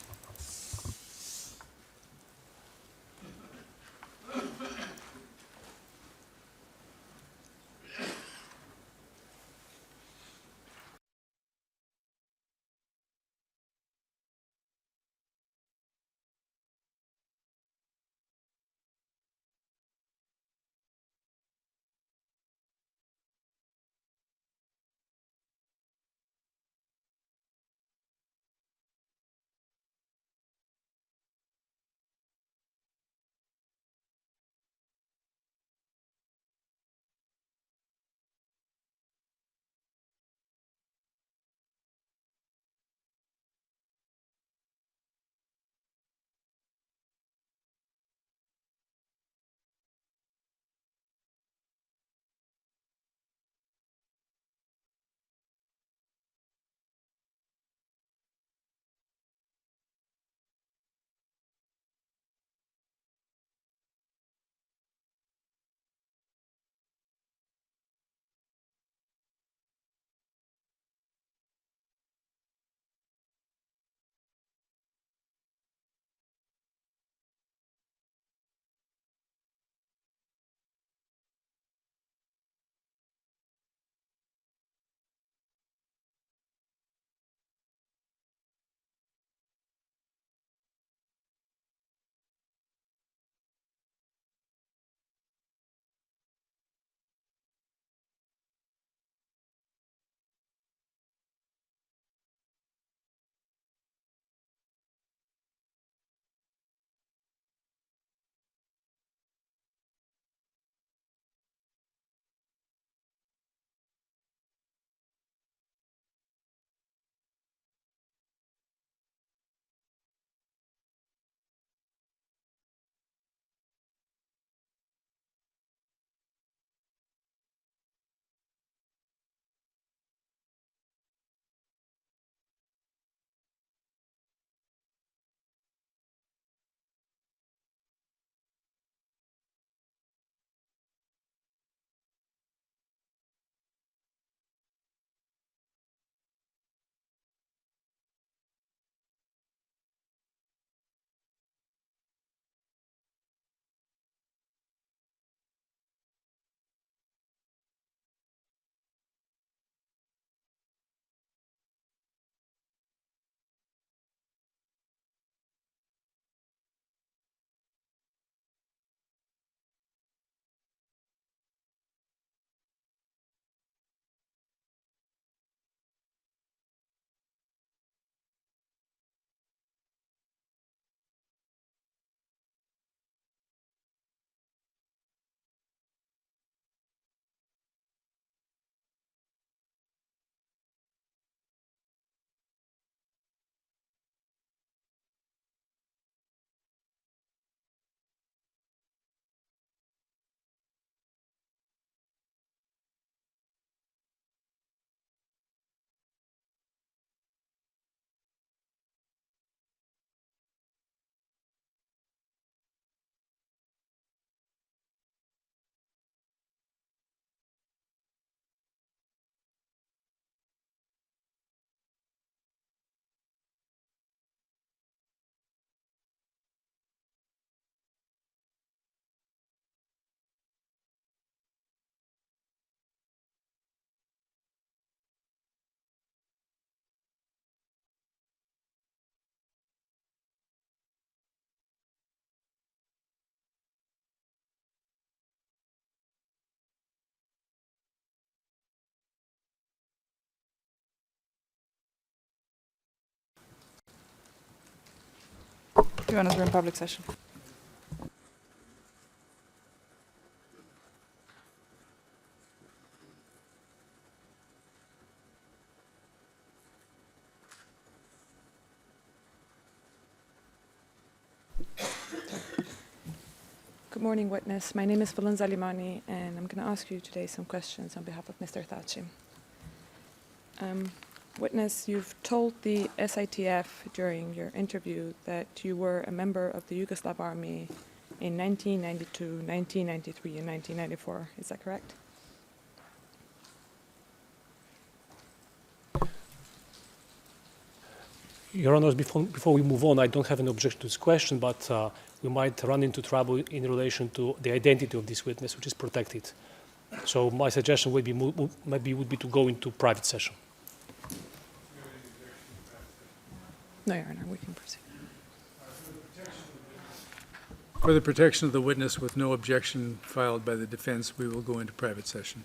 S1: Your Honor, we're in public session.
S17: Good morning, witness. My name is Falun Zalimani, and I'm going to ask you today some questions on behalf of Mr. Thaçi. Witness, you've told the SITF during your interview that you were a member of the Yugoslav army in 1992, 1993, and 1994. Is that correct?
S15: Your Honors, before we move on, I don't have an objection to this question, but we might run into trouble in relation to the identity of this witness, which is protected. So my suggestion would be would be to go into private session.
S17: No, Your Honor, we can proceed.
S3: For the protection of the witness with no objection filed by the defense, we will go into private session.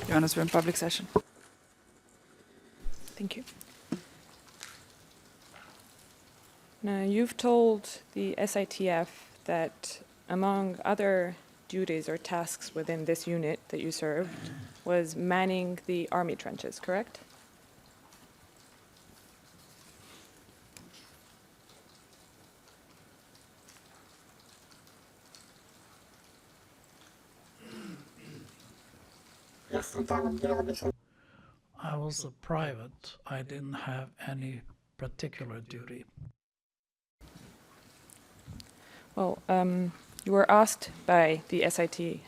S1: Your Honors, we're in public session.
S17: Thank you. Now, you've told the SITF that among other duties or tasks within this unit that you served was manning the army trenches, correct?
S14: I was a private. I didn't have any particular duty.
S17: Well, you were asked by the SITF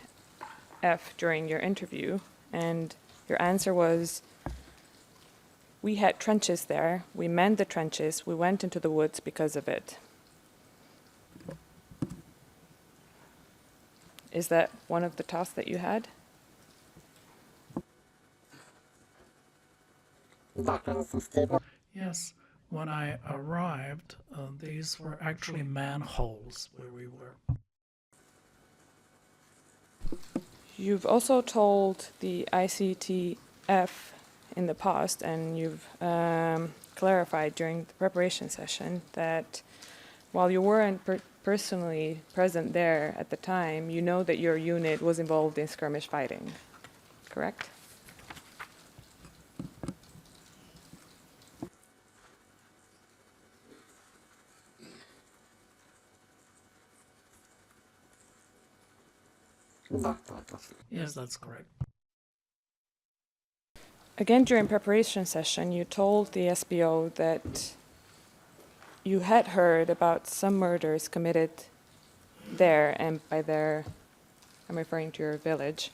S17: during your interview, and your answer was, we had trenches there, we manned the trenches, we went into the woods because of it. Is that one of the tasks that you had?
S14: Yes, when I arrived, these were actually manholes where we were.
S17: You've also told the ICTF in the past, and you've clarified during the preparation session, that while you weren't personally present there at the time, you know that your unit was involved in skirmish fighting, correct?
S14: Yes, that's correct.
S17: Again, during preparation session, you told the SBO that you had heard about some murders committed there, and by there, I'm referring to your village,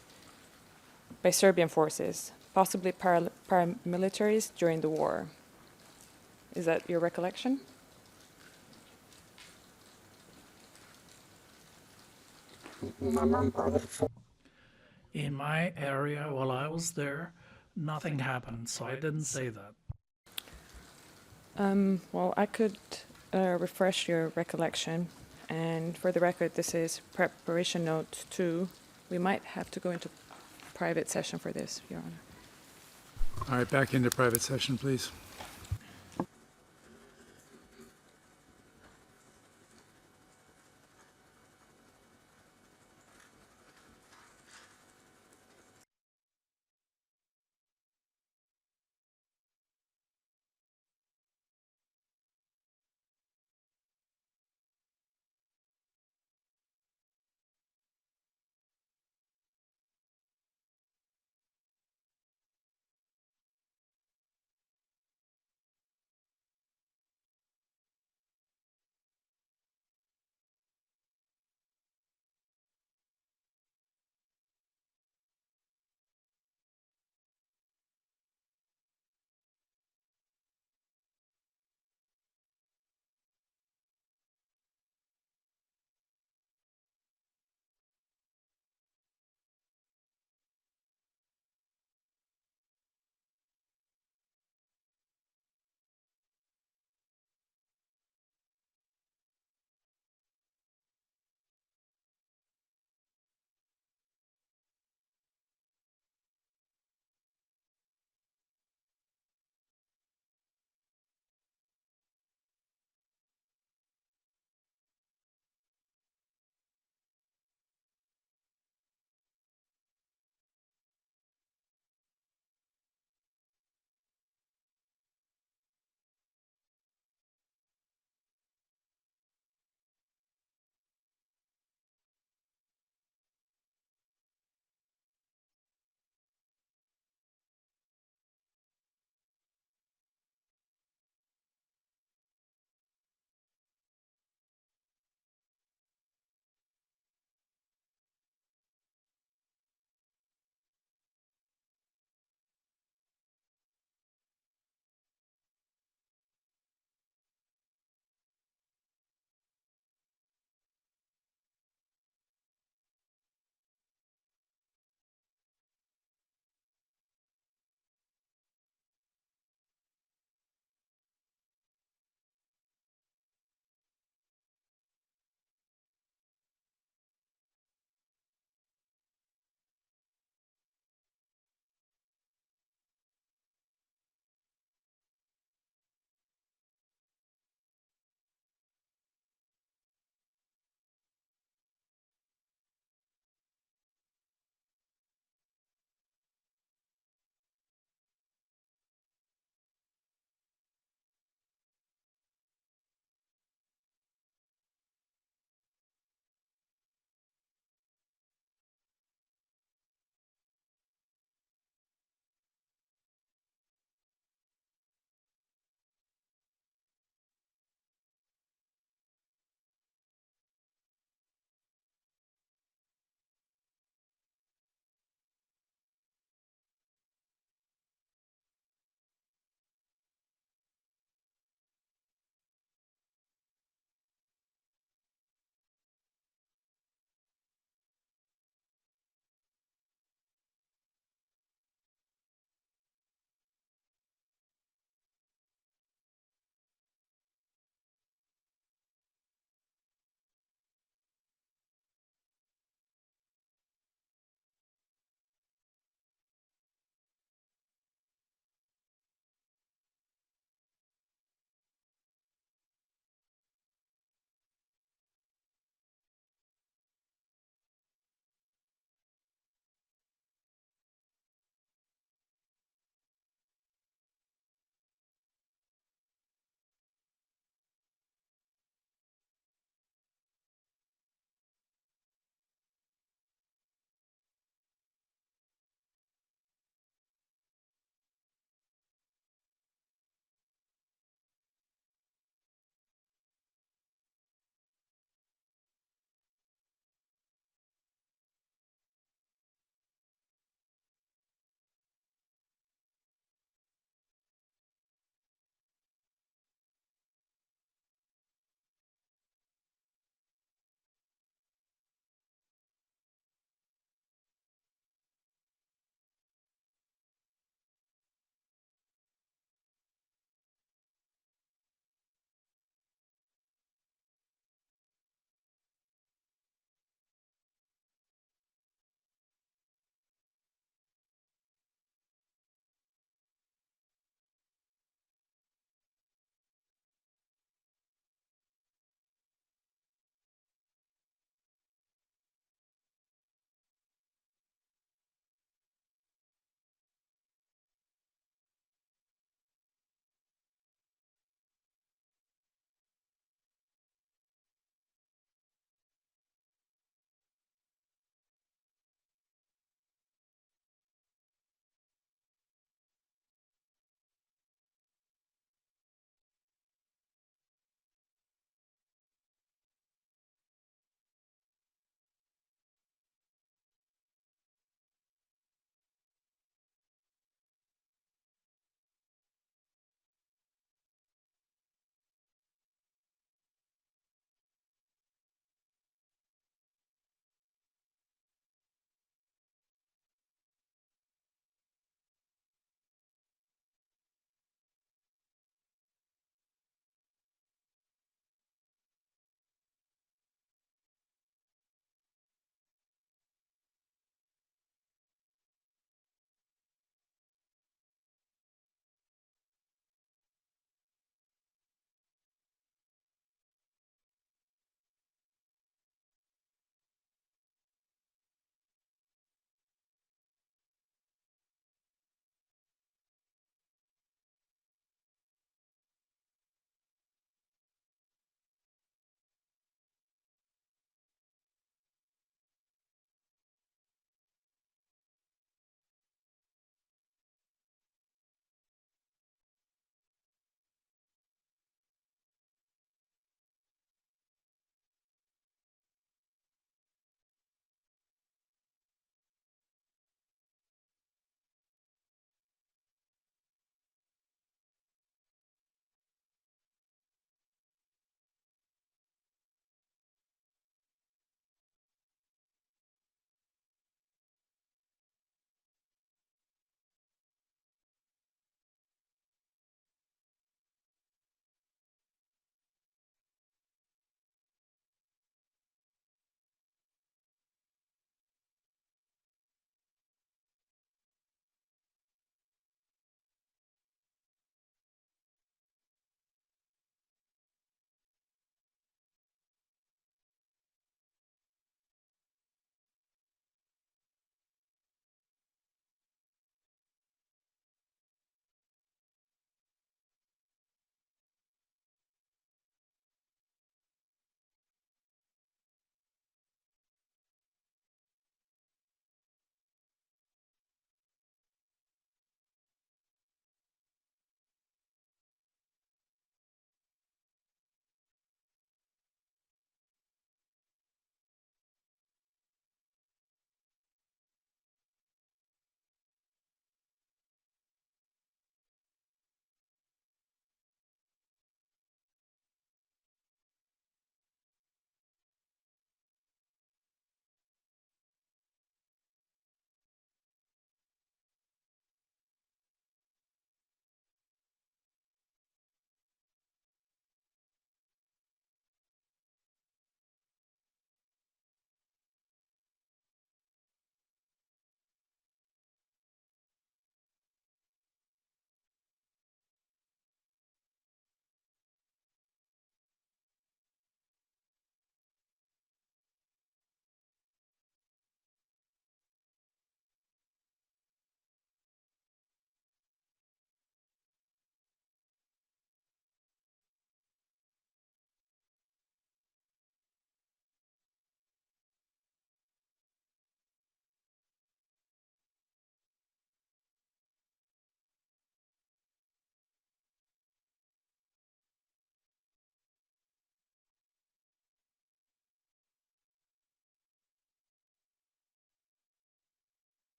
S17: by Serbian forces, possibly paramilitaries during the war. Is that your recollection?
S14: In my area, while I was there, nothing happened, so I didn't say that.
S17: Well, I could refresh your recollection, and for the record, this is preparation note 2. We might have to go into private session for this, Your Honor.
S3: All right, back into private session, please.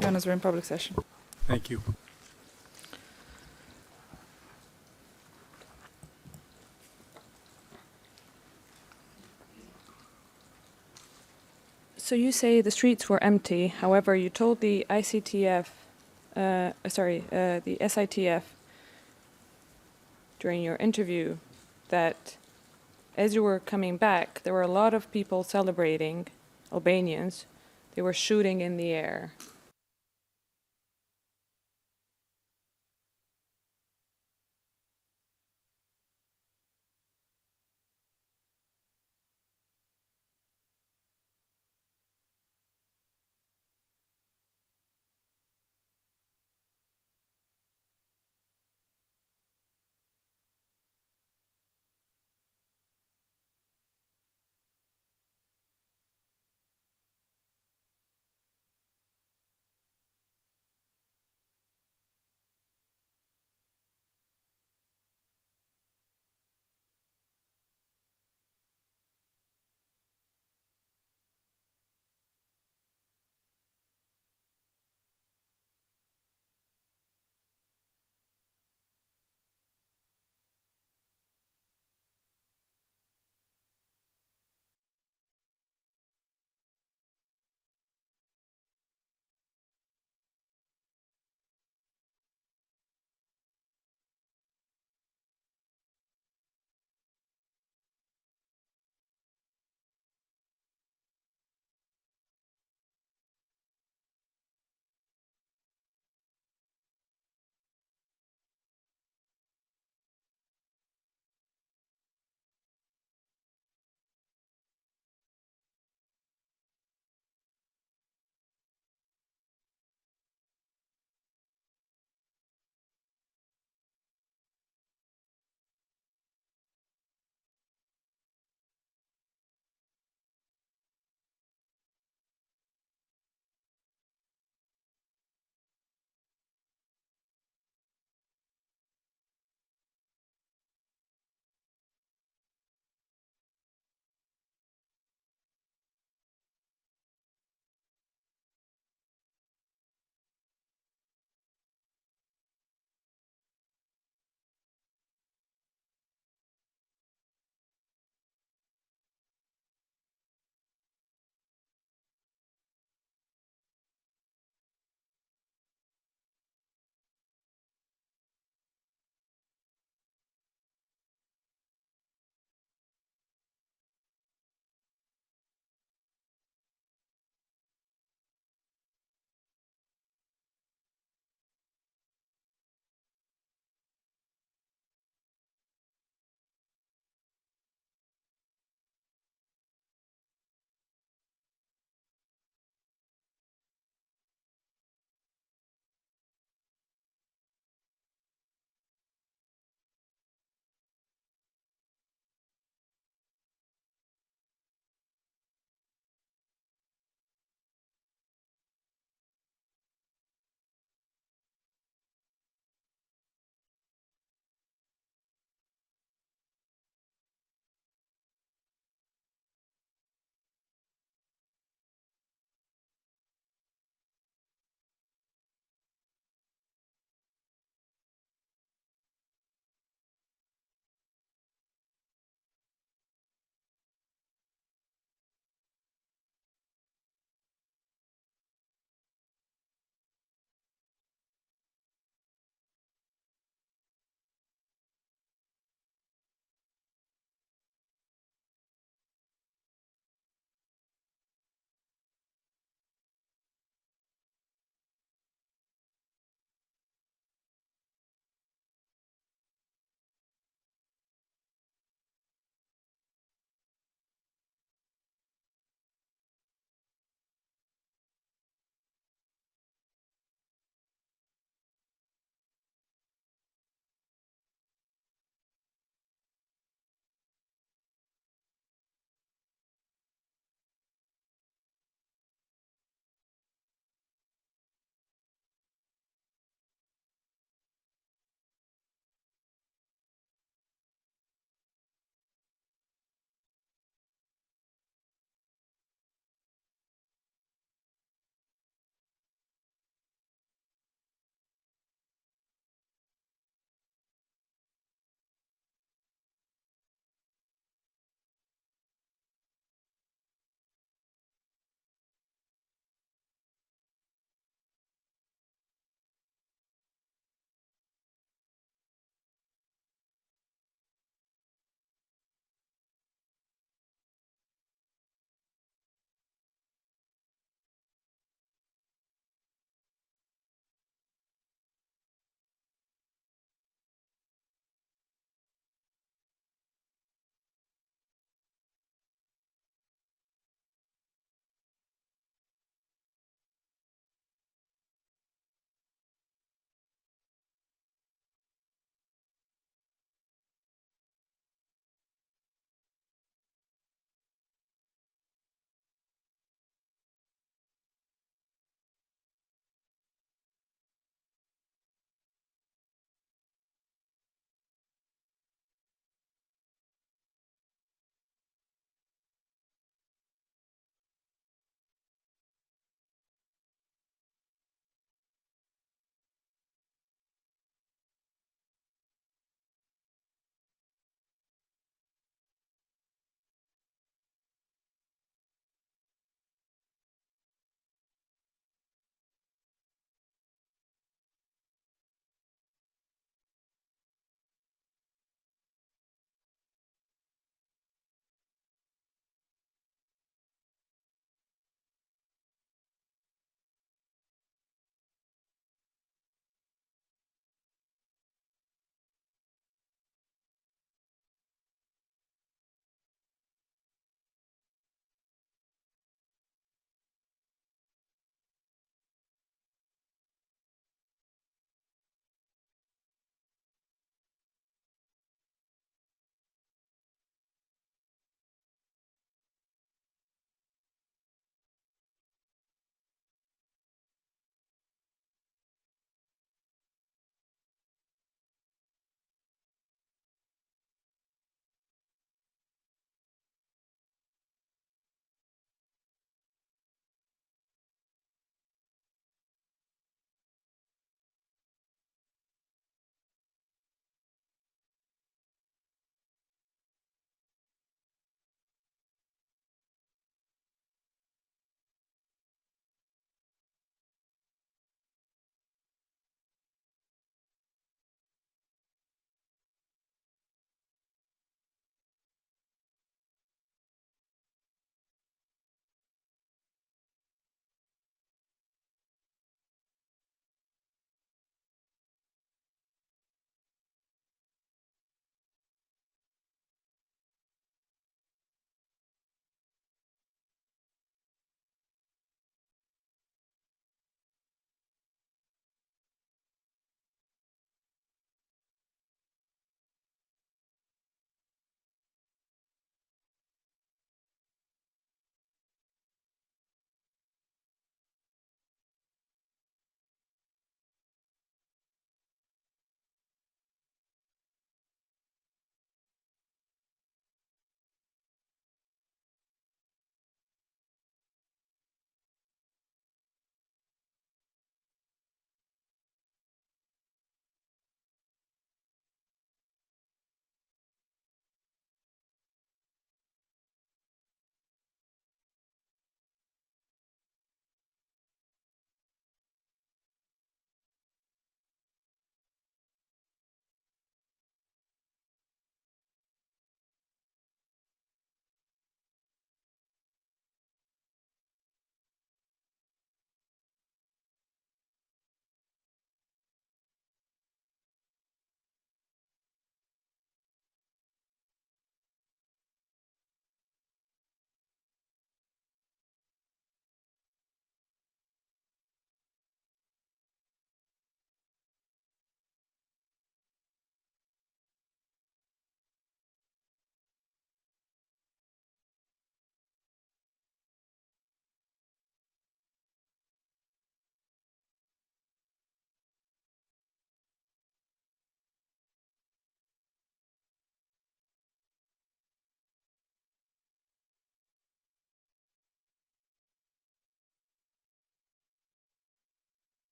S1: Your Honors, we're in public session.
S3: Thank you.
S17: So you say the streets were empty. However, you told the ICTF, the SITF during your interview that as you were coming back, there were a lot of people celebrating, Albanians. They were shooting in the air.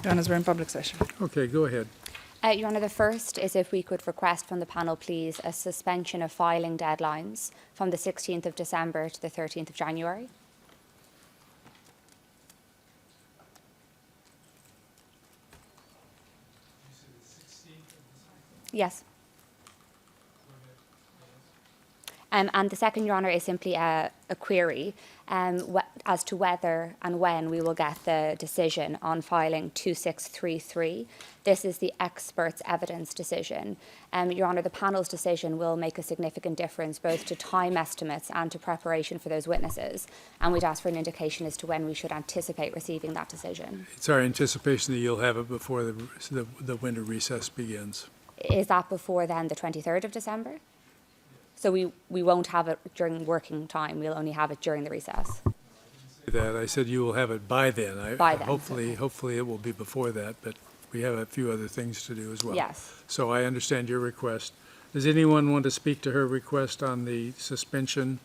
S1: Your Honours, we're in public session.
S3: Okay, go ahead.
S18: Your Honour, the first is if we could request from the panel, please, a suspension of filing deadlines from the 16th of December to the 13th of January. Yes. And the second, Your Honour, is simply a query as to whether and when we will get the decision on filing 2633. This is the experts' evidence decision. Your Honour, the panel's decision will make a significant difference both to time estimates and to preparation for those witnesses. And we'd ask for an indication as to when we should anticipate receiving that decision.
S3: It's our anticipation that you'll have it before the winter recess begins.
S18: Is that before then the 23rd of December? So we won't have it during working time, we'll only have it during the recess.
S3: That I said you will have it by then.
S18: By then.
S3: Hopefully it will be before that, but we have a few other things to do as well.
S18: Yes.
S3: So I understand your request. Does anyone want to speak to her request on the suspension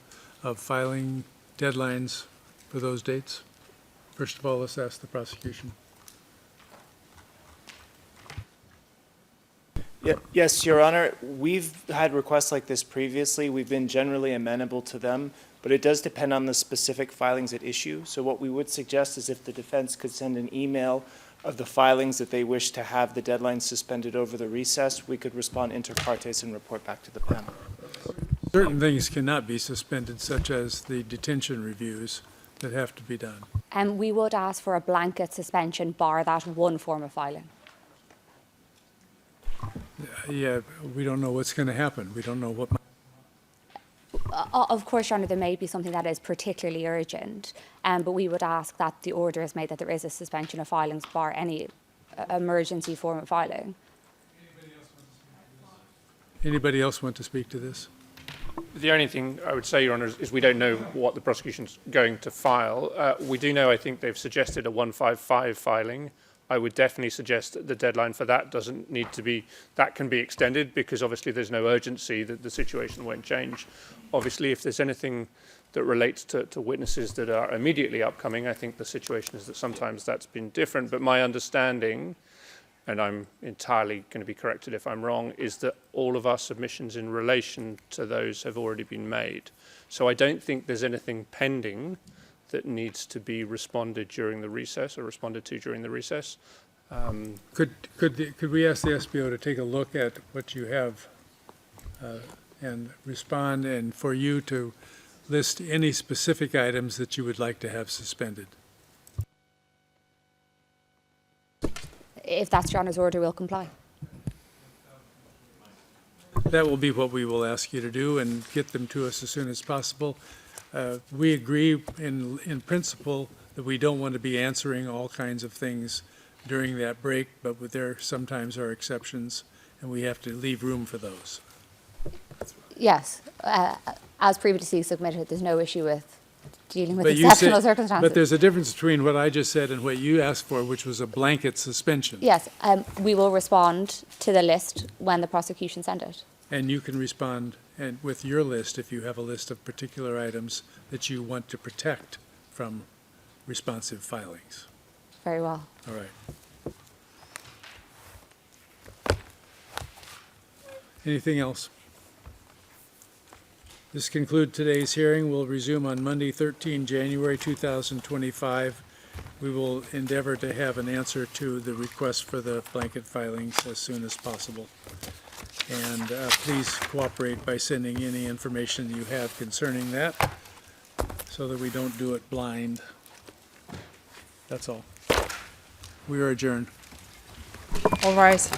S3: of filing deadlines for those dates? First of all, let's ask the prosecution.
S4: Yes, Your Honor, we've had requests like this previously. We've been generally amenable to them, but it does depend on the specific filings at issue. So what we would suggest is if the defense could send an email of the filings that they wish to have the deadline suspended over the recess, we could respond inter partes and report back to the panel.
S3: Certain things cannot be suspended, such as the detention reviews that have to be done.
S18: And we would ask for a blanket suspension bar that one form of filing.
S3: Yeah, we don't know what's going to happen. We don't know what.
S18: Of course, Your Honour, there may be something that is particularly urgent, but we would ask that the order is made that there is a suspension of filings bar any emergency form of filing.
S3: Anybody else want to speak to this?
S11: The only thing I would say, Your Honour, is we don't know what the prosecution's going to file. We do know, I think they've suggested a 155 filing. I would definitely suggest that the deadline for that doesn't need to be, that can be extended because obviously there's no urgency that the situation won't change. Obviously, if there's anything that relates to witnesses that are immediately upcoming, I think the situation is that sometimes that's been different. But my understanding, and I'm entirely going to be corrected if I'm wrong, is that all of our submissions in relation to those have already been made. So I don't think there's anything pending that needs to be responded during the recess or responded to during the recess.
S3: Could we ask the SBO to take a look at what you have and respond, and for you to list any specific items that you would like to have suspended?
S18: If that's Your Honour's order, we'll comply.
S3: That will be what we will ask you to do and get them to us as soon as possible. We agree in principle that we don't want to be answering all kinds of things during that break, but there sometimes are exceptions, and we have to leave room for those.
S18: Yes. As previously submitted, there's no issue with dealing with exceptional circumstances.
S3: But there's a difference between what I just said and what you asked for, which was a blanket suspension.
S18: Yes. We will respond to the list when the prosecution send it.
S3: And you can respond and with your list if you have a list of particular items that you want to protect from responsive filings.
S18: Very well.
S3: All right. Anything else? This concludes today's hearing. We'll resume on Monday, 13 January 2025. We will endeavor to have an answer to the request for the blanket filings as soon as possible. And please cooperate by sending any information you have concerning that so that we don't do it blind. That's all. We are adjourned.
S1: All rise.